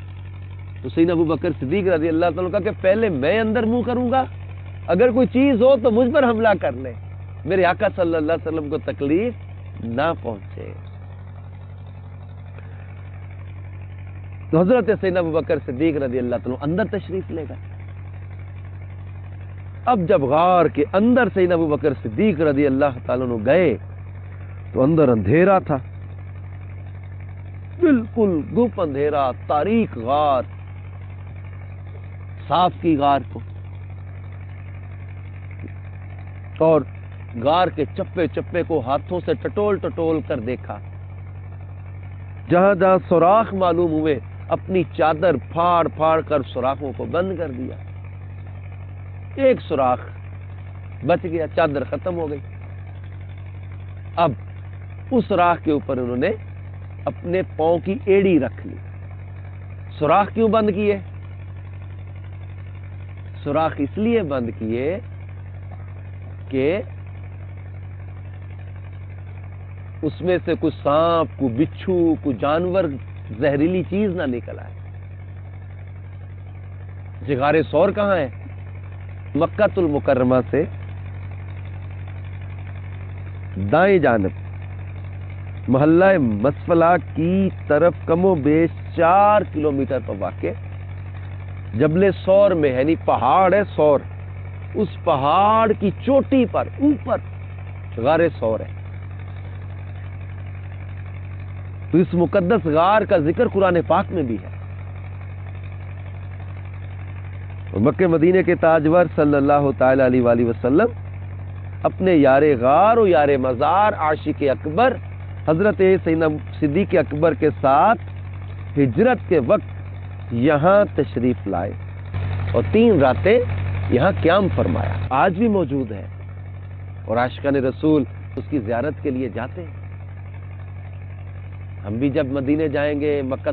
تو سیدنا ابو بکر صدیق رضی اللہ تعالیٰ کا کہ پہلے میں اندر منہ کروں گا، اگر کوئی چیز ہو تو مجھ پر حملہ کر لے، میرے آقا صلی اللہ علیہ وسلم کو تکلیف نہ پہنچے۔ تو حضرت سیدنا ابو بکر صدیق رضی اللہ تعالیٰ اندر تشریف لے گئے۔ اب جب غار کے اندر سیدنا ابو بکر صدیق رضی اللہ تعالیٰ عنہ گئے تو اندر اندھیرا تھا، بالکل گپ اندھیرا، تاریک غار، صاف کی غار کو، اور غار کے چپے چپے کو ہاتھوں سے ٹٹول ٹٹول کر دیکھا، جہاں جہاں سوراخ معلوم ہوئے اپنی چادر پھاڑ پھاڑ کر سوراخوں کو بند کر دیا، ایک سوراخ بچ گیا، چادر ختم ہو گئی۔ اب اس سوراخ کے اوپر انہوں نے اپنے پاؤں کی ایڑی رکھ لی۔ سوراخ کیوں بند کیے؟ سوراخ اس لیے بند کیے کہ اس میں سے کچھ سانپ، کوئی بچھو، کوئی جانور، زہریلی چیز نہ نکل آئے۔ غار ثور کہاں ہے؟ مکہ المکرمہ سے دائیں جانب محلہ مسفلہ کی طرف کم و بیش 4 کلومیٹر پر واقع جبل ثور میں، یعنی پہاڑ ہے ثور، اس پہاڑ کی چوٹی پر اوپر غار ثور ہے۔ تو اس مقدس غار کا ذکر قرآن پاک میں بھی ہے۔ مکہ مدینے کے تاجور صلی اللہ تعالی علیہ وآلہ وسلم اپنے یار غار و یار مزار عاشق اکبر حضرت سیدنا صدیق اکبر کے ساتھ ہجرت کے وقت یہاں تشریف لائے اور 3 راتیں یہاں قیام فرمایا۔ آج بھی موجود ہے اور عاشقان رسول اس کی زیارت کے لیے جاتے ہیں۔ ہم بھی جب مدینے جائیں گے، مکہ